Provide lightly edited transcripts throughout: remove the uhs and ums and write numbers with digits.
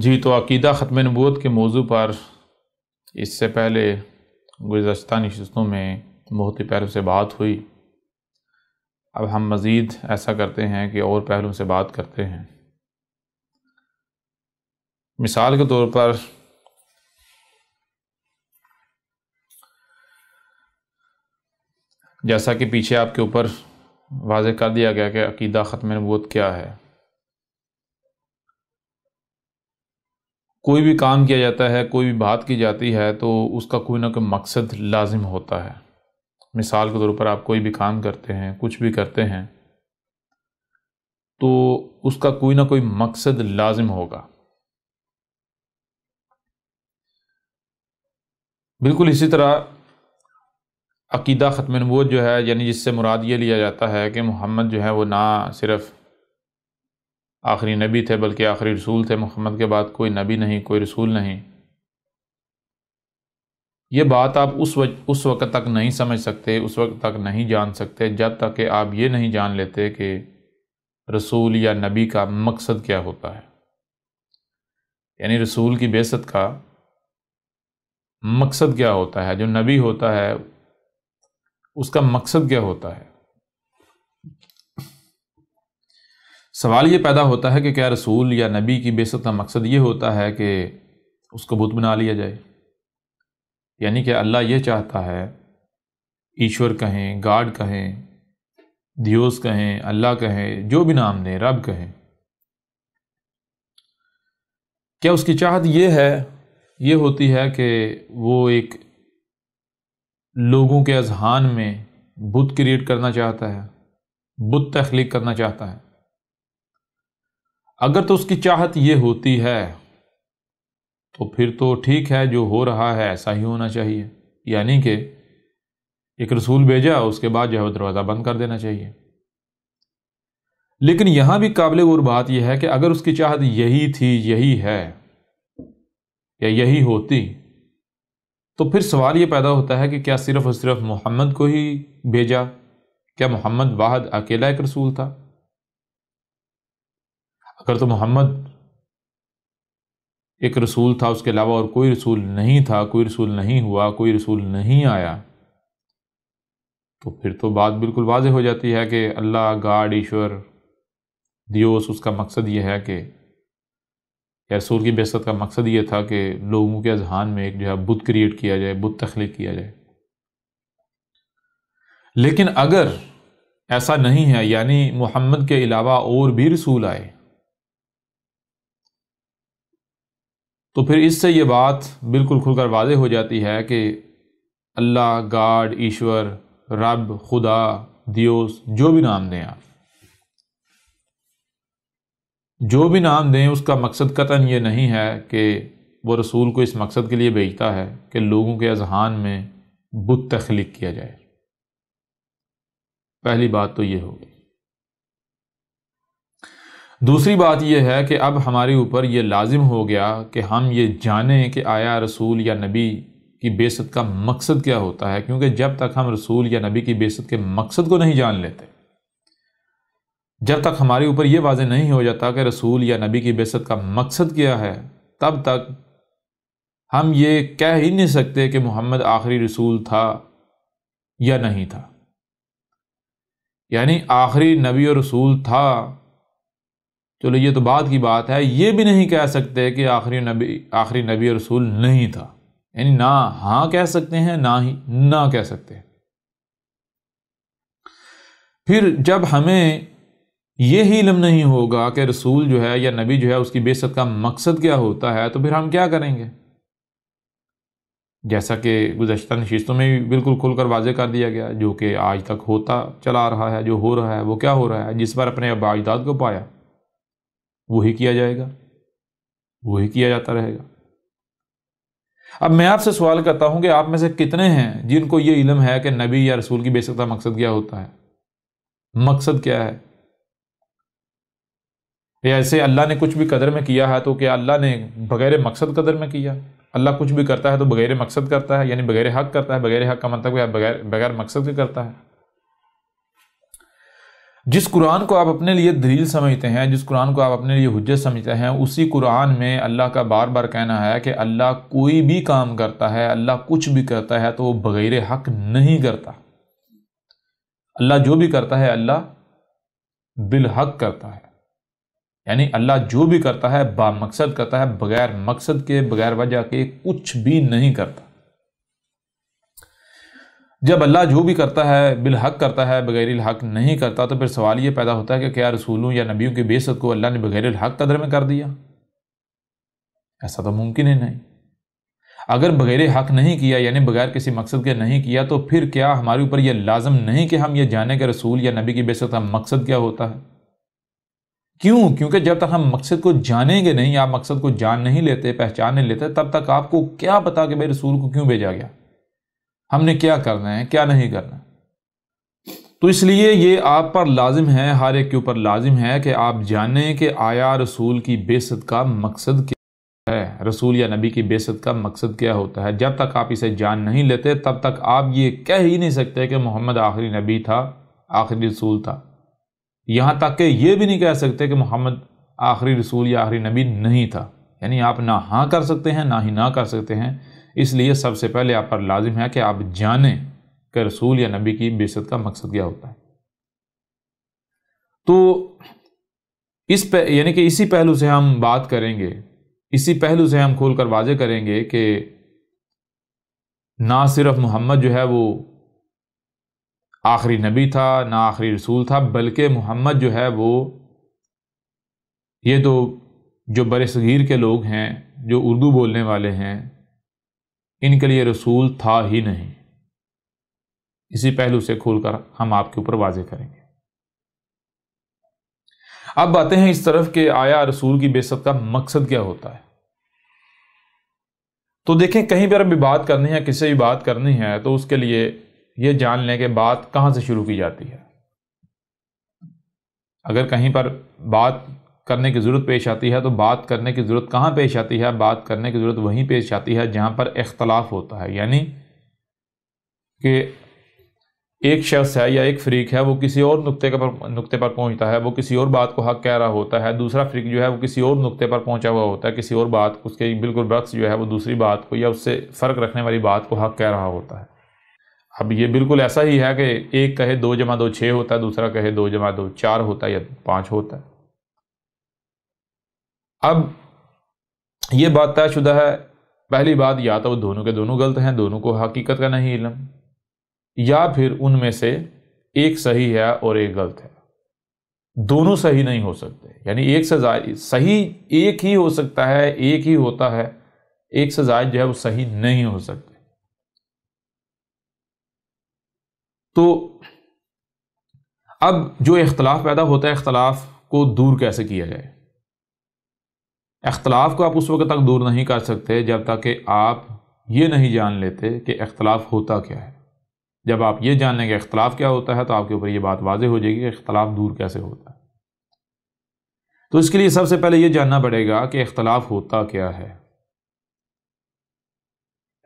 جی تو عقیدہ ختم نبوت کے موضوع پر اس سے پہلے گزشتہ نشستوں میں بہت ہی پہلو سے بات ہوئی۔ اب ہم مزید ایسا کرتے ہیں کہ اور پہلوؤں سے بات کرتے ہیں۔ مثال کے طور پر جیسا کہ پیچھے آپ کے اوپر واضح کر دیا گیا کہ عقیدہ ختم نبوت کیا ہے۔ کوئی بھی کام کیا جاتا ہے، کوئی بھی بات کی جاتی ہے تو اس کا کوئی نہ کوئی مقصد لازم ہوتا ہے۔ مثال کے طور پر آپ کوئی بھی کام کرتے ہیں، کچھ بھی کرتے ہیں تو اس کا کوئی نہ کوئی مقصد لازم ہوگا۔ بالکل اسی طرح عقیدہ ختم نبوت جو ہے، یعنی جس سے مراد یہ لیا جاتا ہے کہ محمد جو ہے وہ نہ صرف آخری نبی تھے بلکہ آخری رسول تھے، محمد کے بعد کوئی نبی نہیں، کوئی رسول نہیں۔ یہ بات آپ اس وقت تک نہیں سمجھ سکتے، اس وقت تک نہیں جان سکتے جب تک کہ آپ یہ نہیں جان لیتے کہ رسول یا نبی کا مقصد کیا ہوتا ہے، یعنی رسول کی بعثت کا مقصد کیا ہوتا ہے، جو نبی ہوتا ہے اس کا مقصد کیا ہوتا ہے۔ سوال یہ پیدا ہوتا ہے کہ کیا رسول یا نبی کی بعثت کا مقصد یہ ہوتا ہے کہ اس کو بت بنا لیا جائے، یعنی کہ اللہ یہ چاہتا ہے، ایشور کہیں، گاڈ کہیں، دیوس کہیں، اللہ کہیں، جو بھی نام دیں، رب کہیں، کیا اس کی چاہت یہ ہوتی ہے کہ وہ ایک لوگوں کے اذہان میں بت کریٹ کرنا چاہتا ہے، بت تخلیق کرنا چاہتا ہے؟ اگر تو اس کی چاہت یہ ہوتی ہے تو پھر تو ٹھیک ہے، جو ہو رہا ہے ایسا ہی ہونا چاہیے، یعنی کہ ایک رسول بھیجا، اس کے بعد جو ہے دروازہ بند کر دینا چاہیے۔ لیکن یہاں بھی قابل غور بات یہ ہے کہ اگر اس کی چاہت یہی تھی، یہی ہے یا یہی ہوتی، تو پھر سوال یہ پیدا ہوتا ہے کہ کیا صرف اور صرف محمد کو ہی بھیجا؟ کیا محمد واحد اکیلا ایک رسول تھا؟ اگر تو محمد ایک رسول تھا، اس کے علاوہ اور کوئی رسول نہیں تھا، کوئی رسول نہیں ہوا، کوئی رسول نہیں آیا، تو پھر تو بات بالکل واضح ہو جاتی ہے کہ اللہ، گاڈ، ایشور، دیوس، اس کا مقصد یہ ہے کہ رسول کی بعثت کا مقصد یہ تھا کہ لوگوں کے اذہان میں ایک جو ہے بت کریٹ کیا جائے، بت تخلیق کیا جائے۔ لیکن اگر ایسا نہیں ہے، یعنی محمد کے علاوہ اور بھی رسول آئے، تو پھر اس سے یہ بات بالکل کھل کر واضح ہو جاتی ہے کہ اللہ، گاڈ، ایشور، رب، خدا، دیوس، جو بھی نام دیں آپ، جو بھی نام دیں، اس کا مقصد قطعاً یہ نہیں ہے کہ وہ رسول کو اس مقصد کے لیے بھیجتا ہے کہ لوگوں کے اذہان میں بت تخلیق کیا جائے۔ پہلی بات تو یہ ہوگی۔ دوسری بات یہ ہے کہ اب ہمارے اوپر یہ لازم ہو گیا کہ ہم یہ جانیں کہ آیا رسول یا نبی کی بعثت کا مقصد کیا ہوتا ہے، کیونکہ جب تک ہم رسول یا نبی کی بعثت کے مقصد کو نہیں جان لیتے، جب تک ہمارے اوپر یہ واضح نہیں ہو جاتا کہ رسول یا نبی کی بعثت کا مقصد کیا ہے، تب تک ہم یہ کہہ ہی نہیں سکتے کہ محمد آخری رسول تھا یا نہیں تھا۔ یعنی آخری نبی اور رسول تھا، چلو یہ تو بعد کی بات ہے، یہ بھی نہیں کہہ سکتے کہ آخری نبی اور رسول نہیں تھا، یعنی نہ ہاں کہہ سکتے ہیں، نہ ہی نہ کہہ سکتے ہیں۔ پھر جب ہمیں یہی علم نہیں ہوگا کہ رسول جو ہے یا نبی جو ہے اس کی بعثت کا مقصد کیا ہوتا ہے، تو پھر ہم کیا کریں گے؟ جیسا کہ گزشتہ نشستوں میں بھی بالکل کھل کر واضح کر دیا گیا، جو کہ آج تک ہوتا چلا آ رہا ہے، جو ہو رہا ہے وہ کیا ہو رہا ہے؟ جس پر اپنے آباء اجداد کو پایا وہی کیا جائے گا، وہی کیا جاتا رہے گا۔ اب میں آپ سے سوال کرتا ہوں کہ آپ میں سے کتنے ہیں جن کو یہ علم ہے کہ نبی یا رسول کی بعثت کا مقصد کیا ہوتا ہے؟ مقصد کیا ہے؟ ایسے اللہ نے کچھ بھی قدر میں کیا ہے تو کیا اللہ نے بغیر مقصد قدر میں کیا؟ اللہ کچھ بھی کرتا ہے تو بغیر مقصد کرتا ہے، یعنی بغیر حق کرتا ہے۔ بغیر حق کا مطلب ہے بغیر مقصد کے کرتا ہے۔ جس قرآن کو آپ اپنے لیے دلیل سمجھتے ہیں، جس قرآن کو آپ اپنے لیے حجت سمجھتے ہیں، اسی قرآن میں اللہ کا بار بار کہنا ہے کہ اللہ کوئی بھی کام کرتا ہے، اللہ کچھ بھی کرتا ہے تو وہ بغیر حق نہیں کرتا۔ اللہ جو بھی کرتا ہے اللہ بالحق کرتا ہے، یعنی اللہ جو بھی کرتا ہے با مقصد کرتا ہے، بغیر مقصد کے، بغیر وجہ کے کچھ بھی نہیں کرتا۔ جب اللہ جو بھی کرتا ہے بالحق کرتا ہے، بغیر الحق نہیں کرتا، تو پھر سوال یہ پیدا ہوتا ہے کہ کیا رسولوں یا نبیوں کی بعثت کو اللہ نے بغیر الحق قدر میں کر دیا؟ ایسا تو ممکن ہی نہیں۔ اگر بغیر حق نہیں کیا، یعنی بغیر کسی مقصد کے نہیں کیا، تو پھر کیا ہمارے اوپر یہ لازم نہیں کہ ہم یہ جانیں کہ رسول یا نبی کی بعثت کا مقصد کیا ہوتا ہے؟ کیوں؟ کیونکہ جب تک ہم مقصد کو جانیں گے نہیں، آپ مقصد کو جان نہیں لیتے، پہچان نہیں لیتے، تب تک آپ کو کیا پتا کہ بھائی رسول کو کیوں بھیجا گیا، ہم نے کیا کرنا ہے، کیا نہیں کرنا۔ تو اس لیے یہ آپ پر لازم ہے، ہر ایک کے اوپر لازم ہے کہ آپ جانیں کہ آیا رسول کی بعثت کا مقصد کیا ہے، رسول یا نبی کی بعثت کا مقصد کیا ہوتا ہے۔ جب تک آپ اسے جان نہیں لیتے تب تک آپ یہ کہہ ہی نہیں سکتے کہ محمد آخری نبی تھا، آخری رسول تھا۔ یہاں تک کہ یہ بھی نہیں کہہ سکتے کہ محمد آخری رسول یا آخری نبی نہیں تھا، یعنی آپ نہ ہاں کر سکتے ہیں نہ ہی نہ کر سکتے ہیں۔ اس لیے سب سے پہلے آپ پر لازم ہے کہ آپ جانیں کہ رسول یا نبی کی بعثت کا مقصد کیا ہوتا ہے۔ تو یعنی کہ اسی پہلو سے ہم بات کریں گے، اسی پہلو سے ہم کھول کر واضح کریں گے کہ نہ صرف محمد جو ہے وہ آخری نبی تھا، نہ آخری رسول تھا، بلکہ محمد جو ہے وہ یہ تو جو بر صغیر کے لوگ ہیں، جو اردو بولنے والے ہیں، ان کے لیے رسول تھا ہی نہیں۔ اسی پہلو سے کھول کر ہم آپ کے اوپر واضح کریں گے۔ اب آتے ہیں اس طرف کہ آیا رسول کی بعثت کا مقصد کیا ہوتا ہے۔ تو دیکھیں، کہیں پر بھی بات کرنی ہے، کسی بھی بات کرنی ہے، تو اس کے لیے یہ جان لیں کہ بات کہاں سے شروع کی جاتی ہے۔ اگر کہیں پر بات کرنے کی ضرورت پیش آتی ہے تو بات کرنے کی ضرورت کہاں پیش آتی ہے؟ بات کرنے کی ضرورت وہیں پیش آتی ہے جہاں پر اختلاف ہوتا ہے، یعنی کہ ایک شخص ہے یا ایک فریق ہے، وہ کسی اور نقطے پر پہنچتا ہے، وہ کسی اور بات کو حق کہہ رہا ہوتا ہے، دوسرا فریق جو ہے وہ کسی اور نقطے پر پہنچا ہوا ہوتا ہے، کسی اور بات، اس کے بالکل برعکس جو ہے وہ دوسری بات کو یا اس سے فرق رکھنے والی بات کو حق کہہ رہا ہوتا ہے۔ اب یہ بالکل ایسا ہی ہے کہ ایک کہے 2 + 2 6 ہوتا ہے، دوسرا کہے 2 + 2 4 ہوتا ہے یا 5 ہوتا ہے۔ اب یہ بات طے شدہ ہے، پہلی بات، یا تو وہ دونوں کے دونوں غلط ہیں، دونوں کو حقیقت کا نہیں علم، یا پھر ان میں سے ایک صحیح ہے اور ایک غلط ہے۔ دونوں صحیح نہیں ہو سکتے، یعنی ایک سے زائد صحیح ایک ہی ہو سکتا ہے، ایک ہی ہوتا ہے، ایک سے زائد جو ہے وہ صحیح نہیں ہو سکتے۔ تو اب جو اختلاف پیدا ہوتا ہے، اختلاف کو دور کیسے کیا جائے؟ اختلاف کو آپ اس وقت تک دور نہیں کر سکتے جب تک کہ آپ یہ نہیں جان لیتے کہ اختلاف ہوتا کیا ہے۔ جب آپ یہ جان لیں کہ اختلاف کیا ہوتا ہے تو آپ کے اوپر یہ بات واضح ہو جائے گی کہ اختلاف دور کیسے ہوتا ہے۔ تو اس کے لیے سب سے پہلے یہ جاننا پڑے گا کہ اختلاف ہوتا کیا ہے،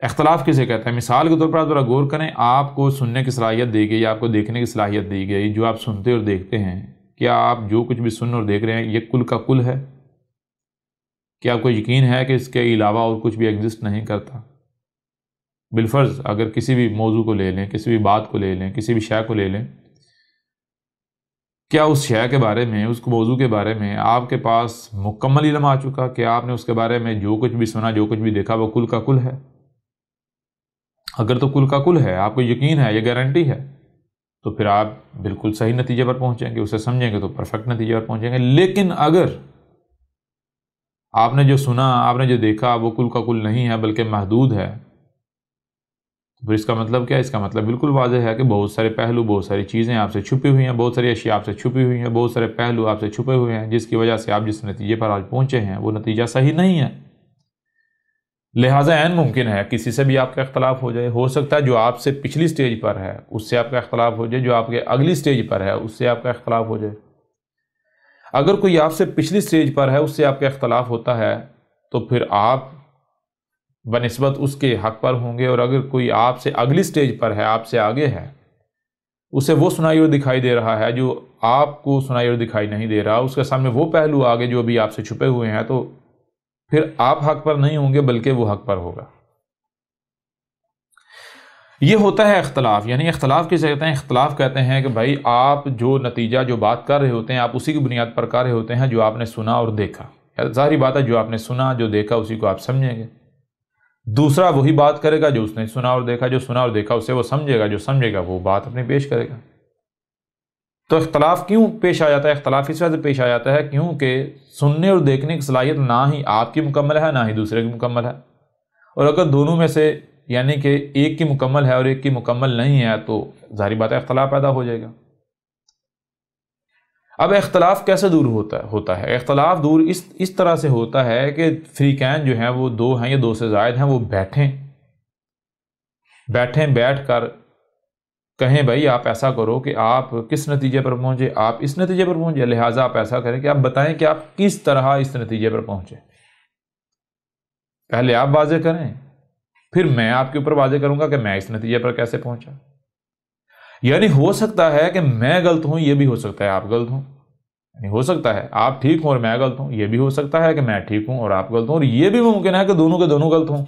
اختلاف کسے کہتے ہیں۔ مثال کے طور پر آپ ذرا غور کریں، آپ کو سننے کی صلاحیت دی گئی، آپ کو دیکھنے کی صلاحیت دی گئی، جو آپ سنتے اور دیکھتے ہیں، کیا آپ جو کچھ بھی سن اور دیکھ رہے ہیں یہ کل کا کل ہے؟ کیا آپ کو یقین ہے کہ اس کے علاوہ اور کچھ بھی ایگزسٹ نہیں کرتا؟ بالفرض اگر کسی بھی موضوع کو لے لیں، کسی بھی بات کو لے لیں، کسی بھی شے کو لے لیں، کیا اس شے کے بارے میں، اس موضوع کے بارے میں آپ کے پاس مکمل علم آ چکا کہ آپ نے اس کے بارے میں جو کچھ بھی سنا، جو کچھ بھی دیکھا وہ کل کا کل ہے؟ اگر تو کل کا کل ہے، آپ کو یقین ہے، یہ گارنٹی ہے، تو پھر آپ بالکل صحیح نتیجے پر پہنچیں گے، اسے سمجھیں گے تو پرفیکٹ نتیجے پر پہنچیں گے۔ لیکن اگر آپ نے جو سنا، آپ نے جو دیکھا وہ کل کا کل نہیں ہے بلکہ محدود ہے، تو پھر اس کا مطلب کیا ہے؟ اس کا مطلب بالکل واضح ہے کہ بہت سارے پہلو، بہت ساری چیزیں آپ سے چھپی ہوئی ہیں، بہت ساری اشیاء آپ سے چھپی ہوئی ہیں، بہت سارے پہلو آپ سے چھپے ہوئے ہیں، جس کی وجہ سے آپ جس نتیجے پر آج پہنچے ہیں وہ نتیجہ صحیح نہیں ہے۔ لہٰذا عین ممکن ہے کسی سے بھی آپ کا اختلاف ہو جائے، ہو سکتا ہے جو آپ سے پچھلی سٹیج پر ہے اس سے آپ کا اختلاف ہو جائے، جو آپ کے اگلی سٹیج پر ہے اس سے آپ کا اختلاف ہو جائے۔ اگر کوئی آپ سے پچھلی سٹیج پر ہے اس سے آپ کا اختلاف ہوتا ہے تو پھر آپ بنسبت اس کے حق پر ہوں گے، اور اگر کوئی آپ سے اگلی سٹیج پر ہے، آپ سے آگے ہے، اسے وہ سنائی اور دکھائی دے رہا ہے جو آپ کو سنائی اور دکھائی نہیں دے رہا، اس کے سامنے وہ پہلو آگے جو ابھی آپ سے چھپے ہوئے ہیں، تو پھر آپ حق پر نہیں ہوں گے بلکہ وہ حق پر ہوگا۔ یہ ہوتا ہے اختلاف، یعنی اختلاف کسے کہتے ہیں؟ اختلاف کہتے ہیں کہ بھائی آپ جو نتیجہ جو بات کر رہے ہوتے ہیں آپ اسی کی بنیاد پر کر رہے ہوتے ہیں جو آپ نے سنا اور دیکھا۔ ظاہری بات ہے جو آپ نے سنا جو دیکھا اسی کو آپ سمجھیں گے، دوسرا وہی بات کرے گا جو اس نے سنا اور دیکھا، جو سنا اور دیکھا اسے وہ سمجھے گا، جو سمجھے گا وہ بات اپنی پیش کرے گا۔ تو اختلاف کیوں پیش آ جاتا ہے؟ اختلاف اس وجہ سے پیش آ جاتا ہے کیونکہ سننے اور دیکھنے کی صلاحیت نہ ہی آپ کی مکمل ہے نہ ہی دوسرے کی مکمل ہے، اور اگر دونوں میں سے یعنی کہ ایک کی مکمل ہے اور ایک کی مکمل نہیں ہے تو ظاہری بات ہے اختلاف پیدا ہو جائے گا۔ اب اختلاف کیسے دور ہوتا ہے؟ اختلاف دور اس طرح سے ہوتا ہے کہ فریقین جو ہیں وہ دو ہیں یا دو سے زائد ہیں، وہ بیٹھ کر کہیں بھائی آپ ایسا کرو کہ آپ کس نتیجے پر پہنچے، آپ اس نتیجے پر پہنچے، لہٰذا آپ ایسا کریں کہ آپ بتائیں کہ آپ کس طرح اس نتیجے پر پہنچے۔ پہلے آپ واضح کریں، پھر میں آپ کے اوپر واضح کروں گا کہ میں اس نتیجے پر کیسے پہنچا۔ یعنی ہو سکتا ہے کہ میں غلط ہوں، یہ بھی ہو سکتا ہے آپ غلط ہوں، یعنی ہو سکتا ہے آپ ٹھیک ہوں اور میں غلط ہوں، یہ بھی ہو سکتا ہے کہ میں ٹھیک ہوں اور آپ غلط ہوں، اور یہ بھی ممکن ہے کہ دونوں کے دونوں غلط ہوں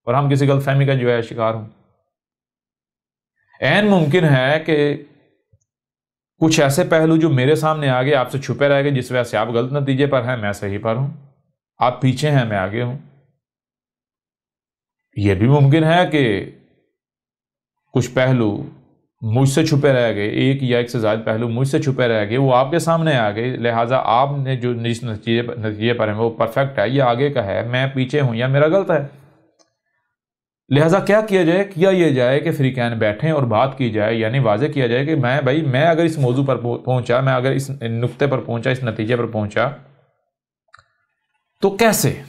اور ہم کسی غلط فہمی کا جو ہے شکار ہوں۔ عین ممکن ہے کہ کچھ ایسے پہلو جو میرے سامنے آگے آپ سے چھپے رہ گئے جس وجہ سے آپ غلط نتیجے پر ہیں، میں صحیح پر ہوں، آپ پیچھے ہیں میں آگے ہوں۔ یہ بھی ممکن ہے کہ کچھ پہلو مجھ سے چھپے رہ گئے، ایک یا ایک سے زائد پہلو مجھ سے چھپے رہ گئے، وہ آپ کے سامنے آ گئے، لہٰذا آپ نے جو جس نتیجے پر ہیں وہ پرفیکٹ ہے، یہ آگے کا ہے، میں پیچھے ہوں یا میرا غلط ہے۔ لہٰذا کیا یہ جائے کہ فریقین بیٹھیں اور بات کی جائے، یعنی واضح کیا جائے کہ میں اگر اس موضوع پر پہنچا، میں اگر اس نقطے پر پہنچا، اس نتیجے پر پہنچا تو کیسے،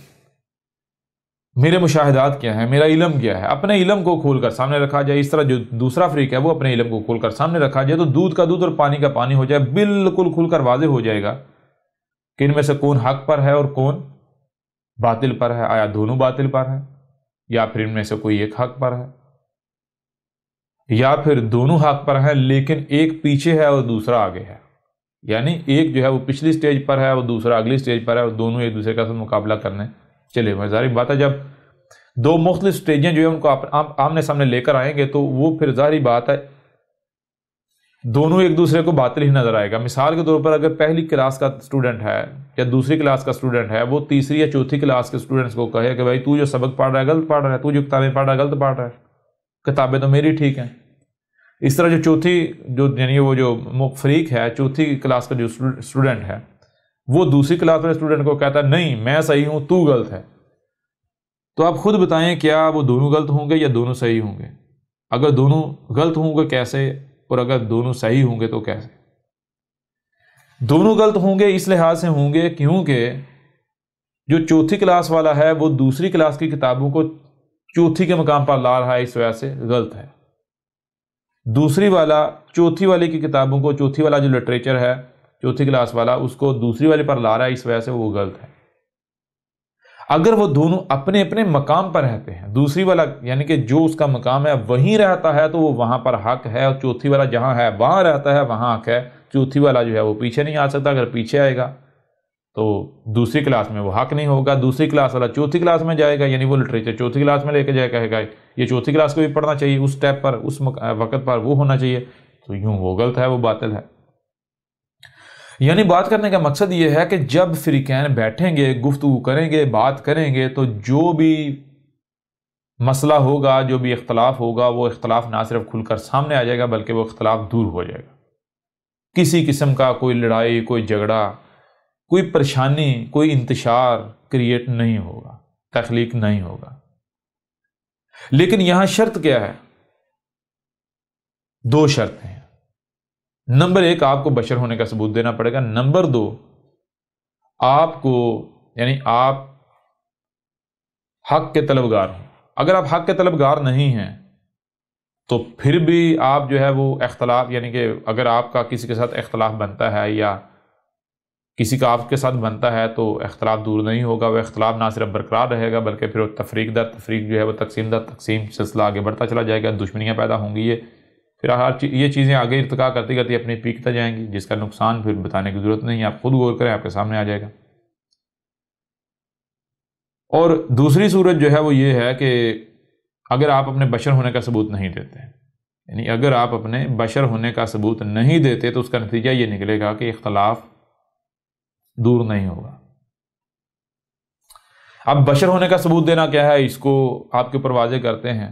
میرے مشاہدات کیا ہیں، میرا علم کیا ہے، اپنے علم کو کھول کر سامنے رکھا جائے۔ اس طرح جو دوسرا فریق ہے وہ اپنے علم کو کھول کر سامنے رکھا جائے تو دودھ کا دودھ اور پانی کا پانی ہو جائے، بالکل کھل کر واضح ہو جائے گا کہ ان میں سے کون حق پر ہے اور کون باطل پر ہے، آیا دونوں باطل پر ہیں یا پھر ان میں سے کوئی ایک حق پر ہے، یا پھر دونوں حق پر ہیں لیکن ایک پیچھے ہے اور دوسرا آگے ہے، یعنی ایک جو ہے وہ پچھلی سٹیج پر ہے اور دوسرا اگلی سٹیج پر ہے اور دونوں ایک دوسرے کا مقابلہ کرنے چلے ہوئے۔ ظاہری بات ہے جب دو مختلف سٹیجیں جو ہے ان کو آمنے سامنے لے کر آئیں گے تو وہ پھر ظاہری بات ہے دونوں ایک دوسرے کو باطل ہی نظر آئے گا۔ مثال کے طور پر اگر پہلی کلاس کا اسٹوڈنٹ ہے یا دوسری کلاس کا اسٹوڈنٹ ہے، وہ تیسری یا چوتھی کلاس کے اسٹوڈنٹس کو کہے کہ بھائی تو جو سبق پڑھ رہا ہے غلط پڑھ رہا ہے، تو جو کتابیں پڑھ رہا ہے غلط پڑھ رہا ہے، کتابیں تو میری ٹھیک ہیں۔ اس طرح یعنی وہ جو فریق ہے چوتھی کلاس کا جو اسٹوڈنٹ ہے وہ دوسری کلاس والے اسٹوڈنٹ کو کہتا ہے نہیں میں صحیح ہوں تو غلط ہے، تو آپ خود بتائیں کیا وہ دونوں غلط ہوں گے یا دونوں صحیح ہوں گے؟ اگر دونوں غلط ہوں گے کیسے، اور اگر دونوں صحیح ہوں گے تو کیسے؟ دونوں غلط ہوں گے اس لحاظ سے ہوں گے کیونکہ جو چوتھی کلاس والا ہے وہ دوسری کلاس کی کتابوں کو چوتھی کے مقام پر لا رہا ہے، اس وجہ سے غلط ہے۔ دوسری والا چوتھی والی کی کتابوں کو، چوتھی والا جو لٹریچر ہے چوتھی کلاس والا اس کو دوسری والی پر لا رہا ہے، اس وجہ سے وہ غلط ہے۔ اگر وہ دونوں اپنے اپنے مقام پر رہتے ہیں، دوسری والا یعنی کہ جو اس کا مقام ہے وہیں رہتا ہے تو وہ وہاں پر حق ہے، اور چوتھی والا جہاں ہے وہاں رہتا ہے وہاں حق ہے۔ چوتھی والا جو ہے وہ پیچھے نہیں آ سکتا، اگر پیچھے آئے گا تو دوسری کلاس میں وہ حق نہیں ہوگا، دوسری کلاس والا چوتھی کلاس میں جائے گا یعنی وہ لٹریچر چوتھی کلاس میں لے کے جائے کہے گا یہ چوتھی کلاس کو بھی پڑھنا چاہیے، اس سٹیپ پر اس وقت پر وہ ہونا چاہیے، تو یوں وہ غلط ہے، وہ باطل ہے۔ یعنی بات کرنے کا مقصد یہ ہے کہ جب فریقین بیٹھیں گے، گفتگو کریں گے، بات کریں گے تو جو بھی مسئلہ ہوگا، جو بھی اختلاف ہوگا، وہ اختلاف نہ صرف کھل کر سامنے آ جائے گا بلکہ وہ اختلاف دور ہو جائے گا۔ کسی قسم کا کوئی لڑائی، کوئی جھگڑا، کوئی پریشانی، کوئی انتشار کریٹ نہیں ہوگا، تخلیق نہیں ہوگا۔ لیکن یہاں شرط کیا ہے؟ دو شرط ہیں۔ نمبر ایک، آپ کو بشر ہونے کا ثبوت دینا پڑے گا۔ نمبر دو، آپ کو یعنی آپ حق کے طلبگار ہوں۔ اگر آپ حق کے طلبگار نہیں ہیں تو پھر بھی آپ جو ہے وہ اختلاف، یعنی کہ اگر آپ کا کسی کے ساتھ اختلاف بنتا ہے یا کسی کا آپ کے ساتھ بنتا ہے تو اختلاف دور نہیں ہوگا، وہ اختلاف نہ صرف برقرار رہے گا بلکہ پھر تفریق در تفریق جو ہے وہ تقسیم در تقسیم سلسلہ آگے بڑھتا چلا جائے گا، دشمنیاں پیدا ہوں گی، یہ پھر یہ چیزیں آگے ارتقا کرتی کرتی اپنی پیک تک جائیں گی، جس کا نقصان پھر بتانے کی ضرورت نہیں ہے، آپ خود غور کریں، آپ کے سامنے آ جائے گا۔ اور دوسری صورت جو ہے وہ یہ ہے کہ اگر آپ اپنے بشر ہونے کا ثبوت نہیں دیتے، یعنی اگر آپ اپنے بشر ہونے کا ثبوت نہیں دیتے تو اس کا نتیجہ یہ نکلے گا کہ اختلاف دور نہیں ہوگا۔ اب بشر ہونے کا ثبوت دینا کیا ہے، اس کو آپ کے اوپر واضح کرتے ہیں،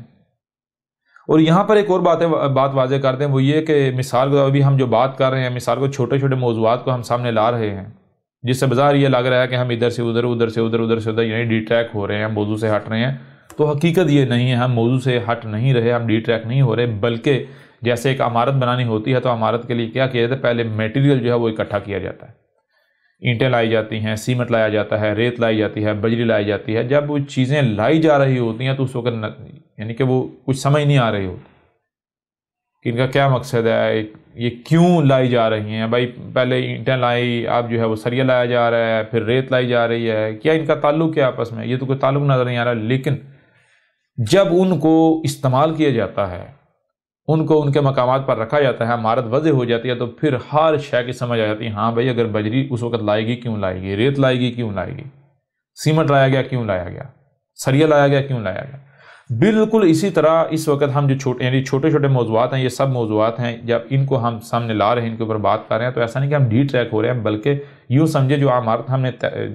اور یہاں پر ایک اور بات واضح کرتے ہیں، وہ یہ کہ مثال کو ابھی ہم جو بات کر رہے ہیں، مثال کو چھوٹے چھوٹے موضوعات کو ہم سامنے لا رہے ہیں، جس سے بظاہر یہ لگ رہا ہے کہ ہم ادھر سے ادھر، ادھر سے ادھر، ادھر سے ادھر، یعنی ڈی ٹریک ہو رہے ہیں، ہم موضوع سے ہٹ رہے ہیں، تو حقیقت یہ نہیں ہے، ہم موضوع سے ہٹ نہیں رہے، ہم ڈی ٹریک نہیں ہو رہے، بلکہ جیسے ایک عمارت بنانی ہوتی ہے تو عمارت کے لیے کیا کیا جاتا ہے، پہلے میٹیریل جو ہے وہ اکٹھا کیا جاتا ہے، اینٹیں لائی جاتی ہیں، سیمنٹ لایا جاتا ہے، ریت لائی جاتی ہے، بجری لائی جاتی ہے۔ جب وہ چیزیں لائی جا رہی ہوتی ہیں تو اس وقت یعنی کہ وہ کچھ سمجھ نہیں آ رہی ہوتی کہ ان کا کیا مقصد ہے، یہ کیوں لائی جا رہی ہیں۔ بھائی پہلے اینٹیں لائی، اب جو ہے وہ سریا لایا جا رہا ہے، پھر ریت لائی جا رہی ہے، کیا ان کا تعلق کیا آپس میں، یہ تو کوئی تعلق نظر نہیں آ رہا، لیکن جب ان کو استعمال کیا جاتا ہے، ان کو ان کے مقامات پر رکھا جاتا ہے، عمارت وضع ہو جاتی ہے، تو پھر ہر شے کی سمجھ آ جاتی ہے، ہاں بھائی اگر بجری اس وقت لائے گی کیوں لائے گی، ریت لائے گی کیوں لائے گی، سیمنٹ لایا گیا کیوں لایا گیا، سریا لایا گیا کیوں لایا گیا۔ بالکل اسی طرح اس وقت ہم جو چھوٹے چھوٹے موضوعات ہیں، یہ سب موضوعات ہیں، جب ان کو ہم سامنے لا رہے ہیں، ان کے اوپر بات کر رہے ہیں، تو ایسا نہیں کہ ہم ڈی ٹریک ہو رہے ہیں، بلکہ یوں سمجھے جو عمارت ہم نے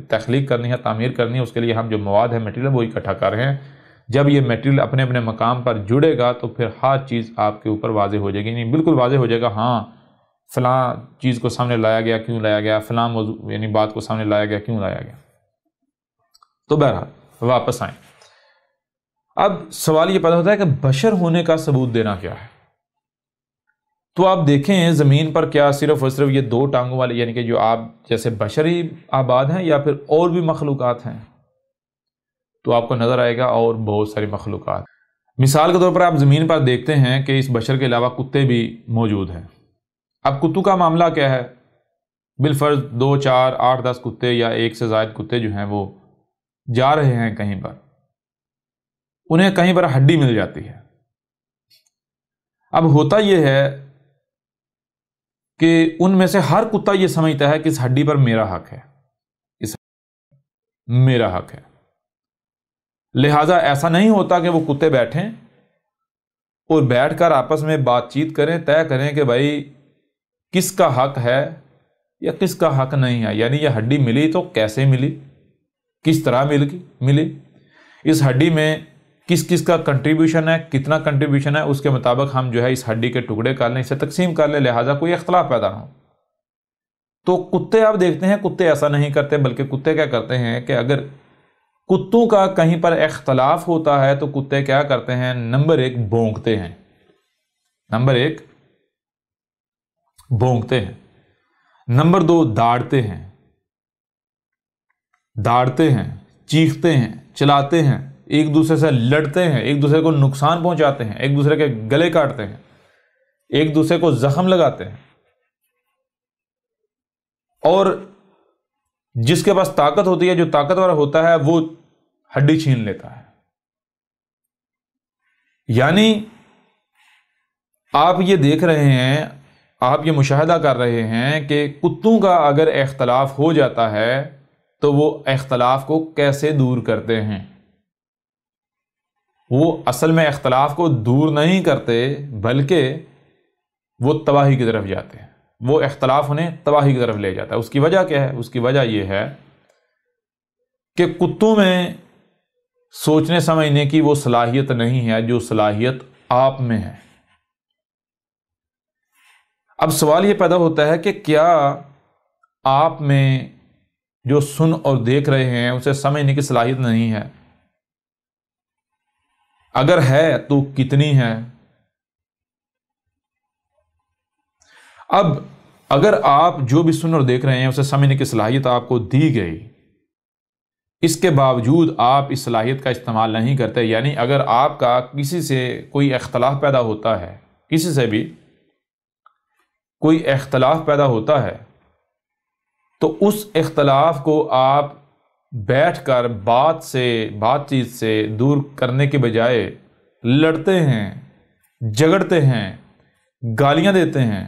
تخلیق کرنی ہے، تعمیر کرنی ہے، اس کے لیے ہم جو مواد ہے، میٹیریل، وہ اکٹھا کر رہے ہیں۔ جب یہ میٹیریل اپنے اپنے مقام پر جڑے گا تو پھر ہر چیز آپ کے اوپر واضح ہو جائے گی، یعنی بالکل واضح ہو جائے گا، ہاں فلاں چیز کو سامنے لایا گیا کیوں لایا گیا، فلاں موضوع یعنی بات کو سامنے لایا گیا کیوں لایا گیا۔ تو بہرحال واپس آئیں، اب سوال یہ پیدا ہوتا ہے کہ بشر ہونے کا ثبوت دینا کیا ہے۔ تو آپ دیکھیں زمین پر کیا صرف اور صرف یہ دو ٹانگوں والے یعنی کہ جو آپ جیسے بشر ہی آباد ہیں، یا پھر اور بھی مخلوقات ہیں؟ تو آپ کو نظر آئے گا اور بہت ساری مخلوقات۔ مثال کے طور پر آپ زمین پر دیکھتے ہیں کہ اس بشر کے علاوہ کتے بھی موجود ہیں۔ اب کتوں کا معاملہ کیا ہے؟ بالفرض 2، 4، 8، 10 کتے یا ایک سے زائد کتے جو ہیں وہ جا رہے ہیں کہیں پر، انہیں کہیں پر ہڈی مل جاتی ہے۔ اب ہوتا یہ ہے کہ ان میں سے ہر کتا یہ سمجھتا ہے کہ اس ہڈی پر میرا حق ہے، میرا حق ہے، لہٰذا ایسا نہیں ہوتا کہ وہ کتے بیٹھیں اور بیٹھ کر آپس میں بات چیت کریں، طے کریں کہ بھائی کس کا حق ہے یا کس کا حق نہیں ہے، یعنی یہ ہڈی ملی تو کیسے ملی، کس طرح ملی، اس ہڈی میں کس کس کا کنٹریبیوشن ہے، کتنا کنٹریبیوشن ہے، اس کے مطابق ہم جو ہے اس ہڈی کے ٹکڑے کر لیں، اسے تقسیم کر لیں، لہٰذا کوئی اختلاف پیدا نہ ہو۔ تو کتے آپ دیکھتے ہیں، کتے ایسا نہیں کرتے، بلکہ کتے کیا کرتے ہیں کہ اگر کتوں کا کہیں پر اختلاف ہوتا ہے تو کتے کیا کرتے ہیں، نمبر 1 بھونکتے ہیں، نمبر 1 بھونکتے ہیں، نمبر 2 داڑتے ہیں، چیختے ہیں، چلاتے ہیں، ایک دوسرے سے لڑتے ہیں، ایک دوسرے کو نقصان پہنچاتے ہیں، ایک دوسرے کے گلے کاٹتے ہیں، ایک دوسرے کو زخم لگاتے ہیں، اور جس کے پاس طاقت ہوتی ہے، جو طاقتور ہوتا ہے، وہ ہڈی چھین لیتا ہے۔ یعنی آپ یہ دیکھ رہے ہیں، آپ یہ مشاہدہ کر رہے ہیں کہ کتوں کا اگر اختلاف ہو جاتا ہے تو وہ اختلاف کو کیسے دور کرتے ہیں۔ وہ اصل میں اختلاف کو دور نہیں کرتے، بلکہ وہ تباہی کی طرف جاتے ہیں، وہ اختلاف انہیں تباہی کی طرف لے جاتا ہے۔ اس کی وجہ کیا ہے؟ اس کی وجہ یہ ہے کہ کتوں میں سوچنے سمجھنے کی وہ صلاحیت نہیں ہے جو صلاحیت آپ میں ہے۔ اب سوال یہ پیدا ہوتا ہے کہ کیا آپ میں جو سن اور دیکھ رہے ہیں اسے سمجھنے کی صلاحیت نہیں ہے؟ اگر ہے تو کتنی ہے؟ اب اگر آپ جو بھی سن اور دیکھ رہے ہیں اسے سمجھنے کی صلاحیت آپ کو دی گئی، اس کے باوجود آپ اس صلاحیت کا استعمال نہیں کرتے، یعنی اگر آپ کا کسی سے کوئی اختلاف پیدا ہوتا ہے، کسی سے بھی کوئی اختلاف پیدا ہوتا ہے، تو اس eختلاف کو آپ بیٹھ کر بات چیت سے دور کرنے کے بجائے لڑتے ہیں، جھگڑتے ہیں، گالیاں دیتے ہیں،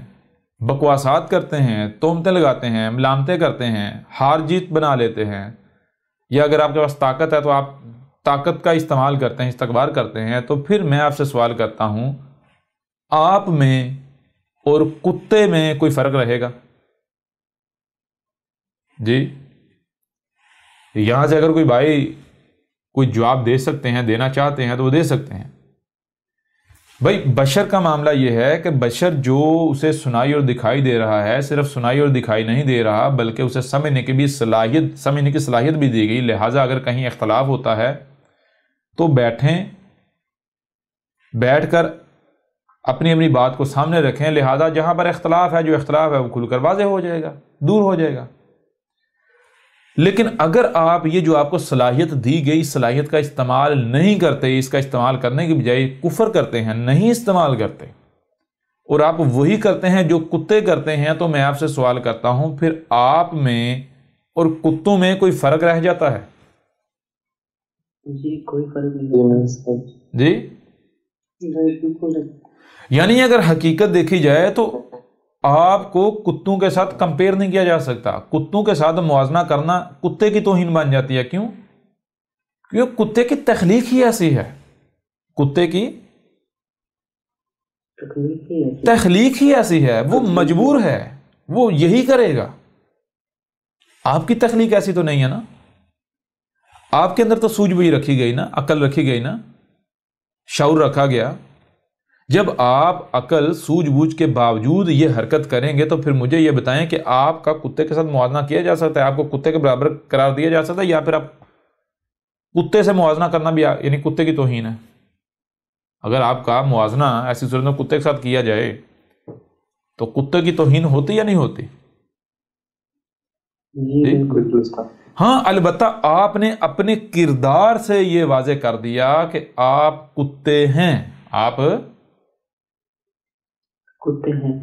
بکواسات کرتے ہیں، تہمتیں لگاتے ہیں، ملامتیں کرتے ہیں، ہار جیت بنا لیتے ہیں، یا اگر آپ کے پاس طاقت ہے تو آپ طاقت کا استعمال کرتے ہیں، استکبار کرتے ہیں، تو پھر میں آپ سے سوال کرتا ہوں، آپ میں اور کتے میں کوئی فرق رہے گا؟ جی یہاں سے اگر کوئی بھائی کوئی جواب دے سکتے ہیں، دینا چاہتے ہیں تو وہ دے سکتے ہیں۔ بھائی بشر کا معاملہ یہ ہے کہ بشر جو اسے سنائی اور دکھائی دے رہا ہے، صرف سنائی اور دکھائی نہیں دے رہا بلکہ اسے سمجھنے کی صلاحیت بھی دی گئی، لہٰذا اگر کہیں اختلاف ہوتا ہے تو بیٹھ کر اپنی اپنی بات کو سامنے رکھیں، لہٰذا جہاں پر اختلاف ہے، جو اختلاف ہے وہ کھل کر واضح ہو جائے گا، دور ہو جائے گا۔ لیکن اگر آپ یہ جو آپ کو صلاحیت دی گئی صلاحیت کا استعمال نہیں کرتے، اس کا استعمال کرنے کی بجائے کفر کرتے ہیں، نہیں استعمال کرتے، اور آپ وہی کرتے ہیں جو کتے کرتے ہیں، تو میں آپ سے سوال کرتا ہوں، پھر آپ میں اور کتوں میں کوئی فرق رہ جاتا ہے؟ جی کوئی فرق نہیں۔ جی یعنی اگر حقیقت دیکھی جائے تو آپ کو کتوں کے ساتھ کمپیئر نہیں کیا جا سکتا، کتوں کے ساتھ موازنہ کرنا کتے کی توہین بن جاتی ہے۔ کیوں؟ کیونکہ کتے کی تخلیق ہی ایسی ہے، کتے کی تخلیق ہی ایسی ہے، وہ مجبور ہے، وہ یہی کرے گا۔ آپ کی تخلیق ایسی تو نہیں ہے نا، آپ کے اندر تو سوجھ بوجھ رکھی گئی نا، عقل رکھی گئی نا، شعور رکھا گیا۔ جب آپ عقل سوجھ بوجھ کے باوجود یہ حرکت کریں گے تو پھر مجھے یہ بتائیں کہ آپ کا کتے کے ساتھ موازنہ کیا جا سکتا ہے؟ آپ کو کتے کے برابر قرار دیا جا سکتا ہے؟ یا پھر آپ کتے سے موازنہ کرنا بھی یعنی کتے کی توہین ہے؟ اگر آپ کا موازنہ ایسی صورت میں کتے کے ساتھ کیا جائے تو کتے کی توہین ہوتی یا نہیں ہوتی؟ ہاں، البتہ آپ نے اپنے کردار سے یہ واضح کر دیا کہ آپ کتے ہیں، آپ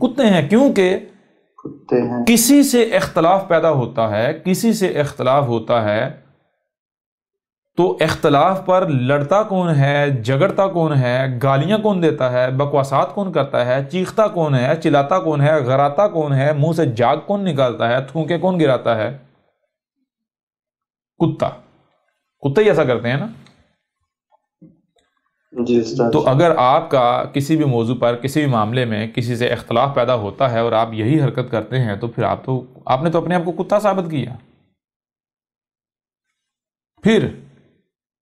کتے ہیں، کیونکہ کسی سے اختلاف پیدا ہوتا ہے، کسی سے اختلاف ہوتا ہے تو اختلاف پر لڑتا کون ہے، جھگڑتا کون ہے، گالیاں کون دیتا ہے، بکواسات کون کرتا ہے، چیختا کون ہے، چلاتا کون ہے، غراتا کون ہے، منہ سے جاگ کون نکالتا ہے، تھوکے کون گراتا ہے؟ کتے ہی ایسا کرتے ہیں نا۔ تو اگر آپ کا کسی بھی موضوع پر، کسی بھی معاملے میں کسی سے اختلاف پیدا ہوتا ہے اور آپ یہی حرکت کرتے ہیں تو پھر آپ نے تو اپنے آپ کو کتا ثابت کیا۔ پھر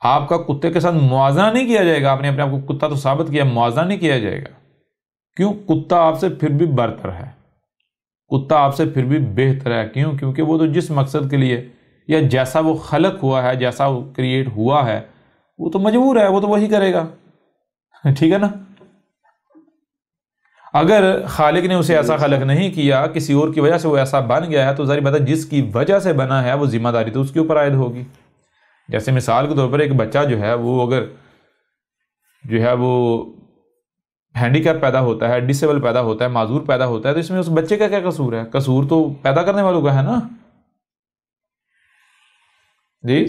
آپ کا کتے کے ساتھ موازنہ نہیں کیا جائے گا، آپ نے اپنے آپ کو کتا تو ثابت کیا، موازنہ نہیں کیا جائے گا۔ کیوں؟ کتا آپ سے پھر بھی برتر ہے، کتا آپ سے پھر بھی بہتر ہے۔ کیوں؟ کیونکہ وہ تو جس مقصد کے لیے یا جیسا وہ خلق ہوا ہے، جیسا وہ کریٹ ہوا ہے، وہ تو مجبور ہے، وہ تو وہی کرے گا، ٹھیک ہے نا۔ اگر خالق نے اسے ایسا خلق نہیں کیا، کسی اور کی وجہ سے وہ ایسا بن گیا ہے، تو ظاہر بات ہے جس کی وجہ سے بنا ہے وہ ذمہ داری تو اس کے اوپر عائد ہوگی۔ جیسے مثال کے طور پر ایک بچہ جو ہے وہ اگر وہ ہینڈی کیپ پیدا ہوتا ہے، ڈسیبل پیدا ہوتا ہے، معذور پیدا ہوتا ہے، تو اس میں اس بچے کا کیا قصور ہے؟ قصور تو پیدا کرنے والوں کا ہے نا۔ جی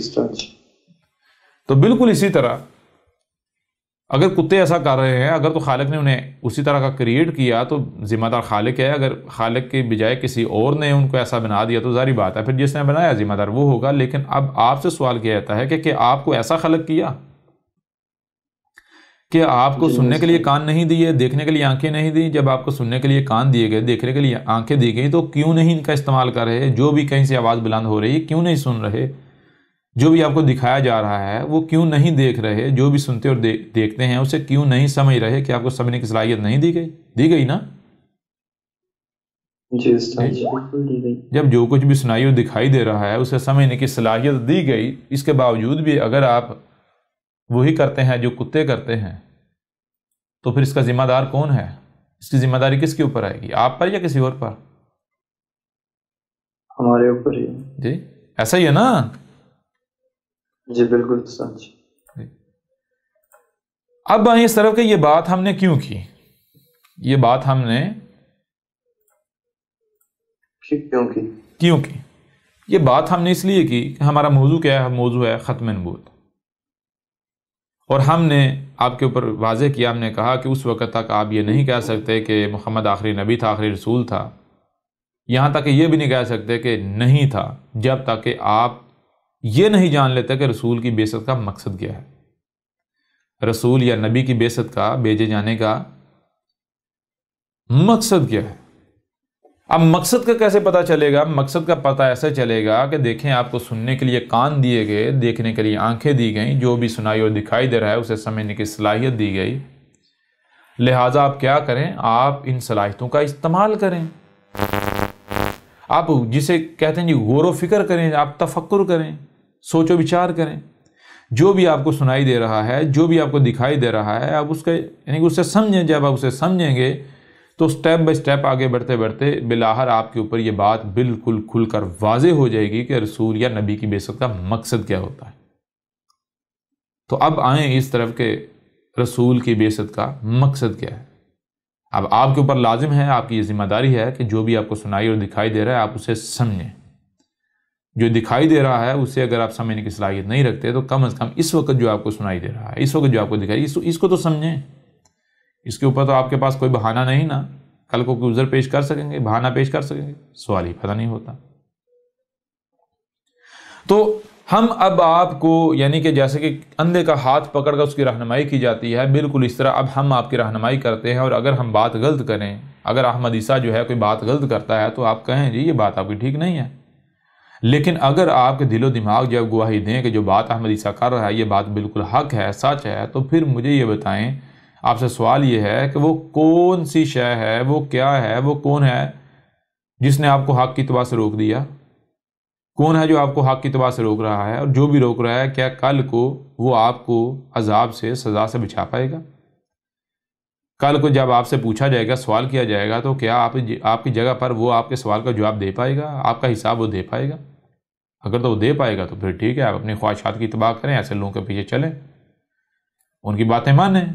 تو بالکل اسی طرح اگر کتے ایسا کر رہے ہیں، اگر تو خالق نے انہیں اسی طرح کا کریٹ کیا تو ذمہ دار خالق ہے۔ اگر خالق کے بجائے کسی اور نے ان کو ایسا بنا دیا تو ظاہری بات ہے پھر جس نے بنایا ذمہ دار وہ ہوگا۔ لیکن اب آپ سے سوال کیا جاتا ہے کہ آپ کو ایسا خلق کیا کہ آپ کو سننے کے لیے کان نہیں دیے، دیکھنے کے لیے آنکھیں نہیں دی؟ جب آپ کو سننے کے لیے کان دیے گئے، دیکھنے کے لیے آنکھیں دی گئی، تو کیوں نہیں ان کا استعمال کر رہے؟ جو بھی کہیں سے آواز بلند ہو رہی ہے کیوں نہیں سن رہے؟ جو بھی آپ کو دکھایا جا رہا ہے وہ کیوں نہیں دیکھ رہے؟ جو بھی سنتے اور دیکھتے ہیں اسے کیوں نہیں سمجھ رہے؟ کہ آپ کو سمجھنے کی صلاحیت نہیں دی گئی نا؟ جب جو کچھ بھی سنائی اور دکھائی دے رہا ہے اسے سمجھنے کی صلاحیت دی گئی، اس کے باوجود بھی اگر آپ وہی کرتے ہیں جو کتے کرتے ہیں تو پھر اس کا ذمہ دار کون ہے؟ اس کی ذمہ داری کس کے اوپر آئے گی؟ آپ پر یا کسی اور پر؟ ہمارے اوپر ہی۔ جی ایسا ہی ہے نا؟ جی بالکل سچ۔ اب آئیں اس طرف کہ یہ بات ہم نے کیوں کی؟ یہ بات ہم نے کیوں کی؟ یہ بات ہم نے اس لیے کی کہ ہمارا موضوع کیا ہے؟ موضوع ہے ختم نبوت، اور ہم نے آپ کے اوپر واضح کیا، ہم نے کہا کہ اس وقت تک آپ یہ نہیں کہہ سکتے کہ محمد آخری نبی تھا، آخری رسول تھا، یہاں تک کہ یہ بھی نہیں کہہ سکتے کہ نہیں تھا جب تک کہ آپ یہ نہیں جان لیتے کہ رسول کی بعثت کا مقصد کیا ہے، رسول یا نبی کی بعثت کا، بھیجے جانے کا مقصد کیا ہے۔ اب مقصد کا کیسے پتہ چلے گا؟ مقصد کا پتہ ایسے چلے گا کہ دیکھیں، آپ کو سننے کے لیے کان دیے گئے، دیکھنے کے لیے آنکھیں دی گئیں، جو بھی سنائی اور دکھائی دے رہا ہے اسے سمجھنے کی صلاحیت دی گئی، لہٰذا آپ کیا کریں؟ آپ ان صلاحیتوں کا استعمال کریں، آپ جسے کہتے ہیں جی غور و فکر کریں، آپ تفکر کریں، سوچ و بچار کریں، جو بھی آپ کو سنائی دے رہا ہے، جو بھی آپ کو دکھائی دے رہا ہے، آپ اس کا یعنی کہ اسے سمجھیں۔ جب آپ اسے سمجھیں گے تو سٹیپ بائی سٹیپ آگے بڑھتے بڑھتے بالآخر آپ کے اوپر یہ بات بالکل کھل کر واضح ہو جائے گی کہ رسول یا نبی کی بعثت کا مقصد کیا ہوتا ہے۔ تو اب آئیں اس طرف کہ رسول کی بعثت کا مقصد کیا ہے۔ اب آپ کے اوپر لازم ہے، آپ کی یہ ذمہ داری ہے کہ جو بھی آپ کو سنائی اور دکھائی دے رہا ہے آپ اسے سمجھیں۔ جو دکھائی دے رہا ہے اسے اگر آپ سمجھنے کی صلاحیت نہیں رکھتے تو کم از کم اس وقت جو آپ کو سنائی دے رہا ہے، اس وقت جو آپ کو دکھائی، اس کو تو سمجھیں۔ اس کے اوپر تو آپ کے پاس کوئی بہانہ نہیں نا، کل کو کوئی عذر پیش کر سکیں گے، بہانہ پیش کر سکیں گے، سوال ہی پتہ نہیں ہوتا۔ تو ہم اب آپ کو یعنی کہ جیسے کہ اندھے کا ہاتھ پکڑ کر اس کی رہنمائی کی جاتی ہے، بالکل اس طرح اب ہم آپ کی رہنمائی کرتے ہیں، اور اگر ہم بات غلط کریں، اگر احمد عیسیٰ جو ہے کوئی بات غلط کرتا ہے تو آپ کہیں جی یہ بات آپ کی ٹھیک نہیں ہے، لیکن اگر آپ کے دل و دماغ جب گواہی دیں کہ جو بات احمد عیسیٰ کر رہا ہے یہ بات بالکل حق ہے، سچ ہے، تو پھر مجھے یہ بتائیں، آپ سے سوال یہ ہے کہ وہ کون سی شے ہے، وہ کیا ہے، وہ کون ہے جس نے آپ کو حق کی اتباع سے روک دیا؟ کون ہے جو آپ کو حق کی اتباع سے روک رہا ہے؟ اور جو بھی روک رہا ہے کیا کل کو وہ آپ کو عذاب سے، سزا سے بچا پائے گا؟ کل کو جب آپ سے پوچھا جائے گا، سوال کیا جائے گا، تو کیا آپ کی جگہ پر وہ آپ کے سوال کا جواب دے پائے گا؟ آپ کا حساب وہ دے پائے گا؟ اگر تو وہ دے پائے گا تو پھر ٹھیک ہے، آپ اپنی خواہشات کی اتباع کریں، ایسے لوگوں کے پیچھے چلیں، ان کی باتیں مانیں۔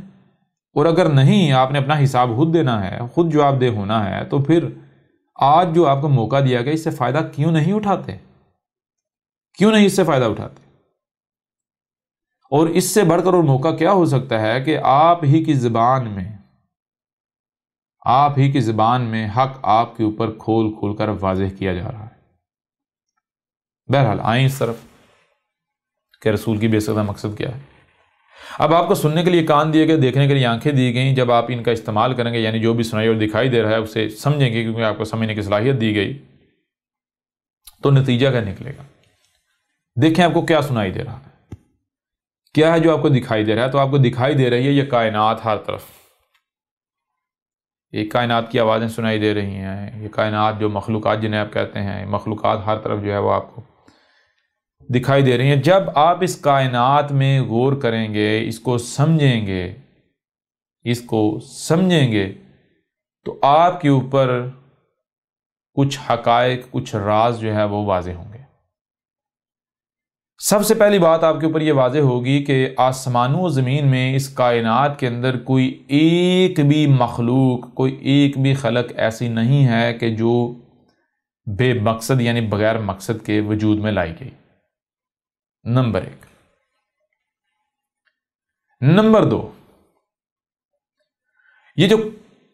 اور اگر نہیں، آپ نے اپنا حساب خود دینا ہے، خود جواب دہ ہونا ہے، تو پھر آج جو آپ کو موقع دیا گیا اس سے فائدہ کیوں نہیں اٹھاتے؟ کیوں نہیں اس سے فائدہ اٹھاتے؟ اور اس سے بڑھ کر اور موقع کیا ہو سکتا ہے کہ آپ ہی کی زبان میں حق آپ کے اوپر کھول کھول کر واضح کیا جا رہا ہے۔ بہرحال آئیں اس طرف کہ رسول کی بعثت کا مقصد کیا ہے۔ اب آپ کو سننے کے لیے کان دیے گئے، دیکھنے کے لیے آنکھیں دی گئیں، جب آپ ان کا استعمال کریں گے، یعنی جو بھی سنائی اور دکھائی دے رہا ہے اسے سمجھیں گے، کیونکہ آپ کو سمجھنے کی صلاحیت دی گئی، تو نتیجہ کیا نکلے گا؟ دیکھیں آپ کو کیا سنائی دے رہا ہے، کیا ہے جو آپ کو دکھائی دے رہا ہے؟ تو آپ کو دکھائی دے رہی ہے یہ کائنات، ہر طرف یہ کائنات کی آوازیں سنائی دے رہی ہیں، یہ کائنات جو مخلوقات جنہیں آپ کہتے ہیں، مخلوقات ہر طرف جو ہے وہ آپ کو دکھائی دے رہی ہیں۔ جب آپ اس کائنات میں غور کریں گے، اس کو سمجھیں گے تو آپ کے اوپر کچھ حقائق، کچھ راز جو ہے وہ واضح ہوں گے۔ سب سے پہلی بات آپ کے اوپر یہ واضح ہوگی کہ آسمانوں و زمین میں، اس کائنات کے اندر کوئی ایک بھی مخلوق، کوئی ایک بھی خلق ایسی نہیں ہے کہ جو بے مقصد یعنی بغیر مقصد کے وجود میں لائی گئی، نمبر 1۔ نمبر 2، یہ جو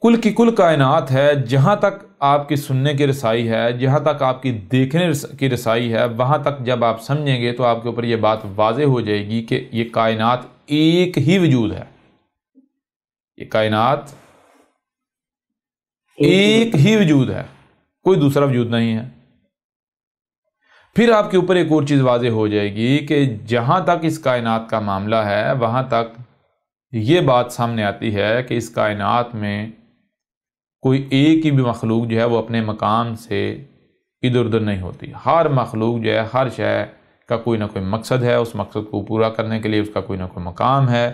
کل کی کل کائنات ہے، جہاں تک آپ کی سننے کی رسائی ہے، جہاں تک آپ کی دیکھنے کی رسائی ہے، وہاں تک جب آپ سمجھیں گے تو آپ کے اوپر یہ بات واضح ہو جائے گی کہ یہ کائنات ایک ہی وجود ہے، یہ کائنات ایک ہی وجود ہے، کوئی دوسرا وجود نہیں ہے۔ پھر آپ کے اوپر ایک اور چیز واضح ہو جائے گی کہ جہاں تک اس کائنات کا معاملہ ہے، وہاں تک یہ بات سامنے آتی ہے کہ اس کائنات میں کوئی ایک ہی بھی مخلوق جو ہے وہ اپنے مقام سے ادھر ادھر نہیں ہوتی۔ ہر مخلوق جو ہے، ہر شے کا کوئی نہ کوئی مقصد ہے، اس مقصد کو پورا کرنے کے لیے اس کا کوئی نہ کوئی مقام ہے،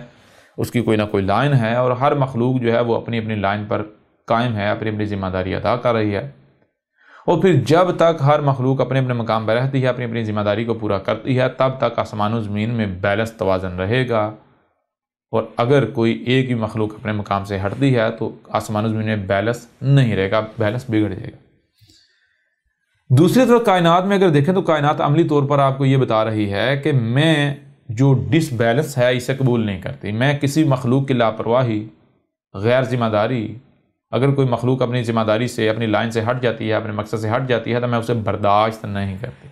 اس کی کوئی نہ کوئی لائن ہے، اور ہر مخلوق جو ہے وہ اپنی اپنی لائن پر قائم ہے، اپنی اپنی ذمہ داری ادا کر رہی ہے۔ اور پھر جب تک ہر مخلوق اپنے اپنے مقام پر رہتی ہے، اپنی اپنی ذمہ داری کو پورا کرتی ہے، تب تک آسمان و زمین میں بیلنس، توازن رہے گا۔ اور اگر کوئی ایک ہی مخلوق اپنے مقام سے ہٹتی ہے تو آسمان و زمین میں بیلنس نہیں رہے گا، بیلنس بگڑ جائے گا۔ دوسری طرف کائنات میں اگر دیکھیں تو کائنات عملی طور پر آپ کو یہ بتا رہی ہے کہ میں جو ڈس بیلنس ہے اسے قبول نہیں کرتی۔ میں کسی مخلوق کی لاپرواہی، غیر ذمہ داری، اگر کوئی مخلوق اپنی ذمہ داری سے، اپنی لائن سے ہٹ جاتی ہے، اپنے مقصد سے ہٹ جاتی ہے، تو میں اسے برداشت نہیں کرتی۔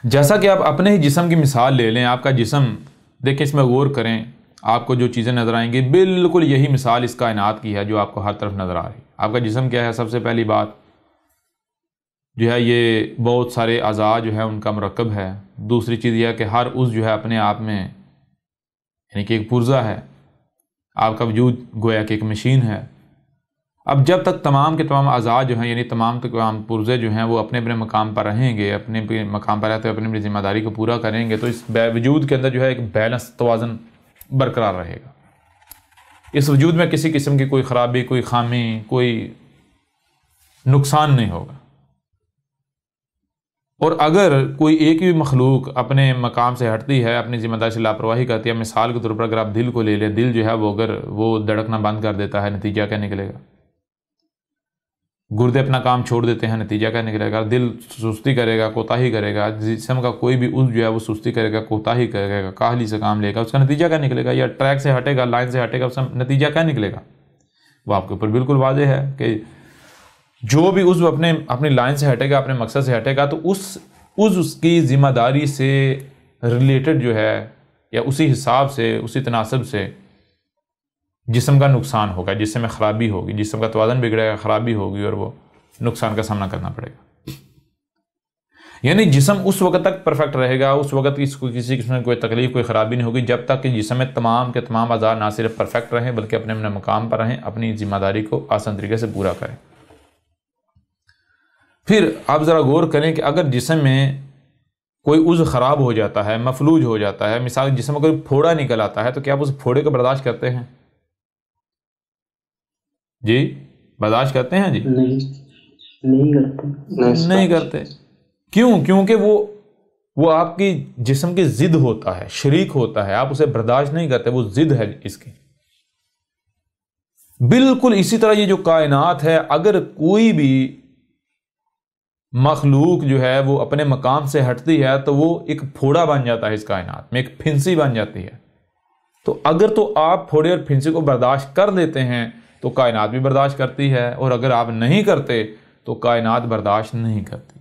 جیسا کہ آپ اپنے ہی جسم کی مثال لے لیں، آپ کا جسم دیکھیں، اس میں غور کریں، آپ کو جو چیزیں نظر آئیں گی بالکل یہی مثال اس کائنات کی ہے جو آپ کو ہر طرف نظر آ رہی ہے۔ آپ کا جسم کیا ہے؟ سب سے پہلی بات جو ہے یہ بہت سارے اعضاء جو ہے ان کا مرکب ہے۔ دوسری چیز یہ ہے کہ ہر عضو جو ہے اپنے آپ میں یعنی کہ ایک پرزہ ہے۔ آپ کا وجود گویا کہ ایک مشین ہے۔ اب جب تک تمام کے تمام اعضاء جو ہیں یعنی تمام کے تمام پرزے جو ہیں وہ اپنے اپنے مقام پر رہیں گے، اپنے اپنے مقام پر رہتے ہوئے اپنی ذمہ داری کو پورا کریں گے، تو اس وجود کے اندر جو ہے ایک بیلنس، توازن برقرار رہے گا۔ اس وجود میں کسی قسم کی کوئی خرابی، کوئی خامی، کوئی نقصان نہیں ہوگا۔ اور اگر کوئی ایک بھی مخلوق اپنے مقام سے ہٹتی ہے، اپنی ذمہ داری سے لاپرواہی کرتی ہے، مثال کے طور پر اگر آپ دل کو لے لیں، دل جو ہے وہ اگر وہ دھڑکنا بند کر دیتا ہے، نتیجہ کیا نکلے گا؟ گردے اپنا کام چھوڑ دیتے ہیں، نتیجہ کیا نکلے گا؟ دل سستی کرے گا، کوتاہی کرے گا، جسم کا کوئی بھی عضو جو ہے وہ سستی کرے گا، کوتاہی کرے گا، کاہلی سے کام لے گا، اس کا نتیجہ کیا نکلے گا؟ یا ٹریک سے ہٹے گا، لائن سے ہٹے گا، اس کا نتیجہ کیا نکلے گا؟ وہ آپ کے اوپر بالکل واضح ہے کہ جو بھی عضو اپنی لائن سے ہٹے گا، اپنے مقصد سے ہٹے گا، تو اس کی ذمہ داری سے ریلیٹڈ جو ہے یا اسی حساب سے، اسی تناسب سے جسم کا نقصان ہوگا، جسم میں خرابی ہوگی، جسم کا توازن بگڑے گا، خرابی ہوگی اور وہ نقصان کا سامنا کرنا پڑے گا۔ یعنی جسم اس وقت تک پرفیکٹ رہے گا، اس وقت اس کو کسی قسم میں کوئی تکلیف، کوئی خرابی نہیں ہوگی، جب تک کہ جسم میں تمام کے تمام اعضاء نہ صرف پرفیکٹ رہیں بلکہ اپنے اپنے مقام پر رہیں، اپنی ذمہ داری کو آسان طریقے سے پورا کریں۔ پھر آپ ذرا غور کریں کہ اگر جسم میں کوئی عضو خراب ہو جاتا ہے، مفلوج ہو جاتا ہے، مثال جسم میں کوئی پھوڑا نکل آتا ہے، تو کیا آپ اس پھوڑے کو برداشت کرتے ہیں؟ جی برداشت کرتے ہیں؟ جی نہیں کرتے۔ کیوں؟ کیونکہ وہ آپ کی جسم کی ضد ہوتا ہے، شریک ہوتا ہے، آپ اسے برداشت نہیں کرتے، وہ ضد ہے اس کی۔ بالکل اسی طرح یہ جو کائنات ہے، اگر کوئی بھی مخلوق جو ہے وہ اپنے مقام سے ہٹتی ہے تو وہ ایک پھوڑا بن جاتا ہے، اس کائنات میں ایک پھنسی بن جاتی ہے۔ تو اگر تو آپ پھوڑے اور پھنسی کو برداشت کر لیتے ہیں تو کائنات بھی برداشت کرتی ہے، اور اگر آپ نہیں کرتے تو کائنات برداشت نہیں کرتی۔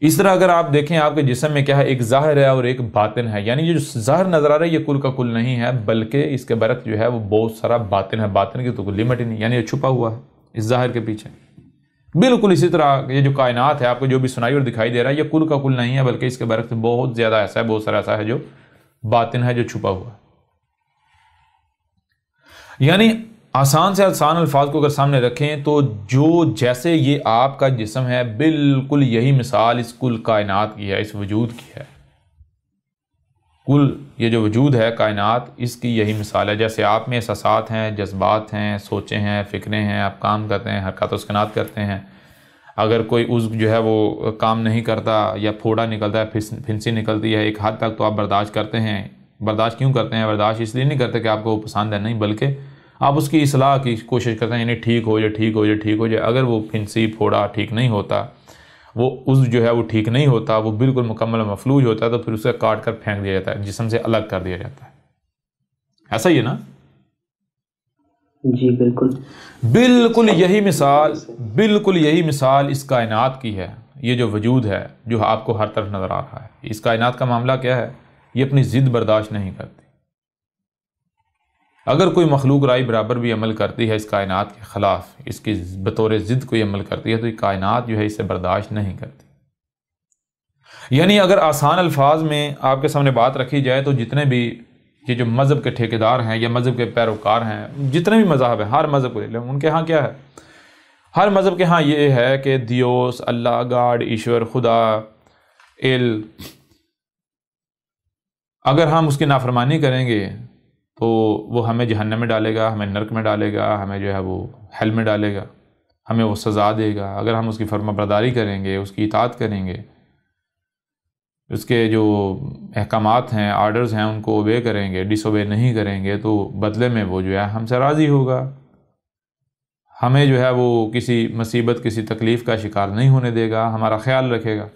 اس طرح اگر آپ دیکھیں آپ کے جسم میں کیا ہے، ایک ظاہر ہے اور ایک باطن ہے، یعنی یہ جو ظاہر نظر آ رہا ہے یہ کل کا کل نہیں ہے، بلکہ اس کے برعکس جو ہے وہ بہت سارا باطن ہے، باطن کی تو کوئی لمٹ ہی نہیں، یعنی یہ چھپا ہوا ہے اس ظاہر کے پیچھے۔ بالکل اسی طرح یہ جو کائنات ہے، آپ کو جو بھی سنائی اور دکھائی دے رہا ہے، یہ کل کا کل نہیں ہے، بلکہ اس کے برعکس بہت زیادہ ایسا ہے، بہت سارا ایسا ہے جو باطن ہے، جو چھپا ہوا ہے۔ یعنی آسان سے آسان الفاظ کو اگر سامنے رکھیں تو جو جیسے یہ آپ کا جسم ہے، بالکل یہی مثال اس کل کائنات کی ہے، اس وجود کی ہے۔ کل یہ جو وجود ہے کائنات، اس کی یہی مثال ہے۔ جیسے آپ میں احساسات ہیں، جذبات ہیں، سوچیں ہیں، فکریں ہیں، آپ کام کرتے ہیں، حرکات و سکنات کرتے ہیں۔ اگر کوئی عضو جو ہے وہ کام نہیں کرتا یا پھوڑا نکلتا ہے، پھنسی نکلتی ہے، ایک حد تک تو آپ برداشت کرتے ہیں۔ برداشت کیوں کرتے ہیں؟ برداشت اس لیے نہیں کرتے کہ آپ کو وہ پسند ہے، نہیں، بلکہ آپ اس کی اصلاح کی کوشش کرتے ہیں، یعنی ٹھیک ہو جائے، ٹھیک ہو جائے، ٹھیک ہو جائے۔ اگر وہ پھنسی پھوڑا ٹھیک نہیں ہوتا، وہ عضو جو ہے وہ ٹھیک نہیں ہوتا، وہ بالکل مکمل مفلوج ہوتا ہے، تو پھر اسے کاٹ کر پھینک دیا جاتا ہے، جسم سے الگ کر دیا جاتا ہے۔ ایسا ہی ہے نا؟ جی بالکل۔ بالکل یہی مثال اس کائنات کی ہے۔ یہ جو وجود ہے جو آپ کو ہر طرف نظر آ رہا ہے، اس کائنات کا معاملہ کیا ہے؟ یہ اپنی ضد برداشت نہیں کرتی۔ اگر کوئی مخلوق رائے برابر بھی عمل کرتی ہے اس کائنات کے خلاف، اس کی بطور ضد کوئی عمل کرتی ہے، تو یہ کائنات جو ہے اسے برداشت نہیں کرتی۔ یعنی اگر آسان الفاظ میں آپ کے سامنے بات رکھی جائے تو جتنے بھی یہ جو مذہب کے ٹھیکیدار ہیں یا مذہب کے پیروکار ہیں، جتنے بھی مذاہب ہیں، ہر مذہب کو لے لیں، ان کے ہاں کیا ہے؟ ہر مذہب کے ہاں یہ ہے کہ دیوس، اللہ، گاڈ، ایشور، خدا، اگر ہم اس کی نافرمانی کریں گے تو وہ ہمیں جہنم میں ڈالے گا، ہمیں نرک میں ڈالے گا، ہمیں جو ہے وہ ہیل میں ڈالے گا، ہمیں وہ سزا دے گا۔ اگر ہم اس کی فرما برداری کریں گے، اس کی اطاعت کریں گے، اس کے جو احکامات ہیں، آرڈرز ہیں، ان کو اوبے کریں گے، ڈس اوبے نہیں کریں گے، تو بدلے میں وہ جو ہے ہم سے راضی ہوگا، ہمیں جو ہے وہ کسی مصیبت، کسی تکلیف کا شکار نہیں ہونے دے گا، ہمارا خیال رکھے گا۔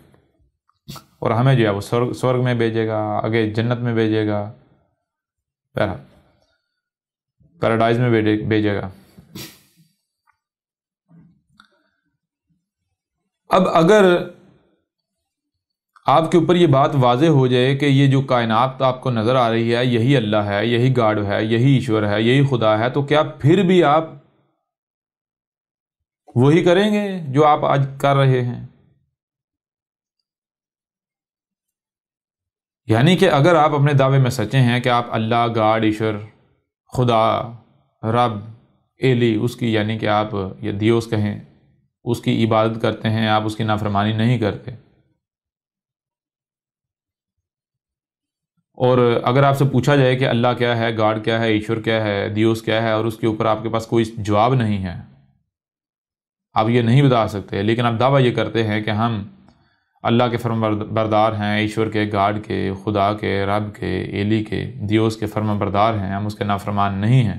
اور ہمیں جو ہے وہ سورگ میں بھیجے گا، آگے جنت میں بھیجے گا، پیراڈائز میں بھیجے گا۔ اب اگر آپ کے اوپر یہ بات واضح ہو جائے کہ یہ جو کائنات آپ کو نظر آ رہی ہے یہی اللہ ہے، یہی گاڈ ہے، یہی ایشور ہے، یہی خدا ہے، تو کیا پھر بھی آپ وہی کریں گے جو آپ آج کر رہے ہیں؟ یعنی کہ اگر آپ اپنے دعوے میں سچے ہیں کہ آپ اللہ، گاڈ، ایشور، خدا، رب، ایلی، اس کی یعنی کہ آپ یہ دیوس کہیں، اس کی عبادت کرتے ہیں، آپ اس کی نافرمانی نہیں کرتے، اور اگر آپ سے پوچھا جائے کہ اللہ کیا ہے، گاڈ کیا ہے، ایشور کیا ہے، دیوس کیا ہے، اور اس کے اوپر آپ کے پاس کوئی جواب نہیں ہے، آپ یہ نہیں بتا سکتے، لیکن آپ دعویٰ یہ کرتے ہیں کہ ہم اللہ کے فرما بردار ہیں، ایشور کے، گاڈ کے، خدا کے، رب کے، ایلی کے، دیوس کے فرما بردار ہیں، ہم اس کے نافرمان نہیں ہیں،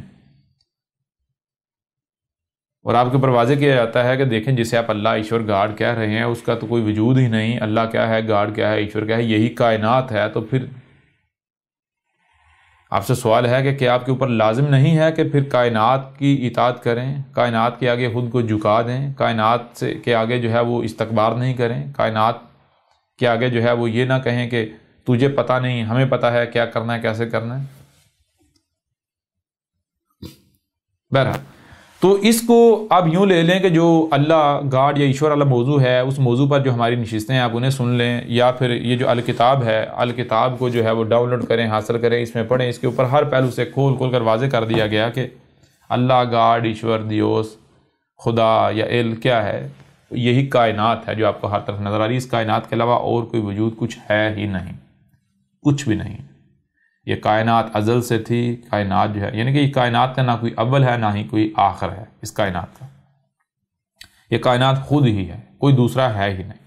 اور آپ کے اوپر واضح کیا جاتا ہے کہ دیکھیں جسے آپ اللہ، ایشور، گاڈ کہہ رہے ہیں اس کا تو کوئی وجود ہی نہیں، اللہ کیا ہے، گاڈ کیا ہے، ایشور کیا ہے، یہی کائنات ہے، تو پھر آپ سے سوال ہے کہ کیا آپ کے اوپر لازم نہیں ہے کہ پھر کائنات کی اطاعت کریں، کائنات کے آگے خود کو جھکا دیں، کائنات کے آگے جو ہے وہ استکبار نہیں کریں، کائنات کے آگے جو ہے وہ یہ نہ کہیں کہ تجھے پتہ نہیں، ہمیں پتہ ہے کیا کرنا ہے، کیسے کرنا ہے۔ بہرحال تو اس کو آپ یوں لے لیں کہ جو اللہ، گاڈ یا ایشور والا موضوع ہے، اس موضوع پر جو ہماری نشستیں ہیں آپ انہیں سن لیں، یا پھر یہ جو الکتاب ہے، الکتاب کو جو ہے وہ ڈاؤن لوڈ کریں، حاصل کریں، اس میں پڑھیں، اس کے اوپر ہر پہلو سے کھول کر واضح کر دیا گیا کہ اللہ، گاڈ، ایشور، دیوس، خدا یا ایل کیا ہے، یہی کائنات ہے جو آپ کو ہر طرف نظر آ رہی ہے، اس کائنات کے علاوہ اور کوئی وجود کچھ ہے ہی نہیں، کچھ بھی نہیں۔ یہ کائنات ازل سے تھی، کائنات جو ہے یعنی کہ یہ کائنات کا نہ کوئی اول ہے نہ ہی کوئی آخر ہے، اس کائنات کا یہ کائنات خود ہی ہے، کوئی دوسرا ہے ہی نہیں،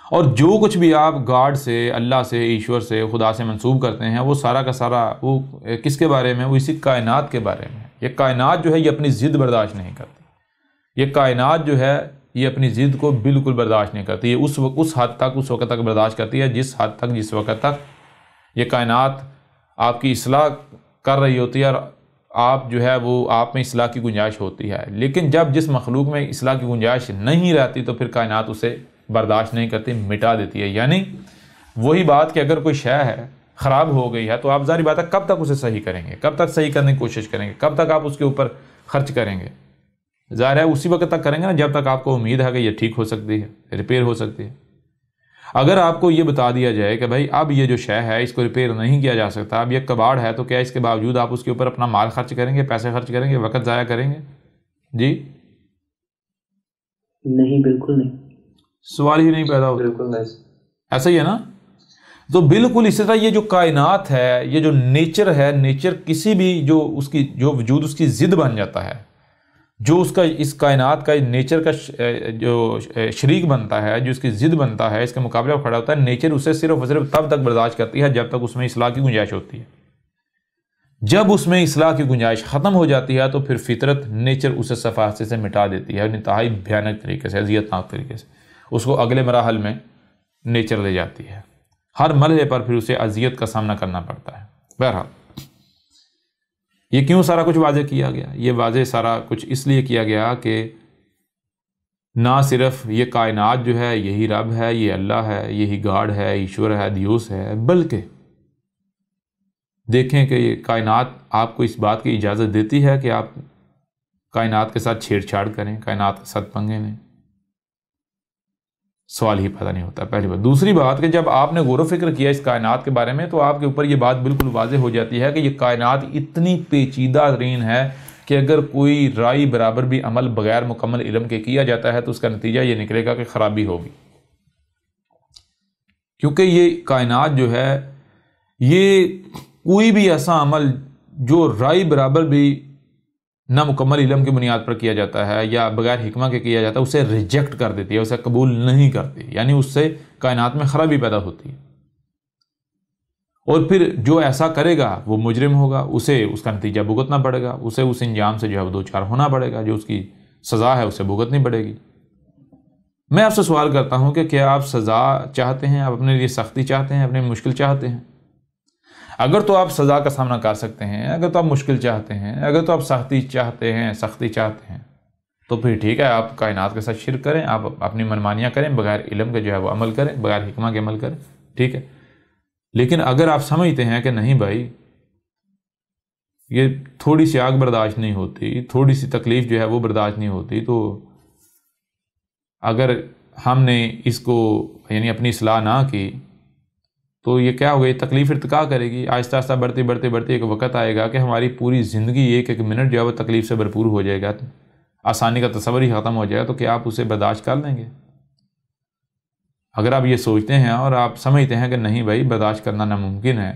اور جو کچھ بھی آپ گاڈ سے، اللہ سے، ایشور سے، خدا سے منسوب کرتے ہیں وہ سارا کا سارا وہ کس کے بارے میں؟ وہ اسی کائنات کے بارے میں۔ یہ کائنات جو ہے یہ اپنی ضد برداشت نہیں کرتی، یہ کائنات جو ہے یہ اپنی ضد کو بالکل برداشت نہیں کرتی، یہ اس حد تک، اس وقت تک برداشت کرتی ہے جس حد تک، جس وقت تک یہ کائنات آپ کی اصلاح کر رہی ہوتی ہے اور آپ جو ہے وہ آپ میں اصلاح کی گنجائش ہوتی ہے، لیکن جب جس مخلوق میں اصلاح کی گنجائش نہیں رہتی تو پھر کائنات اسے برداشت نہیں کرتی، مٹا دیتی ہے۔ یعنی وہی بات کہ اگر کوئی شے ہے خراب ہو گئی ہے تو آپ ظاہری بات ہے کب تک اسے صحیح کریں گے، کب تک صحیح کرنے کی کوشش کریں گے، کب تک آپ اس کے اوپر خرچ کریں گے؟ ظاہر ہے اسی وقت تک کریں گے نا جب تک آپ کو امید ہے کہ یہ ٹھیک ہو سکتی ہے، ریپیئر ہو سکتی ہے۔ اگر آپ کو یہ بتا دیا جائے کہ بھائی اب یہ جو شے ہے اس کو ریپیئر نہیں کیا جا سکتا، اب یہ کباڑ ہے، تو کیا اس کے باوجود آپ اس کے اوپر اپنا مال خرچ کریں گے، پیسے خرچ کریں گے، وقت ضائع کریں گے؟ جی نہیں، بالکل نہیں، سوال ہی نہیں پیدا ہوتا، بالکل نہیں۔ ایسا ہی ہے نا؟ تو بالکل اسی طرح یہ جو کائنات ہے، یہ جو نیچر ہے، نیچر کسی بھی جو اس کی جو وجود اس کی ضد بن جاتا ہے، جو اس کا اس کائنات کا نیچر کا جو شریک بنتا ہے، جو اس کی ضد بنتا ہے، اس کے مقابلے میں کھڑا ہوتا ہے، نیچر اسے صرف اور صرف تب تک برداشت کرتی ہے جب تک اس میں اصلاح کی گنجائش ہوتی ہے۔ جب اس میں اصلاح کی گنجائش ختم ہو جاتی ہے تو پھر فطرت، نیچر اسے صفحے سے مٹا دیتی ہے، انتہائی بھیانک طریقے سے، اذیتناک طریقے سے اس کو اگلے مراحل میں نیچر لے جاتی ہے، ہر مرحلے پر پھر اسے اذیت کا سامنا کرنا پڑتا ہے۔ بہرحال یہ کیوں سارا کچھ واضح کیا گیا؟ یہ واضح سارا کچھ اس لیے کیا گیا کہ نہ صرف یہ کائنات جو ہے یہی رب ہے، یہ اللہ ہے، یہی گاڈ ہے، ایشور ہے، دیوس ہے، بلکہ دیکھیں کہ یہ کائنات آپ کو اس بات کی اجازت دیتی ہے کہ آپ کائنات کے ساتھ چھیڑ چھاڑ کریں، کائنات کے ساتھ پنگے لیں؟ سوال ہی پیدا نہیں ہوتا، پہلی بات۔ دوسری بات کہ جب آپ نے غور و فکر کیا اس کائنات کے بارے میں تو آپ کے اوپر یہ بات بالکل واضح ہو جاتی ہے کہ یہ کائنات اتنی پیچیدہ ترین ہے کہ اگر کوئی رائی برابر بھی عمل بغیر مکمل علم کے کیا جاتا ہے تو اس کا نتیجہ یہ نکلے گا کہ خرابی ہوگی، کیونکہ یہ کائنات جو ہے یہ کوئی بھی ایسا عمل جو رائی برابر بھی نہ مکمل علم کی بنیاد پر کیا جاتا ہے یا بغیر حکمہ کے کیا جاتا ہے اسے ریجیکٹ کر دیتی ہے، اسے قبول نہیں کرتی، یعنی اس سے کائنات میں خرابی پیدا ہوتی ہے، اور پھر جو ایسا کرے گا وہ مجرم ہوگا، اسے اس کا نتیجہ بھگتنا پڑے گا، اسے اس انجام سے جو ہے وہ دوچار ہونا پڑے گا، جو اس کی سزا ہے اسے بھگتنی پڑے گی۔ میں آپ سے سوال کرتا ہوں کہ کیا آپ سزا چاہتے ہیں، آپ اپنے لیے سختی چاہتے ہیں، اپنے مشکل چاہتے ہیں؟ اگر تو آپ سزا کا سامنا کر سکتے ہیں، اگر تو آپ مشکل چاہتے ہیں، اگر تو آپ سختی چاہتے ہیں تو پھر ٹھیک ہے، آپ کائنات کے ساتھ شرک کریں، آپ اپنی منمانیاں کریں، بغیر علم کے جو ہے وہ عمل کریں، بغیر حکمہ کے عمل کریں، ٹھیک ہے۔ لیکن اگر آپ سمجھتے ہیں کہ نہیں بھائی یہ تھوڑی سی آگ برداشت نہیں ہوتی، تھوڑی سی تکلیف جو ہے وہ برداشت نہیں ہوتی، تو اگر ہم نے اس کو یعنی اپنی اصلاح نہ کی تو یہ کیا ہوگا، یہ تکلیف ارتقا کرے گی، آہستہ آہستہ بڑھتے ایک وقت آئے گا کہ ہماری پوری زندگی ایک ایک منٹ جو ہے وہ تکلیف سے بھرپور ہو جائے گا، آسانی کا تصور ہی ختم ہو جائے گا، تو کیا آپ اسے برداشت کر لیں گے؟ اگر آپ یہ سوچتے ہیں اور آپ سمجھتے ہیں کہ نہیں بھائی برداشت کرنا ناممکن ہے،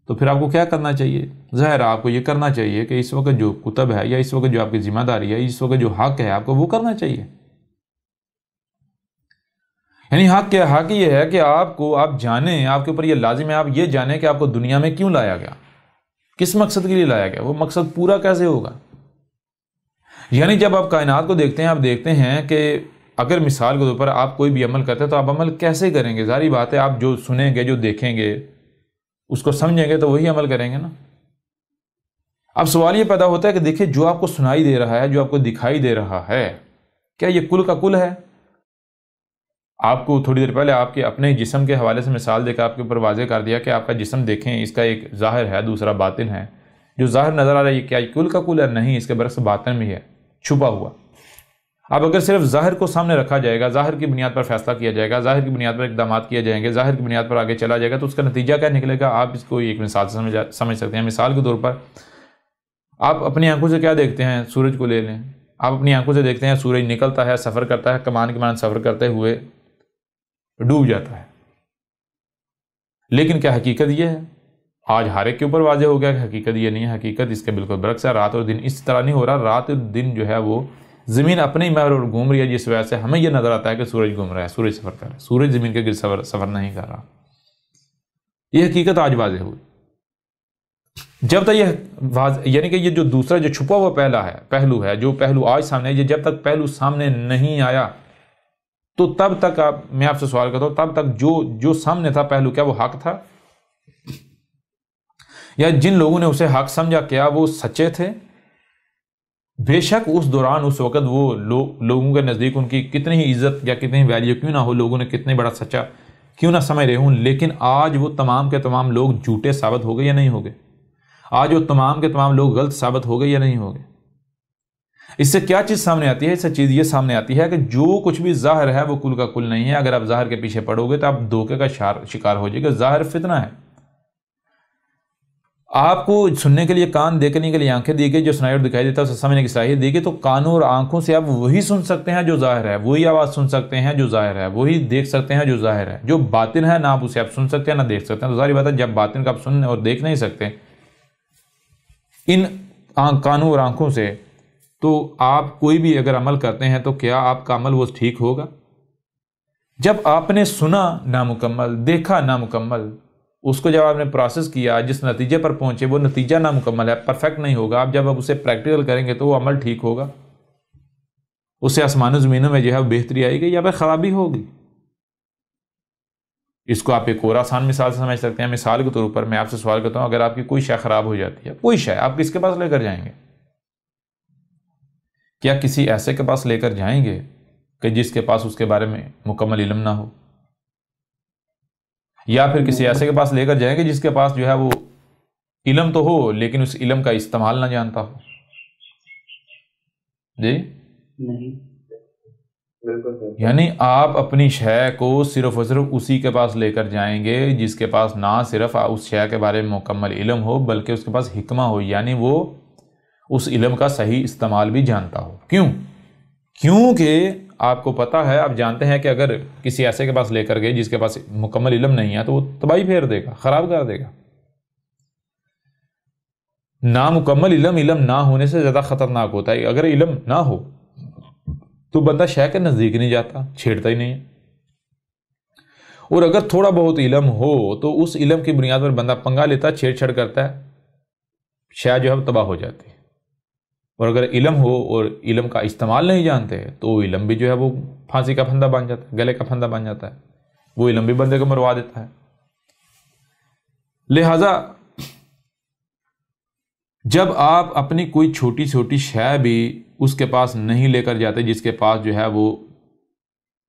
تو پھر آپ کو کیا کرنا چاہیے؟ ظاہر آپ کو یہ کرنا چاہیے کہ اس وقت جو کتب ہے یا اس وقت جو آپ کی ذمہ داری ہے، اس وقت جو حق ہے آپ کو وہ کرنا چاہیے۔ یعنی حق کیا؟ حق یہ ہے کہ آپ جانیں، آپ کے اوپر یہ لازم ہے، آپ یہ جانیں کہ آپ کو دنیا میں کیوں لایا گیا، کس مقصد کے لیے لایا گیا، وہ مقصد پورا کیسے ہوگا۔ یعنی جب آپ کائنات کو دیکھتے ہیں، آپ دیکھتے ہیں کہ اگر مثال کے طور پر آپ کوئی بھی عمل کرتے ہیں تو آپ عمل کیسے کریں گے؟ ظاہری بات ہے آپ جو سنیں گے، جو دیکھیں گے، اس کو سمجھیں گے تو وہی عمل کریں گے نا۔ اب سوال یہ پیدا ہوتا ہے کہ دیکھیں جو آپ کو سنائی دے رہا ہے، جو آپ کو دکھائی دے رہا ہے، کیا یہ کل کا کل ہے؟ آپ کو تھوڑی دیر پہلے آپ کے اپنے جسم کے حوالے سے مثال دے کر آپ کے اوپر واضح کر دیا کہ آپ کا جسم دیکھیں، اس کا ایک ظاہر ہے، دوسرا باطن ہے۔ جو ظاہر نظر آ رہا ہے یہ کیا کل کا کل ہے؟ نہیں، اس کے برعکس باطن بھی ہے، چھپا ہوا۔ اب اگر صرف ظاہر کو سامنے رکھا جائے گا، ظاہر کی بنیاد پر فیصلہ کیا جائے گا، ظاہر کی بنیاد پر اقدامات کیے جائیں گے، ظاہر کی بنیاد پر آگے چلا جائے گا، تو اس کا نتیجہ کیا نکلے گا؟ آپ اس کو ایک مثال سے سمجھ سکتے ہیں۔ مثال کے طور پر آپ اپنی آنکھوں سے کیا دیکھتے ہیں؟ سورج کو لے لیں، آپ اپنی آنکھوں سے دیکھتے ہیں سورج نکلتا ہے، سفر کرتا ہے، کمان کی مانند سفر کرتے ہوئے ڈوب جاتا ہے۔ لیکن کیا حقیقت یہ ہے؟ آج ہر ایک کے اوپر واضح ہو گیا کہ حقیقت یہ نہیں ہے، حقیقت اس کے بالکل برعکس ہے۔ رات اور دن اس طرح نہیں ہو رہا، رات اور دن جو ہے وہ زمین اپنے ہی محور گھوم رہی ہے، جس وجہ سے ہمیں یہ نظر آتا ہے کہ سورج گھوم رہا ہے، سورج سفر کر رہا ہے، سورج زمین کے گرد سفر نہیں کر رہا۔ یہ حقیقت آج واضح ہوئی۔ جب تک یعنی کہ یہ جو دوسرا جو چھپا ہوا پہلو ہے، جو پہلو آج سامنے ہے، یہ جب تک پہلو سامنے نہیں آیا تو تب تک میں آپ سے سوال کرتا ہوں، تب تک جو سامنے تھا پہلو، کیا وہ حق تھا؟ یا جن لوگوں نے اسے حق سمجھا کیا وہ سچے تھے؟ بے شک اس دوران، اس وقت وہ لوگوں کے نزدیک ان کی کتنی ہی عزت یا کتنی ویلیو کیوں نہ ہو، لوگوں نے کتنے بڑا سچا کیوں نہ سمجھ رہے ہوں، لیکن آج وہ تمام کے تمام لوگ جھوٹے ثابت ہو گئے یا نہیں ہو گئے؟ آج وہ تمام کے تمام لوگ غلط ثابت ہو گئے یا نہیں ہو گئے؟ اس سے کیا چیز سامنے آتی ہے؟ اس سے چیز یہ سامنے آتی ہے کہ جو کچھ بھی ظاہر ہے وہ کل کا کل نہیں ہے۔ اگر آپ ظاہر کے پیچھے پڑو گے تو آپ دھوکے کا شکار ہو جائے گا۔ ظاہر فتنہ ہے۔ آپ کو سننے کے لیے کان، دیکھنے کے لیے آنکھیں دی گئی، جو سنائی اور دکھائی دیتا ہے اسے سمجھنے کی صلاحیت دی گئی، تو کانوں اور آنکھوں سے آپ وہی سن سکتے ہیں جو ظاہر ہے، وہی آواز سن سکتے ہیں جو ظاہر ہے، وہی دیکھ سکتے ہیں جو ظاہر ہے۔ جو باطن ہے نہ آپ اسے آپ سن سکتے ہیں نہ دیکھ سکتے ہیں۔ تو ظاہری بات ہے جب باطن کا آپ سن اور دیکھ نہیں سکتے ان کانوں اور آنکھوں سے، تو آپ کوئی بھی اگر عمل کرتے ہیں تو کیا آپ کا عمل وہ ٹھیک ہوگا؟ جب آپ نے سنا نامکمل، دیکھا نامکمل، اس کو جب آپ نے پروسیس کیا، جس نتیجے پر پہنچے وہ نتیجہ نامکمل ہے، پرفیکٹ نہیں ہوگا۔ آپ جب اسے پریکٹیکل کریں گے تو وہ عمل ٹھیک ہوگا، اس سے آسمان و زمینوں میں جو ہے بہتری آئے گی یا پھر خرابی ہوگی۔ اس کو آپ ایک اور آسان مثال سے سمجھ سکتے ہیں۔ مثال کے طور پر میں آپ سے سوال کرتا ہوں، اگر آپ کی کوئی شے خراب ہو جاتی ہے، کوئی شے، آپ کس کے پاس لے کر جائیں گے؟ کیا کسی ایسے کے پاس لے کر جائیں گے کہ جس کے پاس اس کے بارے میں مکمل علم نہ ہو؟ یا پھر کسی ایسے کے پاس لے کر جائیں گے جس کے پاس جو ہے وہ علم تو ہو لیکن اس علم کا استعمال نہ جانتا ہو؟ جی نہیں، یعنی آپ اپنی شے کو صرف اور صرف اسی کے پاس لے کر جائیں گے جس کے پاس نہ صرف اس شے کے بارے میں مکمل علم ہو بلکہ اس کے پاس حکمہ ہو، یعنی وہ اس علم کا صحیح استعمال بھی جانتا ہو۔ کیونکہ آپ کو پتا ہے، آپ جانتے ہیں کہ اگر کسی ایسے کے پاس لے کر گئے جس کے پاس مکمل علم نہیں ہے تو وہ تباہی پھیر دے گا، خراب کر دے گا۔ نامکمل علم نہ ہونے سے زیادہ خطرناک ہوتا ہے۔ اگر علم نہ ہو تو بندہ شے کے نزدیک نہیں جاتا، چھیڑتا ہی نہیں ہے، اور اگر تھوڑا بہت علم ہو تو اس علم کی بنیاد پر بندہ پنگا لیتا ہے، چھیڑ چھاڑ کرتا ہے، شے جو ہے تباہ ہو جاتی ہے۔ اور اگر علم ہو اور علم کا استعمال نہیں جانتے تو وہ علم بھی جو ہے وہ پھانسی کا پھندا بن جاتا ہے، گلے کا پھندا بن جاتا ہے، وہ علم بھی بندے کو مروا دیتا ہے۔ لہذا جب آپ اپنی کوئی چھوٹی چھوٹی شے بھی اس کے پاس نہیں لے کر جاتے جس کے پاس جو ہے وہ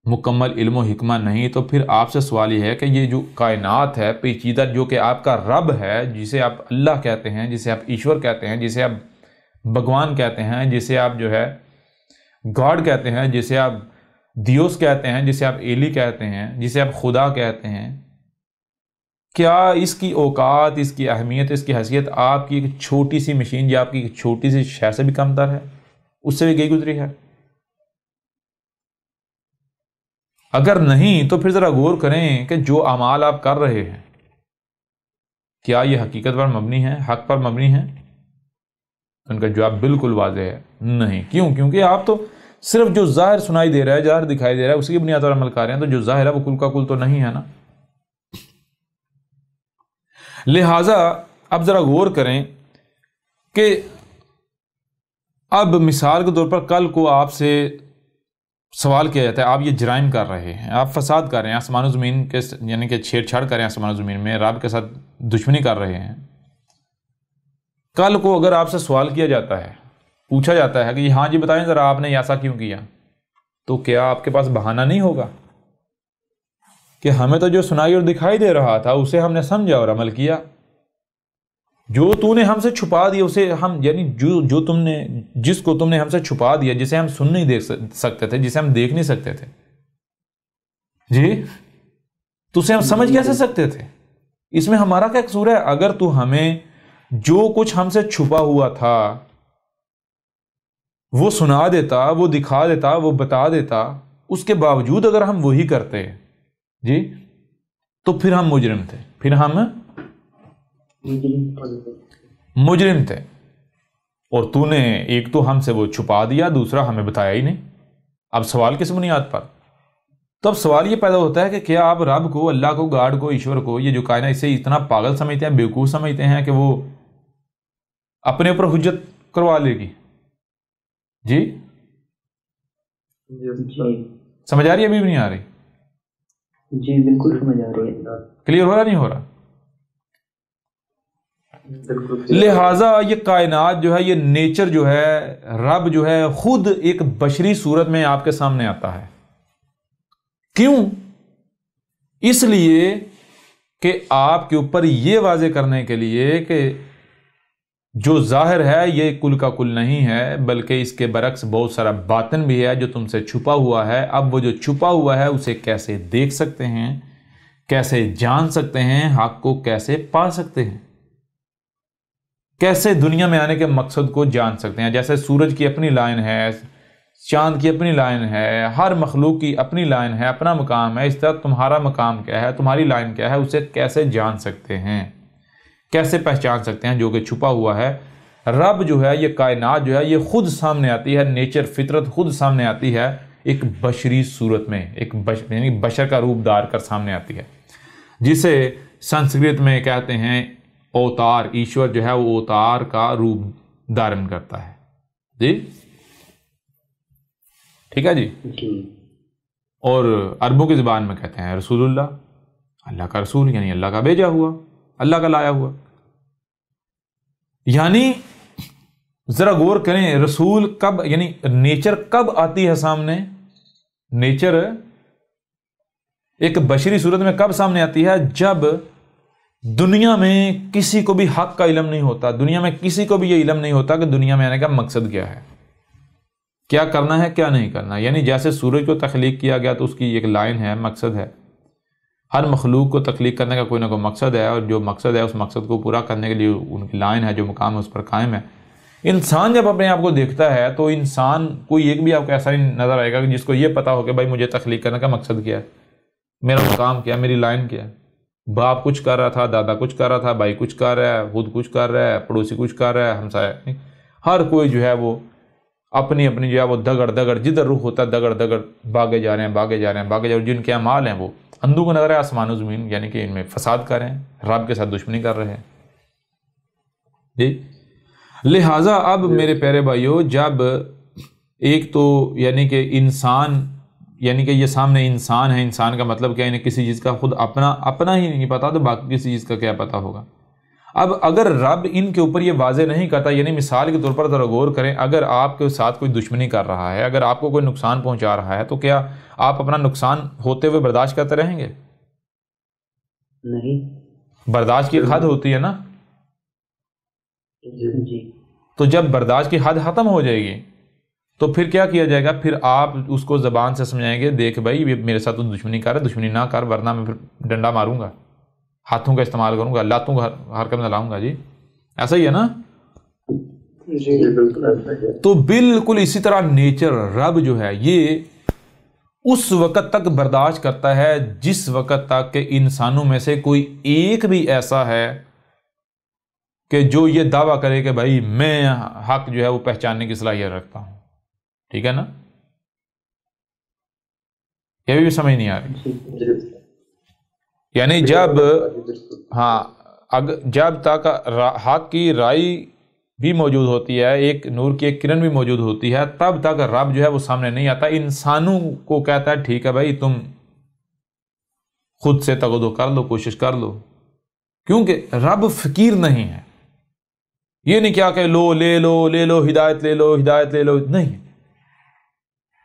مکمل علم و حکمہ نہیں، تو پھر آپ سے سوال یہ ہے کہ یہ جو کائنات ہے پیچیدہ، جو کہ آپ کا رب ہے، جسے آپ اللہ کہتے ہیں، جسے آپ ایشور کہتے ہیں، جسے آپ بھگوان کہتے ہیں، جسے آپ جو ہے گاڈ کہتے ہیں، جسے آپ دیوس کہتے ہیں، جسے آپ ایلی کہتے ہیں، جسے آپ خدا کہتے ہیں، کیا اس کی اوقات، اس کی اہمیت، اس کی حیثیت آپ کی ایک چھوٹی سی مشین یا آپ کی ایک چھوٹی سی شے سے بھی کم تر ہے؟ اس سے بھی گئی گزری ہے؟ اگر نہیں تو پھر ذرا غور کریں کہ جو اعمال آپ کر رہے ہیں کیا یہ حقیقت پر مبنی ہے، حق پر مبنی ہے؟ ان کا جواب بالکل واضح ہے، نہیں۔ کیوں؟ کیونکہ آپ تو صرف جو ظاہر سنائی دے رہا ہے، ظاہر دکھائی دے رہا ہے، اسی کی بنیاد پر عمل کر رہے ہیں، تو جو ظاہر ہے وہ کل کا کل تو نہیں ہے نا۔ لہٰذا اب ذرا غور کریں کہ اب مثال کے طور پر کل کو آپ سے سوال کیا جاتا ہے، آپ یہ جرائم کر رہے ہیں، آپ فساد کر رہے ہیں، آسمان و زمین کے یعنی کہ چھیڑ چھاڑ کر رہے ہیں، آسمان و زمین میں رب کے ساتھ دشمنی کر رہے ہیں۔ کل کو اگر آپ سے سوال کیا جاتا ہے، پوچھا جاتا ہے کہ ہاں جی بتائیں ذرا آپ نے ایسا کیوں کیا، تو کیا آپ کے پاس بہانہ نہیں ہوگا کہ ہمیں تو جو سنائی اور دکھائی دے رہا تھا اسے ہم نے سمجھا اور عمل کیا، جو تو نے ہم سے چھپا دیا اسے ہم، یعنی جو تم نے، جس کو تم نے ہم سے چھپا دیا، جسے ہم سن نہیں دیکھ سکتے تھے، جسے ہم دیکھ نہیں سکتے تھے، جی تو اسے ہم سمجھ کیسے سکتے تھے؟ اس میں ہمارا کیا قصور ہے؟ اگر تو ہمیں جو کچھ ہم سے چھپا ہوا تھا وہ سنا دیتا، وہ دکھا دیتا، وہ بتا دیتا، اس کے باوجود اگر ہم وہی کرتے جی تو پھر ہم مجرم تھے، پھر ہم مجرم تھے۔ اور تو نے ایک تو ہم سے وہ چھپا دیا، دوسرا ہمیں بتایا ہی نہیں۔ اب سوال کس بنیاد پر؟ تو اب سوال یہ پیدا ہوتا ہے کہ کیا آپ رب کو، اللہ کو، گاڈ کو، ایشور کو، یہ جو کائنات، اسے اتنا پاگل سمجھتے ہیں، بیوقوف سمجھتے ہیں کہ وہ اپنے اوپر حجت کروا لے گی؟ جی سمجھ آ رہی ہے؟ ابھی بھی نہیں آ رہی؟ جی بالکل سمجھ آ رہی ہے۔ کلیئر ہو رہا نہیں ہو رہا؟ لہٰذا یہ کائنات جو ہے، یہ نیچر جو ہے، رب جو ہے خود ایک بشری صورت میں آپ کے سامنے آتا ہے۔ کیوں؟ اس لیے کہ آپ کے اوپر یہ واضح کرنے کے لیے کہ جو ظاہر ہے یہ کل کا کل نہیں ہے، بلکہ اس کے برعکس بہت سارا باطن بھی ہے جو تم سے چھپا ہوا ہے۔ اب وہ جو چھپا ہوا ہے اسے کیسے دیکھ سکتے ہیں، کیسے جان سکتے ہیں، حق کو کیسے پا سکتے ہیں، کیسے دنیا میں آنے کے مقصد کو جان سکتے ہیں۔ جیسے سورج کی اپنی لائن ہے، چاند کی اپنی لائن ہے، ہر مخلوق کی اپنی لائن ہے، اپنا مقام ہے، اس طرح تمہارا مقام کیا ہے، تمہاری لائن کیا ہے، اسے کیسے جان سکتے ہیں، کیسے پہچان سکتے ہیں جو کہ چھپا ہوا ہے۔ رب جو ہے، یہ کائنات جو ہے، یہ خود سامنے آتی ہے، نیچر، فطرت خود سامنے آتی ہے ایک بشری صورت میں، ایک یعنی بشر کا روپ دار کر سامنے آتی ہے، جسے سنسکرت میں کہتے ہیں اوتار۔ ایشور جو ہے وہ اوتار کا روپ دھارن کرتا ہے، جی ٹھیک ہے جی۔ اور عربوں کی زبان میں کہتے ہیں رسول اللہ، اللہ کا رسول، یعنی اللہ کا بھیجا ہوا، اللہ کا لایا ہوا۔ یعنی ذرا غور کریں، رسول کب، یعنی نیچر کب آتی ہے سامنے؟ نیچر ایک بشری صورت میں کب سامنے آتی ہے؟ جب دنیا میں کسی کو بھی حق کا علم نہیں ہوتا، دنیا میں کسی کو بھی یہ علم نہیں ہوتا کہ دنیا میں آنے کا مقصد کیا ہے، کیا کرنا ہے، کیا نہیں کرنا۔ یعنی جیسے سورج کو تخلیق کیا گیا تو اس کی ایک لائن ہے، مقصد ہے۔ ہر مخلوق کو تخلیق کرنے کا کوئی نہ کوئی مقصد ہے، اور جو مقصد ہے اس مقصد کو پورا کرنے کے لیے ان کی لائن ہے، جو مقام ہے اس پر قائم ہے۔ انسان جب اپنے آپ کو دیکھتا ہے تو انسان کوئی ایک بھی آپ کو ایسا نہیں نظر آئے گا کہ جس کو یہ پتا ہو کہ بھائی مجھے تخلیق کرنے کا مقصد کیا ہے، میرا مقام کیا ہے، میری لائن کیا ہے۔ باپ کچھ کر رہا تھا، دادا کچھ کر رہا تھا، بھائی کچھ کر رہا ہے، خود کچھ کر رہا ہے، پڑوسی کچھ کر رہا ہے، ہمسایہ، ہر کوئی جو ہے وہ اپنی اپنی جو ہے وہ دگڑ دگڑ، جدھر رخ ہوتا ہے دگڑ دگڑ بھاگے جا رہے ہیں، بھاگے جا رہے ہیں، بھاگے جا رہے ہیں۔ جن کے اعمال ہیں وہ اندھوں کو نظر ہے آسمان و زمین، یعنی کہ ان میں فساد کر رہے ہیں، رب کے ساتھ دشمنی کر رہے ہیں، جی۔ لہٰذا اب میرے پیارے بھائیو، جب ایک تو یعنی کہ انسان، یعنی کہ یہ سامنے انسان ہے، انسان کا مطلب کیا ہے، انہیں کسی چیز کا خود اپنا ہی نہیں پتا تو باقی کسی چیز کا کیا پتا ہوگا۔ اب اگر رب ان کے اوپر یہ واضح نہیں کرتا، یعنی مثال کے طور پر ذرا غور کریں، اگر آپ کے ساتھ کوئی دشمنی کر رہا ہے، اگر آپ کو کوئی نقصان پہنچا رہا ہے، تو کیا آپ اپنا نقصان ہوتے ہوئے برداشت کرتے رہیں گے؟ نہیں، برداشت کی ایک حد ہوتی ہے نا۔ جی، تو جب برداشت کی حد ختم ہو جائے گی تو پھر کیا کیا جائے گا؟ پھر آپ اس کو زبان سے سمجھائیں گے، دیکھ بھائی یہ میرے ساتھ تو دشمنی کر رہا ہے، دشمنی نہ کر ورنہ میں پھر ڈنڈا ماروں گا، ہاتھوں کا استعمال کروں گا، لاتوں کا حرکت میں لاؤں گا۔ جی ایسا ہی ہے نا؟ جی بالکل ایسا ہے۔ تو بالکل اسی طرح نیچر، رب جو ہے یہ اس وقت تک برداشت کرتا ہے جس وقت تک کہ انسانوں میں سے کوئی ایک بھی ایسا ہے کہ جو یہ دعویٰ کرے کہ بھائی میں حق جو ہے وہ پہچاننے کی صلاحیت رکھتا ہوں۔ ٹھیک ہے نا؟ یہ بھی سمجھ نہیں آ رہی؟ یعنی جب تک حق کی رائے بھی موجود ہوتی ہے، ایک نور کی ایک کرن بھی موجود ہوتی ہے، تب تک رب جو ہے وہ سامنے نہیں آتا۔ انسانوں کو کہتا ہے ٹھیک ہے بھائی تم خود سے تغدو کر لو، کوشش کر لو، کیونکہ رب فقیر نہیں ہے۔ یہ نہیں کیا کہ لو لے لو لے لو، ہدایت لے لو ہدایت لے لو، نہیں۔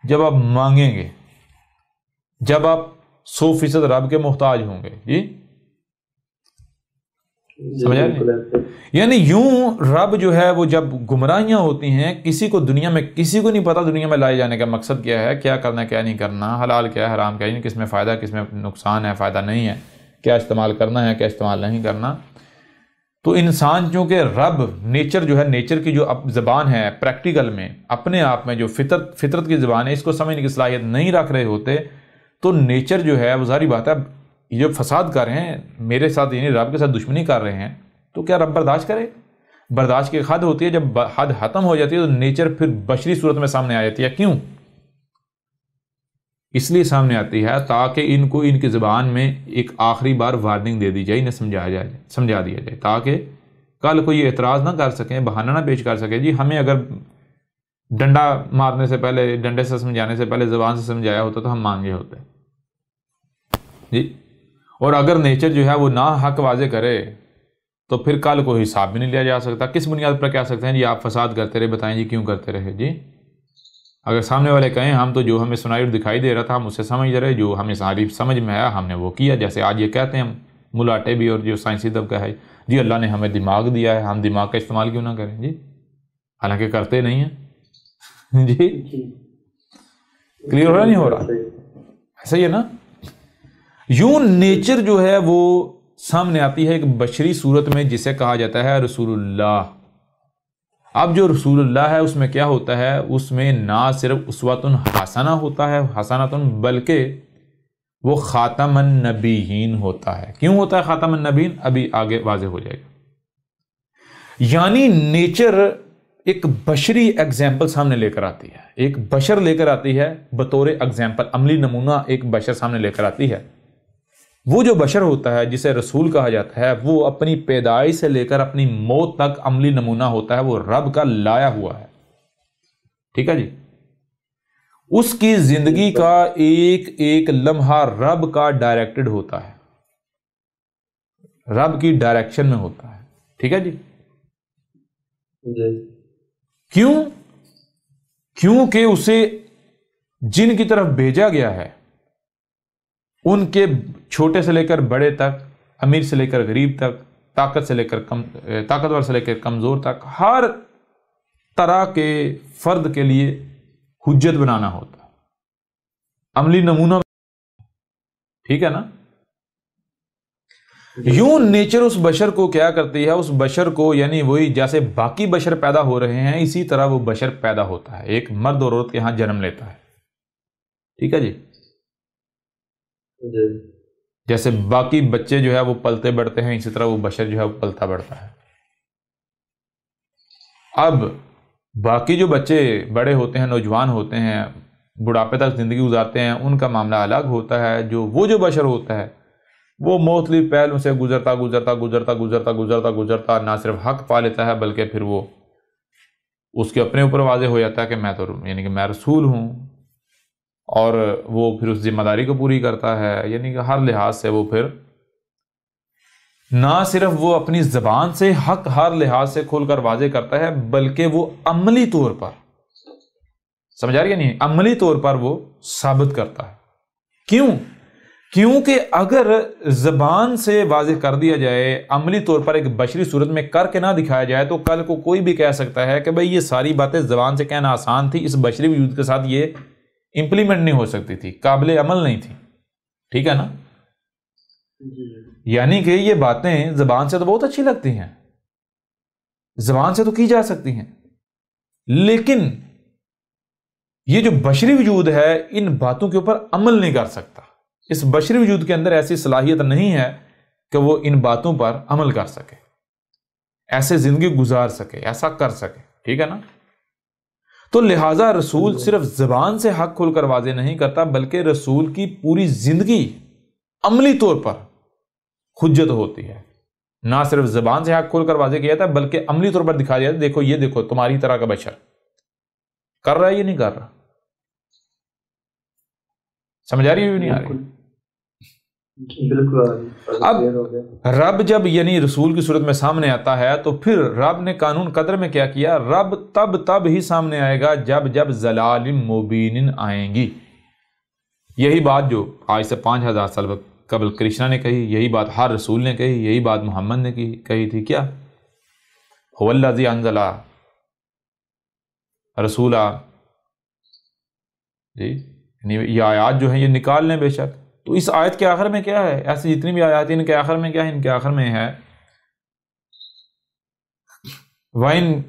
جب آپ مانگیں گے، جب آپ 100% رب کے محتاج ہوں گے۔ جی سمجھا نہیں؟ یعنی یوں رب جو ہے وہ جب گمراہیاں ہوتی ہیں، کسی کو دنیا میں کسی کو نہیں پتا دنیا میں لائے جانے کا مقصد کیا ہے، کیا کرنا ہے کیا نہیں کرنا، حلال کیا ہے حرام کیا ہے، کس میں فائدہ کس میں نقصان ہے، فائدہ نہیں ہے، کیا استعمال کرنا ہے کیا استعمال نہیں کرنا۔ تو انسان چونکہ رب نیچر جو ہے، نیچر کی جو زبان ہے پریکٹیکل میں اپنے آپ میں جو فطرت کی زبان ہے، اس کو سمجھنے کی صلاحیت نہیں رکھ رہے ہوتے، تو نیچر جو ہے وہ ظاہری بات ہے، یہ جو فساد کر رہے ہیں میرے ساتھ، یعنی رب کے ساتھ دشمنی کر رہے ہیں، تو کیا رب برداشت کرے؟ برداشت کی حد ہوتی ہے، جب حد ختم ہو جاتی ہے تو نیچر پھر بشری صورت میں سامنے آ جاتی ہے۔ کیوں؟ اس لیے سامنے آتی ہے تاکہ ان کو ان کی زبان میں ایک آخری بار وارننگ دے دی جائے، انہیں سمجھا دیا جائے، تاکہ کل کوئی اعتراض نہ کر سکیں، بہانہ نہ پیش کر سکے۔ جی ہمیں اگر ڈنڈا مارنے سے پہلے، ڈنڈے سے سمجھانے سے پہلے زبان سے سمجھایا ہوتا تو ہم مانگے ہوتے۔ جی اور اگر نیچر جو ہے وہ نہ حق واضح کرے تو پھر کل کوئی حساب بھی نہیں لیا جا سکتا۔ کس بنیاد پر کہہ سکتے ہیں جی آپ فساد کرتے رہے، بتائیں جی کیوں کرتے رہے؟ جی اگر سامنے والے کہیں ہم تو جو ہمیں سنائی دکھائی دے رہا تھا ہم اسے سمجھ رہے، جو ہمیں ساری سمجھ میں آیا ہم نے وہ کیا، جیسے آج یہ کہتے ہیں ملاٹے بھی اور جو سائنسی طبقہ ہے جی اللہ نے ہمیں دماغ دیا ہے، ہم دماغ کا استعمال کیوں نہ کریں؟ جی حالانکہ کرتے نہیں ہیں۔ جی کلیئر ہو رہا نہیں ہو رہا؟ ایسا ہی ہے نا؟ یوں نیچر جو ہے وہ سامنے آتی ہے ایک بشری صورت میں، جسے کہا جاتا ہے رسول اللہ۔ اب جو رسول اللہ ہے اس میں کیا ہوتا ہے؟ اس میں نہ صرف اسوۃ حسنہ ہوتا ہے، حسنۃ، بلکہ وہ خاتم النبیین ہوتا ہے۔ کیوں ہوتا ہے خاتم النبیین؟ ابھی آگے واضح ہو جائے گا۔ یعنی نیچر ایک بشری ایگزامپل سامنے لے کر آتی ہے، ایک بشر لے کر آتی ہے بطور ایگزامپل، عملی نمونہ ایک بشر سامنے لے کر آتی ہے۔ وہ جو بشر ہوتا ہے جسے رسول کہا جاتا ہے، وہ اپنی پیدائش سے لے کر اپنی موت تک عملی نمونہ ہوتا ہے، وہ رب کا لایا ہوا ہے۔ ٹھیک ہے جی؟ اس کی زندگی کا ایک ایک لمحہ رب کا ڈائریکٹڈ ہوتا ہے، رب کی ڈائریکشن میں ہوتا ہے۔ ٹھیک ہے جی؟ کیوں؟ کیونکہ اسے جن کی طرف بھیجا گیا ہے، ان کے چھوٹے سے لے کر بڑے تک، امیر سے لے کر غریب تک، طاقتور سے لے کر کمزور تک، ہر طرح کے فرد کے لیے حجت بنانا ہوتا ہے، عملی نمونہ۔ ٹھیک ہے نا؟ یوں نیچر اس بشر کو کیا کرتی ہے؟ اس بشر کو، یعنی وہی جیسے باقی بشر پیدا ہو رہے ہیں اسی طرح وہ بشر پیدا ہوتا ہے، ایک مرد اور عورت کے ہاں جنم لیتا ہے۔ ٹھیک ہے جی؟ جیسے باقی بچے جو ہے وہ پلتے بڑھتے ہیں، اسی طرح وہ بشر جو ہے وہ پلتا بڑھتا ہے۔ اب باقی جو بچے بڑے ہوتے ہیں، نوجوان ہوتے ہیں، بڑھاپے تک زندگی گزارتے ہیں، ان کا معاملہ الگ ہوتا ہے۔ جو بشر ہوتا ہے وہ مختلف پہلوں سے گزرتا نہ صرف حق پا لیتا ہے بلکہ پھر وہ اس کے اپنے اوپر واضح ہو جاتا ہے کہ میں تو یعنی کہ میں رسول ہوں، اور وہ پھر اس ذمہ داری کو پوری کرتا ہے، یعنی کہ ہر لحاظ سے وہ پھر نہ صرف وہ اپنی زبان سے حق ہر لحاظ سے کھول کر واضح کرتا ہے، بلکہ وہ عملی طور پر، سمجھا رہی ہے نہیں، عملی طور پر وہ ثابت کرتا ہے۔ کیوں؟ کیونکہ اگر زبان سے واضح کر دیا جائے، عملی طور پر ایک بشری صورت میں کر کے نہ دکھایا جائے، تو کل کو کوئی بھی کہہ سکتا ہے کہ بھئی یہ ساری باتیں زبان سے کہنا آسان تھی، اس بشری وجود کے ساتھ یہ امپلیمنٹ نہیں ہو سکتی تھی، قابل عمل نہیں تھی، ٹھیک ہے نا؟ یعنی کہ یہ باتیں زبان سے تو بہت اچھی لگتی ہیں، زبان سے تو کی جا سکتی ہیں، لیکن یہ جو بشری وجود ہے ان باتوں کے اوپر عمل نہیں کر سکتا۔ اس بشری وجود کے اندر ایسی صلاحیت نہیں ہے کہ وہ ان باتوں پر عمل کر سکے، ایسے زندگی گزار سکے، ایسا کر سکے، ٹھیک ہے نا؟ تو لہٰذا رسول صرف زبان سے حق کھول کر واضح نہیں کرتا، بلکہ رسول کی پوری زندگی عملی طور پر حجت ہوتی ہے۔ نہ صرف زبان سے حق کھول کر واضح کیا جاتا ہے، بلکہ عملی طور پر دکھا جاتا ہے، دیکھو یہ دیکھو تمہاری طرح کا بشر کر رہا ہے، یہ نہیں کر رہا۔ سمجھ آ رہی ہے نہیں آ رہی؟ اب رب جب یعنی رسول کی صورت میں سامنے آتا ہے تو پھر رب نے قانون قدر میں کیا کیا؟ رب تب ہی سامنے آئے گا جب ضلال مبین آئیں گی۔ یہی بات جو آج سے 5000 سال قبل کرشنا نے کہی، یہی بات ہر رسول نے کہی، یہی بات محمد نے کہی تھی، کیا؟ هو الذی انزل رسولا، جی یعنی یہ آیات جو ہیں یہ نکال لیں بے شک۔ تو اس آیت کے آخر میں کیا ہے؟ ایسی جتنی بھی آیات ہیں ان کے آخر میں کیا ہے؟ ان کے آخر میں ہے وَإِن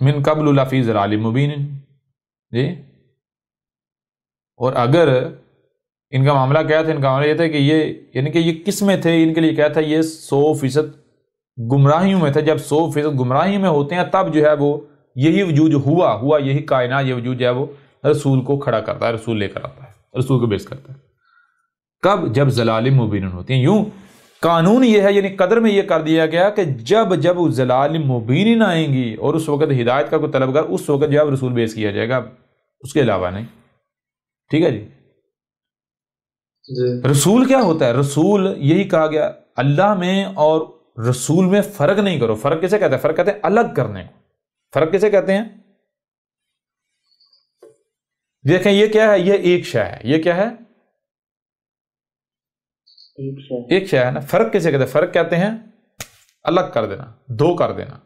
مِّن قَبْلُ لَفِي ضَلَالٍ مُّبِينٍ، جی، اور اگر ان کا معاملہ کیا تھا؟ ان کا معاملہ یہ تھا کہ یہ یعنی کہ یہ کس میں تھے؟ ان کے لیے کیا تھا؟ یہ 100% گمراہیوں میں تھے۔ جب 100% گمراہیوں میں ہوتے ہیں تب جو ہے وہ یہی وجود ہوا یہی کائنات، یہ وجود جو ہے وہ رسول کو کھڑا کرتا ہے، رسول لے کر آتا ہے، رسول کو بیس کرتا ہے۔ کب؟ جب ضلال مبین ہوتی ہیں۔ یوں قانون یہ ہے، یعنی قدر میں یہ کر دیا گیا کہ جب ضلال مبین آئیں گی اور اس وقت ہدایت کا کوئی طلبگار، اس وقت جب رسول بیس کیا جائے گا، اس کے علاوہ نہیں، ٹھیک ہے جی؟ رسول کیا ہوتا ہے؟ رسول یہی کہا گیا اللہ میں اور رسول میں فرق نہیں کرو۔ فرق کسے کہتے ہیں؟ فرق کہتے ہیں الگ کرنے کو۔ فرق کسے کہتے ہیں؟ دیکھیں یہ کیا ہے؟ یہ ایک شے ہے۔ یہ کیا ہے؟ ایک شے ہے نا۔ فرق کسے کہتے ہیں؟ فرق کہتے ہیں الگ کر دینا، 2 کر دینا،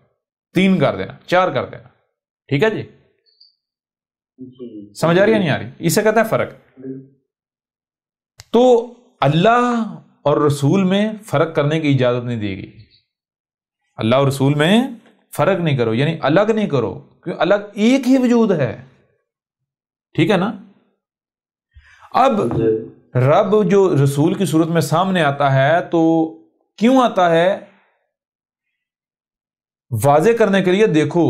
3 کر دینا، 4 کر دینا، ٹھیک ہے جی؟ سمجھ آ رہی ہے نہیں آ رہی؟ اسے کہتے ہیں فرق۔ تو اللہ اور رسول میں فرق کرنے کی اجازت نہیں دی گئی۔ اللہ اور رسول میں فرق نہیں کرو، یعنی الگ نہیں کرو، کیونکہ الگ ایک ہی وجود ہے، ٹھیک ہے نا؟ اب رب جو رسول کی صورت میں سامنے آتا ہے تو کیوں آتا ہے؟ واضح کرنے کے لیے، دیکھو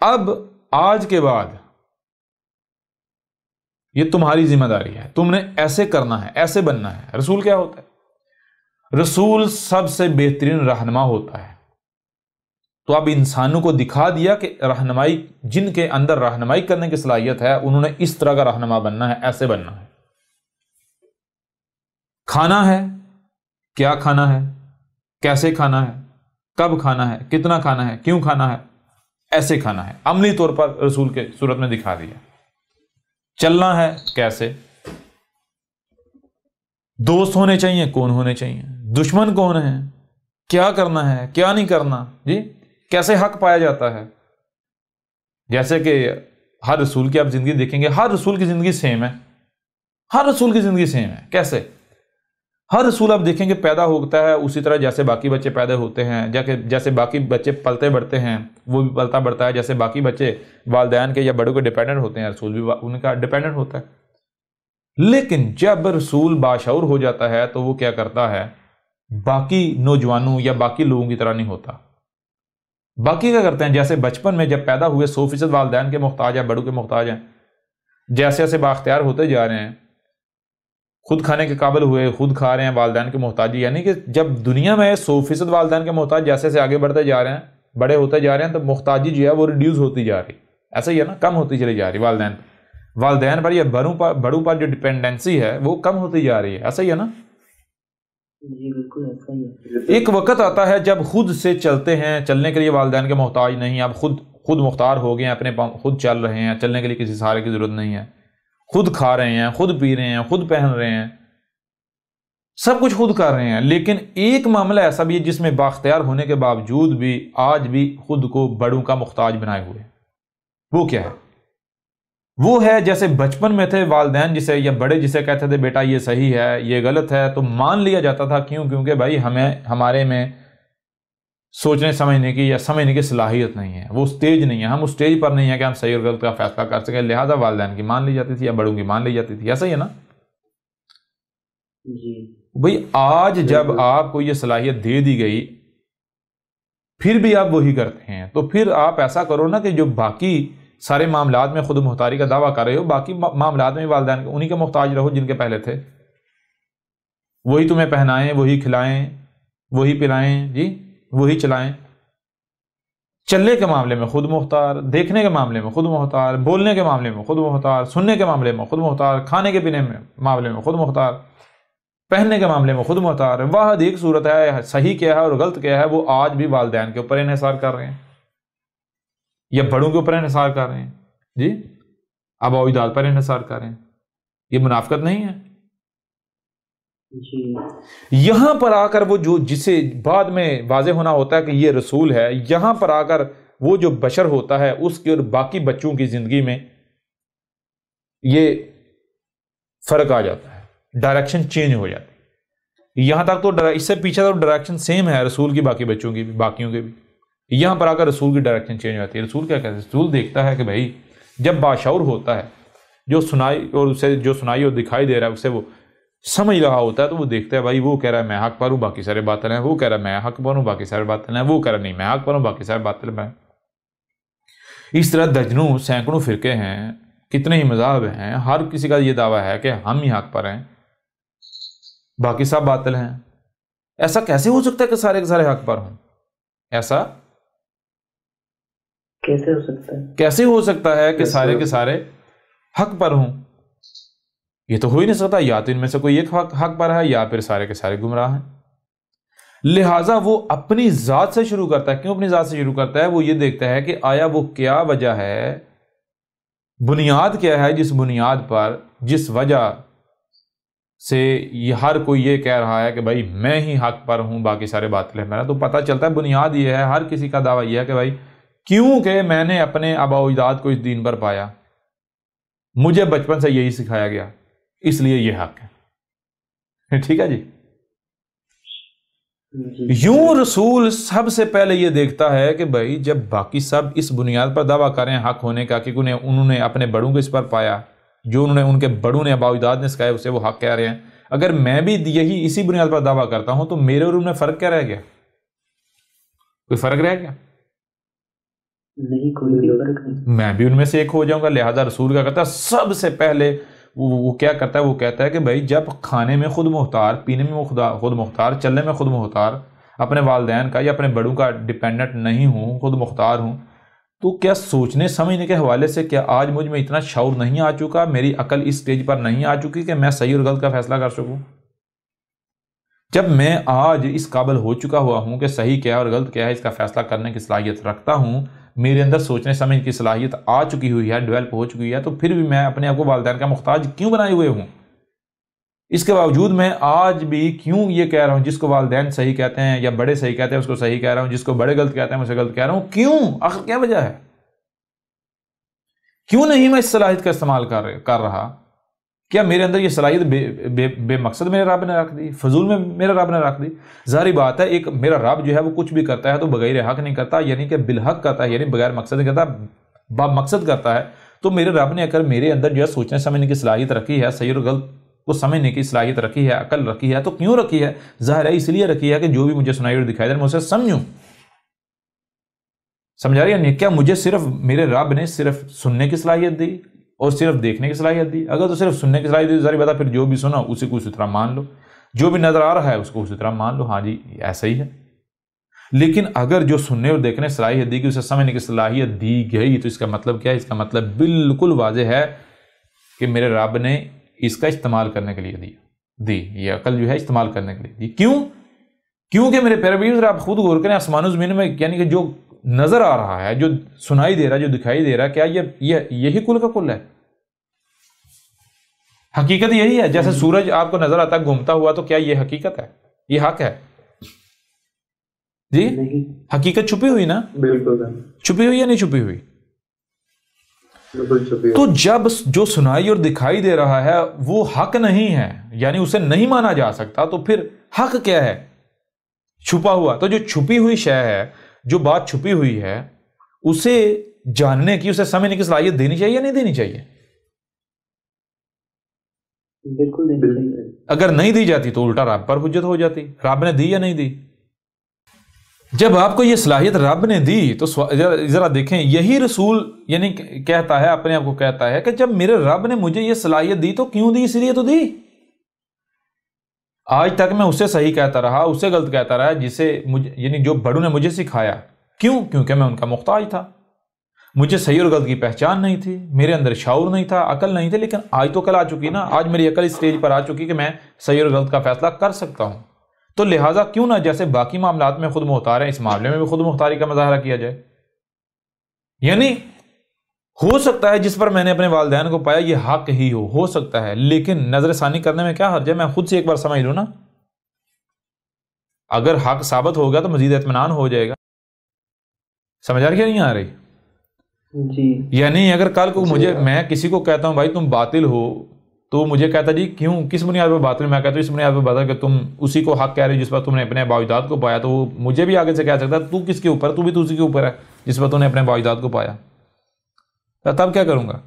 اب آج کے بعد یہ تمہاری ذمہ داری ہے، تم نے ایسے کرنا ہے، ایسے بننا ہے۔ رسول کیا ہوتا ہے؟ رسول سب سے بہترین رہنما ہوتا ہے۔ تو اب انسانوں کو دکھا دیا کہ رہنمائی، جن کے اندر رہنمائی کرنے کی صلاحیت ہے انہوں نے اس طرح کا رہنما بننا ہے، ایسے بننا ہے۔ کھانا ہے، کیا کھانا ہے، کیسے کھانا ہے، کب کھانا ہے، کتنا کھانا ہے، کیوں کھانا ہے، ایسے کھانا ہے، عملی طور پر رسول کے صورت میں دکھا دیا۔ چلنا ہے کیسے، دوست ہونے چاہیے، کون ہونے چاہیے، دشمن کون ہے، کیا کرنا ہے، کیا نہیں کرنا، جی کیسے حق پایا جاتا ہے۔ جیسے کہ ہر رسول کی آپ زندگی دیکھیں گے، ہر رسول کی زندگی سیم ہے، ہر رسول کی زندگی سیم ہے۔ کیسے؟ ہر رسول آپ دیکھیں گے پیدا ہوتا ہے اسی طرح جیسے باقی بچے پیدا ہوتے ہیں، جیسے باقی بچے پلتے بڑھتے ہیں وہ بھی پلتا بڑھتا ہے، جیسے باقی بچے والدین کے یا بڑوں کے ڈیپینڈنٹ ہوتے ہیں، رسول بھی ان کا ڈیپینڈنٹ ہوتا ہے۔ لیکن جب رسول باشعور ہو جاتا ہے تو وہ کیا کرتا ہے؟ باقی نوجوانوں یا باقی لوگوں کی طرح نہیں ہوتا۔ باقی کیا کرتے ہیں؟ جیسے بچپن میں جب پیدا ہوئے 100% والدین کے محتاج ہیں، بڑوں کے محتاج ہیں، جیسے جیسے بااختیار ہوتے جا رہے ہیں خود کھانے کے قابل ہوئے، خود کھا رہے ہیں، والدین کے محتاجی، یعنی کہ جب دنیا میں 100% والدین کے محتاج جیسے سے آگے بڑھتے جا رہے ہیں، بڑے ہوتے جا رہے ہیں، تو محتاجی جو ہے وہ ریڈیوس ہوتی جا رہی، ایسا ہی ہے نا، کم ہوتی چلی جا رہی والدین پر یا بڑوں پر جو ڈپینڈنسی ہے وہ کم ہوتی جا رہی ہے، ایسا ہی ہے نا؟ جی بالکل ایسا ہی ہے۔ ایک وقت آتا ہے جب خود سے چلتے ہیں، چلنے کے لیے والدین کے محتاج نہیں، اب خود مختار ہو گئے ہیں، اپنے خود چل رہے ہیں، چلنے کے لیے کسی سہارے کی ضرورت نہیں ہے، خود کھا رہے ہیں، خود پی رہے ہیں، خود پہن رہے ہیں، سب کچھ خود کر رہے ہیں۔ لیکن ایک معاملہ ایسا بھی ہے جس میں بااختیار ہونے کے باوجود بھی آج بھی خود کو بڑوں کا محتاج بنائے ہوئے، وہ کیا ہے؟ وہ ہے جیسے بچپن میں تھے والدین جسے یا بڑے جسے کہتے تھے بیٹا یہ صحیح ہے یہ غلط ہے تو مان لیا جاتا تھا، کیونکہ بھائی ہمارے میں سوچنے سمجھنے کی یا سمجھنے کی صلاحیت نہیں ہے، وہ سٹیج نہیں ہے، ہم اس سٹیج پر نہیں ہے کہ ہم صحیح اور غلط کا فیصلہ کر سکیں، لہذا والدین کی مان لی جاتی تھی یا بڑوں کی مان لی جاتی تھی، ایسا ہی ہے نا؟ جی بھئی آج جب آپ کو یہ صلاحیت دے دی گئی پھر بھی آپ وہی کرتے ہیں، تو پھر آپ ایسا کرو نا کہ جو باقی سارے معاملات میں خود مختاری کا دعویٰ کر رہے ہو، باقی معاملات میں والدین انہی کے محتاج رہو جن کے پہلے تھے، وہی تمہیں پہنائیں، وہی کھلائیں، وہی پلائیں، جی وہی چلائیں، چلنے کے معاملے میں خود مختار، دیکھنے کے معاملے میں خود مختار، بولنے کے معاملے میں خود مختار، سننے کے معاملے میں خود مختار، کھانے کے پینے میں معاملے میں خود مختار، پہننے کے معاملے میں خود مختار۔ واحد ایک صورت ہے، صحیح کیا ہے اور غلط کیا ہے وہ آج بھی والدین کے اوپر انحصار کر رہے ہیں یا بڑوں کے اوپر انحصار کر رہے ہیں، جی آباء و اجداد پر انحصار کر رہے ہیں، یہ منافقت نہیں ہے؟ جی یہاں پر آ کر وہ جسے بعد میں واضح ہونا ہوتا ہے کہ یہ رسول ہے، یہاں پر آ کر وہ جو بشر ہوتا ہے اس کے اور باقی بچوں کی زندگی میں یہ فرق آ جاتا ہے، ڈائریکشن چینج ہو جاتی ہے۔ یہاں تک تو اس سے پیچھے تو ڈائریکشن سیم ہے رسول کی، باقی بچوں کی بھی، باقیوں کے بھی، یہاں پر آ کر رسول کی ڈائریکشن چینج ہوتی ہے۔ رسول کیا کہتے ہیں؟ رسول دیکھتا ہے کہ بھائی جب باشعور ہوتا ہے، جو سنائی اور اسے جو سنائی اور دکھائی دے رہا ہے اسے وہ سمجھ رہا ہوتا ہے، تو وہ دیکھتا ہے بھائی وہ کہہ رہا ہے میں حق پر ہوں باقی سارے باطل ہیں، وہ کہہ رہا ہے میں حق پر ہوں باقی سارے باطل ہیں، وہ کہہ رہا ہے نہیں میں حق پر ہوں باقی سارے باطل ہیں۔ اس طرح درجنوں سینکڑوں فرقے ہیں، کتنے ہی مذاہب ہیں، ہر کسی کا یہ دعویٰ ہے کہ ہم ہی حق پر ہیں باقی سب باطل ہیں۔ ایسا کیسے ہو سکتا ہے کہ سارے کے سارے حق پر ہوں؟ ایسا کیسے ہو سکتا ہے؟ کیسے ہو سکتا ہے کہ سارے کے سارے حق پر ہوں؟ یہ تو ہو ہی نہیں سکتا، یا تو ان میں سے کوئی ایک حق پر ہے یا پھر سارے کے سارے گمراہ ہیں۔ لہٰذا وہ اپنی ذات سے شروع کرتا ہے۔ کیوں اپنی ذات سے شروع کرتا ہے؟ وہ یہ دیکھتا ہے کہ آیا وہ کیا وجہ ہے، بنیاد کیا ہے جس بنیاد پر، جس وجہ سے یہ ہر کوئی یہ کہہ رہا ہے کہ بھائی میں ہی حق پر ہوں باقی سارے باطل ہیں۔ میرا تو پتہ چلتا ہے بنیاد یہ ہے، ہر کسی کا دعویٰ یہ ہے کہ بھائی کیونکہ میں نے اپنے آباء و اجداد کو اس دین پر پایا، مجھے بچپن سے یہی سکھایا گیا، اس لیے یہ حق ہے۔ ٹھیک ہے جی؟ یوں رسول سب سے پہلے یہ دیکھتا ہے کہ بھائی جب باقی سب اس بنیاد پر دعویٰ کریں حق ہونے کا کہ انہوں نے اپنے بڑوں کو اس پر پایا، جو انہوں نے ان کے بڑوں نے آباء و اجداد نے سکھایا اسے وہ حق کہہ رہے ہیں، اگر میں بھی یہی اسی بنیاد پر دعویٰ کرتا ہوں تو میرے اور ان میں فرق کیا رہ گیا؟ کوئی فرق رہ گیا؟ نہیں، کوئی بھی فرق نہیں۔ میں بھی ان میں سے ایک ہو جاؤں گا۔ لہذا رسول کا کہتا ہے سب سے پہلے وہ کیا کرتا ہے؟ وہ کہتا ہے کہ بھائی جب کھانے میں خود مختار، پینے میں خود مختار، چلنے میں خود مختار، اپنے والدین کا یا اپنے بڑوں کا ڈیپینڈنٹ نہیں ہوں، خود مختار ہوں، تو کیا سوچنے سمجھنے کے حوالے سے کیا آج مجھ میں اتنا شعور نہیں آ چکا، میری عقل اس سٹیج پر نہیں آ چکی کہ میں صحیح اور غلط کا فیصلہ کر سکوں؟ جب میں آج اس قابل ہو چکا ہوا ہوں کہ صحیح کیا ہے اور غلط کیا ہے اس کا فیصلہ کرنے کی صلاحیت رکھتا ہوں، میرے اندر سوچنے سمجھنے کی صلاحیت آ چکی ہوئی ہے، ڈیولپ ہو چکی ہے، تو پھر بھی میں اپنے آپ کو والدین کا محتاج کیوں بنائے ہوئے ہوں؟ اس کے باوجود میں آج بھی کیوں یہ کہہ رہا ہوں جس کو والدین صحیح کہتے ہیں یا بڑے صحیح کہتے ہیں اس کو صحیح کہہ رہا ہوں، جس کو بڑے غلط کہتے ہیں اسے غلط کہہ رہا ہوں؟ کیوں؟ آخر کیا وجہ ہے؟ کیوں نہیں میں اس صلاحیت کا استعمال کر رہا؟ کیا میرے اندر یہ صلاحیت بے مقصد میرے رب نے رکھ دی، فضول میں میرے رب نے رکھ دی؟ ظاہری بات ہے ایک میرا رب جو ہے وہ کچھ بھی کرتا ہے تو بغیر حق نہیں کرتا، یعنی کہ بالحق کرتا ہے، یعنی بغیر مقصد نہیں کرتا، با مقصد کرتا ہے۔ تو میرے رب نے اگر میرے اندر جو ہے سوچنے سمجھنے کی صلاحیت رکھی ہے، صحیح اور غلط کو سمجھنے کی صلاحیت رکھی ہے، عقل رکھی ہے، تو کیوں رکھی ہے؟ ظاہر ہے اس لیے رکھی ہے کہ جو بھی مجھے سنائی اور دکھائی دے میں اسے سمجھوں۔ سمجھا رہی ہے؟ کیا مجھے صرف میرے رب نے صرف سننے کی صلاحیت دی اور صرف دیکھنے کی صلاحیت دی. اگر تو صرف سننے کی صلاحیت دی، ظاہر بات ہے پھر جو بھی سنا اسی کو اسی طرح مان لو، جو بھی نظر آ رہا ہے اس کو اسی طرح مان لو، ہاں جی ایسا ہی ہے. لیکن اگر جو سننے اور دیکھنے کی صلاحیت دی کہ اسے سمجھنے کی صلاحیت دی گئی تو اس کا مطلب کیا ہے؟ اس کا مطلب بالکل واضح ہے کہ میرے رب نے اس کا استعمال کرنے کے لیے دی، یہ عقل جو ہے استعمال کرنے کے لیے دی. کیونکہ میرے پیارے بھائی آپ خود غور کریں، آسمان و زمین میں یعنی کہ جو نظر آ رہا ہے، جو سنائی دے رہا ہے، جو دکھائی دے رہا ہے، کیا یہی کل کا کل ہے؟ حقیقت یہی ہے. جیسے سورج آپ کو نظر آتا ہے گھومتا ہوا، تو کیا یہ حقیقت ہے؟ یہ حق ہے جی؟ حقیقت چھپی ہوئی نا؟ بالکل چھپی ہوئی یا نہیں چھپی ہوئی؟ تو جب جو سنائی اور دکھائی دے رہا ہے وہ حق نہیں ہے، یعنی اسے نہیں مانا جا سکتا، تو پھر حق کیا ہے؟ چھپا ہوا. تو جو چھپی ہوئی شے ہے، جو بات چھپی ہوئی ہے، اسے جاننے کی، اسے سمجھنے کی صلاحیت دینی چاہیے یا نہیں دینی چاہیے؟ بالکل دینی چاہیے. اگر نہیں دی جاتی تو الٹا رب پر حجت ہو جاتی. رب نے دی یا نہیں دی؟ جب آپ کو یہ صلاحیت رب نے دی تو ذرا دیکھیں، یہی رسول یعنی کہتا ہے، اپنے آپ کو کہتا ہے کہ جب میرے رب نے مجھے یہ صلاحیت دی تو کیوں دی؟ اس لیے تو دی. آج تک میں اسے صحیح کہتا رہا، اسے غلط کہتا رہا، جسے یعنی جو بڑوں نے مجھے سکھایا. کیوں؟ کیونکہ میں ان کا محتاج تھا. مجھے صحیح اور غلط کی پہچان نہیں تھی، میرے اندر شعور نہیں تھا، عقل نہیں تھی. لیکن آج تو عقل آ چکی نا، آج میری عقل اس سٹیج پر آ چکی کہ میں صحیح اور غلط کا فیصلہ کر سکتا ہوں. تو لہٰذا کیوں نہ جیسے باقی معاملات میں خود مختار ہیں، اس معاملے میں بھی خود مختاری کا مظاہرہ کیا جائے. یعنی ہو سکتا ہے جس پر میں نے اپنے والدین کو پایا یہ حق ہی ہو سکتا ہے، لیکن نظر ثانی کرنے میں کیا حرج ہے؟ میں خود سے ایک بار سمجھ لوں نا. اگر حق ثابت ہوگا تو مزید اطمینان ہو جائے گا. سمجھ آ رہی ہے نہیں آ رہی؟ جی. یعنی اگر کل کو میں کسی کو کہتا ہوں بھائی تم باطل ہو، تو مجھے کہتا جی کیوں، کس بنیاد پر باطل؟ میں کہتا ہوں اس بنیاد پر باطل کہ تم اسی کو حق کہہ رہے ہو جس پر تم نے اپنے باوجداد کو پایا. تو وہ مجھے بھی آگے سے کہہ سکتا ہے تو کس کے اوپر؟ تو بھی تو اسی کے اوپر ہے جس پر تم نے اپنے باوجداد کو پایا. تب کیا کروں گا؟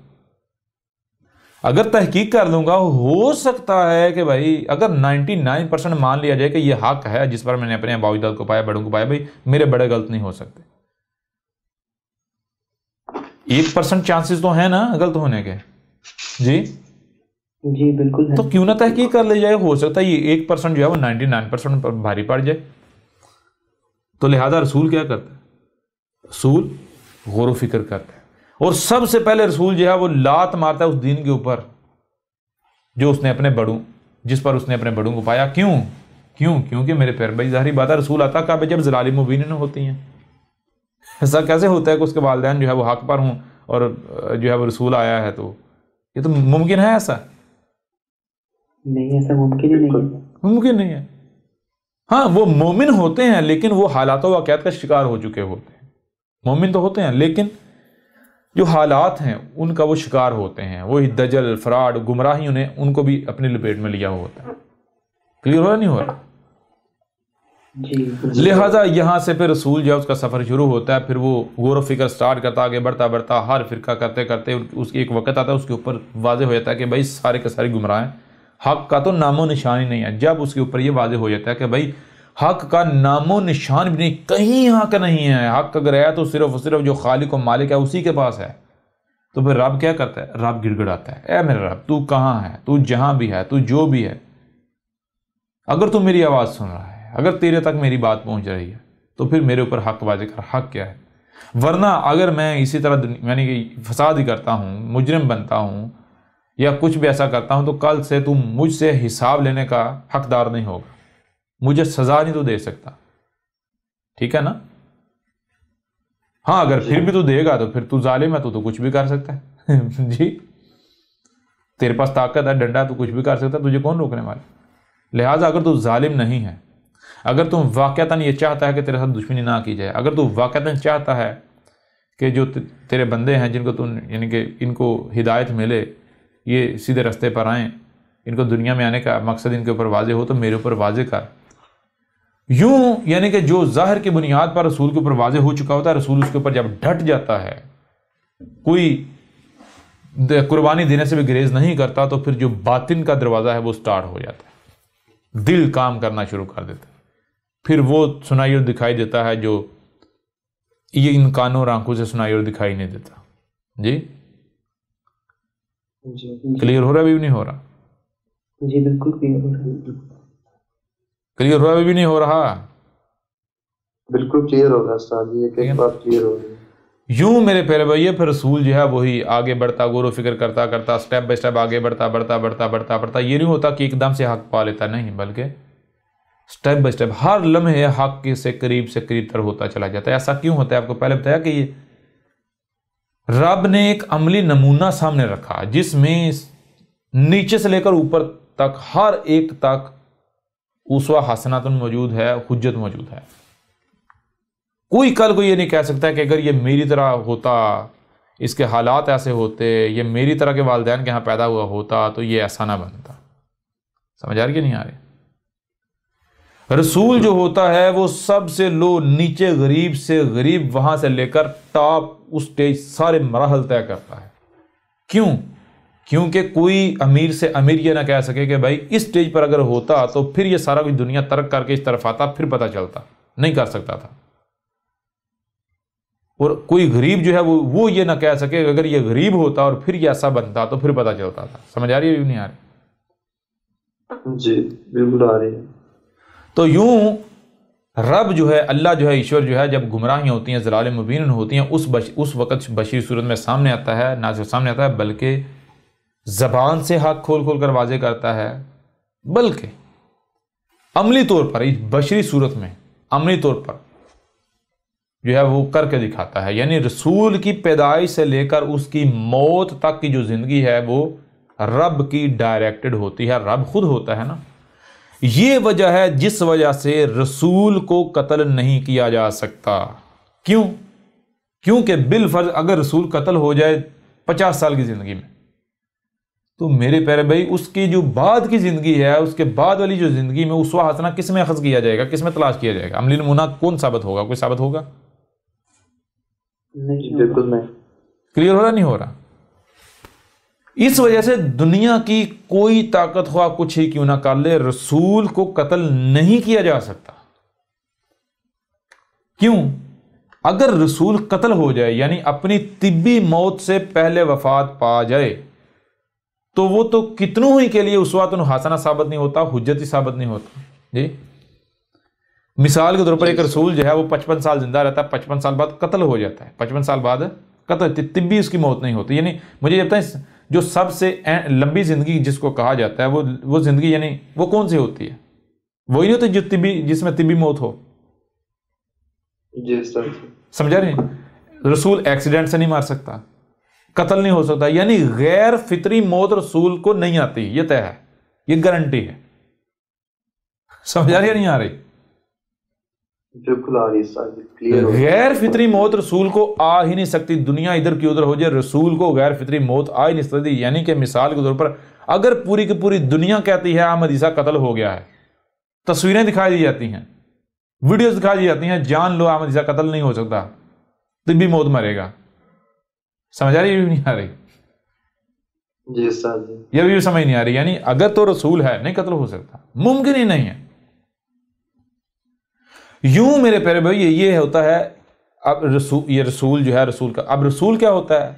اگر تحقیق کر لوں گا، ہو سکتا ہے کہ بھائی اگر 99% مان لیا جائے کہ یہ حق ہے جس پر میں نے اپنے باوجداد کو پایا، بڑوں کو پایا، بھائی میرے بڑے غلط نہیں ہو سکتے. 1% چانسز تو ہیں نا غلط ہونے کے. جی بالکل ہے. تو کیوں نہ تحقیق کر لی جائے؟ ہو سکتا ہے یہ 1% جو ہے وہ 99% پر بھاری پڑ جائے. تو لہذا رسول کیا کرتا ہے؟ رسول غور و فکر کرتا ہے، اور سب سے پہلے رسول جو ہے وہ لات مارتا ہے اس دین کے اوپر جو اس نے اپنے بڑوں، جس پر اس نے اپنے بڑوں کو پایا. کیونکہ میرے پیارے بھائی ظاہری بات ہے رسول آتا کعبے جب ضلال مبین ہوتی ہیں. ایسا کیسے ہوتا ہے کہ اس کے والدین جو ہے وہ حق پر ہوں اور جو ہے وہ رسول آیا ہے؟ تو یہ تو ممکن ہے؟ ایسا نہیں، ایسا ممکن ہی نہیں ہے. ممکن نہیں ہے. ہاں وہ مومن ہوتے ہیں لیکن وہ حالات و واقعات کا شکار ہو چکے ہوتے ہیں. مومن تو ہوتے ہیں لیکن جو حالات ہیں ان کا وہ شکار ہوتے ہیں. وہی دجل، فراڈ، گمراہی ان کو بھی اپنی لپیٹ میں لیا ہوتا ہے. کلیئر ہو رہا نہیں ہو رہا؟ جی. لہٰذا یہاں سے پھر رسول جو ہے اس کا سفر شروع ہوتا ہے. پھر وہ غور و فکر سٹارٹ کرتا، آگے بڑھتا ہر فرقہ کرتے کرتے اس کی ایک وقت آتا ہے اس کے اوپر واضح ہو جاتا ہے کہ بھائی سارے کے سارے گمراہ ہیں، حق کا تو نام و نشان ہی نہیں ہے. جب اس کے اوپر یہ واضح ہو جاتا ہے کہ بھائی حق کا نام و نشان بھی نہیں، کہیں حق نہیں ہے، حق اگر ہے تو صرف جو خالق و مالک ہے اسی کے پاس ہے. تو پھر رب کیا کرتا ہے؟ رب گڑ گڑاتا ہے، اے میرے رب تو کہاں ہے؟ تو جہاں بھی ہے، تو جو بھی ہے، اگر تو میری آواز سن رہا ہے، اگر تیرے تک میری بات پہنچ رہی ہے تو پھر میرے اوپر حق واضح کر. حق کیا ہے؟ ورنہ اگر میں اسی طرح یعنی کہ فساد ہی کرتا ہوں، مجرم بنتا ہوں یا کچھ بھی ایسا کرتا ہوں، تو کل سے تم مجھ سے حساب لینے کا حقدار نہیں ہوگا، مجھے سزا نہیں تو دے سکتا. ٹھیک ہے نا؟ ہاں اگر پھر بھی تو دے گا تو پھر تو ظالم ہے، تو کچھ بھی کر سکتا ہے. جی تیرے پاس طاقت ہے، ڈنڈا ہے، تو کچھ بھی کر سکتا ہے، تجھے کون روکنے والا؟ لہٰذا اگر تو ظالم نہیں ہے، اگر تم واقعتاً یہ چاہتا ہے کہ تیرے ساتھ دشمنی نہ کی جائے، اگر تو واقعتاً چاہتا ہے کہ جو تیرے بندے ہیں جن کو تم یعنی کہ ان کو ہدایت ملے، یہ سیدھے رستے پر آئیں، ان کو دنیا میں آنے کا مقصد ان کے اوپر واضح ہو، تو میرے اوپر واضح کر. یوں یعنی کہ جو ظاہر کی بنیاد پر رسول کے اوپر واضح ہو چکا ہوتا ہے، رسول اس کے اوپر جب ڈٹ جاتا ہے، کوئی قربانی دینے سے بھی گریز نہیں کرتا، تو پھر جو باطن کا دروازہ ہے وہ سٹارٹ ہو جاتا ہے، دل کام کرنا شروع کر دیتا ہے. پھر وہ سنائی اور دکھائی دیتا ہے جو یہ ان کانوں اور آنکھوں سے سنائی اور دکھائی نہیں دیتا. جی کلیئر ہو رہا ہے؟ ابھی بھی نہیں ہو رہا؟ جی بالکل کلیئر ہو رہا ہے. کلیئر ہو رہا ہے؟ ابھی بھی نہیں ہو رہا؟ بالکل کلیئر ہوگا استاد جی، ایک بات کلیئر ہوگی. یوں میرے پیارے بھائی پھر رسول جو ہے وہی آگے بڑھتا، غور و فکر کرتا کرتا سٹیپ بائی سٹیپ آگے بڑھتا بڑھتا بڑھتا بڑھتا بڑھتا. یہ نہیں ہوتا کہ ایک دم سے حق پا لیتا، نہیں، بلکہ سٹیپ بائی سٹیپ ہر لمحے حق کے سے قریب تر ہوتا چلا جاتا ہے. ایسا کیوں ہوتا ہے؟ آپ کو پہلے بتایا کہ یہ رب نے ایک عملی نمونہ سامنے رکھا جس میں نیچے سے لے کر اوپر تک ہر ایک تک اسوہ حسنۃ موجود ہے، حجت موجود ہے. کوئی کل کو یہ نہیں کہہ سکتا کہ اگر یہ میری طرح ہوتا، اس کے حالات ایسے ہوتے، یہ میری طرح کے والدین کے ہاں پیدا ہوا ہوتا تو یہ ایسا نہ بنتا. سمجھ آ رہی کہ نہیں آ رہی؟ رسول جو ہوتا ہے وہ سب سے لو، نیچے غریب سے غریب، وہاں سے لے کر ٹاپ اس سٹیج سارے مراحل طے کرتا ہے. کیوں؟ کیونکہ کوئی امیر سے امیر یہ نہ کہہ سکے کہ بھائی اس سٹیج پر اگر ہوتا تو پھر یہ سارا کچھ دنیا ترک کر کے اس طرف آتا، پھر پتہ چلتا. نہیں کر سکتا تھا. اور کوئی غریب جو ہے وہ یہ نہ کہہ سکے کہ اگر یہ غریب ہوتا اور پھر یہ ایسا بنتا تو پھر پتہ چلتا تھا. سمجھ آ رہی ہے؟ نہیں آ رہی؟ جی بالکل آ رہی ہے. تو یوں رب جو ہے، اللہ جو ہے، ایشور جو ہے، جب گمراہیاں ہوتی ہیں، ضلال مبین ہوتی ہیں، اس وقت بشری صورت میں سامنے آتا ہے، نہ صرف سامنے آتا ہے بلکہ زبان سے حق کھول کھول کر واضح کرتا ہے، بلکہ عملی طور پر اس بشری صورت میں عملی طور پر جو ہے وہ کر کے دکھاتا ہے. یعنی رسول کی پیدائش سے لے کر اس کی موت تک کی جو زندگی ہے وہ رب کی ڈائریکٹڈ ہوتی ہے، رب خود ہوتا ہے نا. یہ وجہ ہے جس وجہ سے رسول کو قتل نہیں کیا جا سکتا. کیوں؟ کیونکہ بالفرض اگر رسول قتل ہو جائے 50 سال کی زندگی میں تو میرے پیارے بھائی اس کی جو بعد کی زندگی ہے، اس کے بعد والی جو زندگی میں اسوہ حسنہ کس میں اخذ کیا جائے گا، کس میں تلاش کیا جائے گا؟ عملی نمونہ کون ثابت ہوگا؟ کوئی ثابت ہوگا؟ نہیں بالکل نہیں. کلیئر ہو رہا نہیں ہو رہا؟ اس وجہ سے دنیا کی کوئی طاقت خواہ کچھ ہی کیوں نہ کر لے، رسول کو قتل نہیں کیا جا سکتا. کیوں؟ اگر رسول قتل ہو جائے یعنی اپنی طبی موت سے پہلے وفات پا جائے تو وہ تو کتنوں ہی کے لیے اسوۃ حسنہ ثابت نہیں ہوتا، حجت ہی ثابت نہیں ہوتا. جی مثال کے طور پر ایک رسول جو ہے وہ 55 سال زندہ رہتا ہے، 55 سال بعد قتل ہو جاتا ہے، 55 سال بعد قتل، طبی اس کی موت نہیں ہوتی. یعنی مجھے یہ بتائیں جو سب سے لمبی زندگی جس کو کہا جاتا ہے وہ زندگی یعنی وہ کون سی ہوتی ہے؟ وہی نہیں ہوتی جو جس میں طبی موت ہو. جی سر. سمجھا نہیں؟ رسول ایکسیڈنٹ سے نہیں مار سکتا، قتل نہیں ہو سکتا. یعنی غیر فطری موت رسول کو نہیں آتی، یہ طے ہے، یہ گارنٹی ہے. سمجھا رہی ہے نہیں آ رہی؟ بالکل آ رہی ہے. غیر فطری موت رسول کو آ ہی نہیں سکتی. دنیا ادھر کی ادھر ہو جائے، رسول کو غیر فطری موت آ ہی نہیں سکتی. یعنی کہ مثال کے طور پر اگر پوری کی پوری دنیا کہتی ہے احمد عیسیٰ قتل ہو گیا ہے، تصویریں دکھائی دی جاتی ہیں، ویڈیوز دکھائی دی جاتی ہیں، جان لو احمد عیسیٰ قتل نہیں ہو سکتا، طبی موت مرے گا. سمجھ آ رہی ہے نہیں آ رہی؟ جی سر. یہ بھی سمجھ نہیں آ رہی. یعنی اگر تو رسول ہے نہیں قتل ہو سکتا، ممکن ہی نہیں ہے. یوں میرے پیارے بھائی یہ ہوتا ہے. اب یہ رسول جو ہے رسول کا، اب رسول کیا ہوتا ہے؟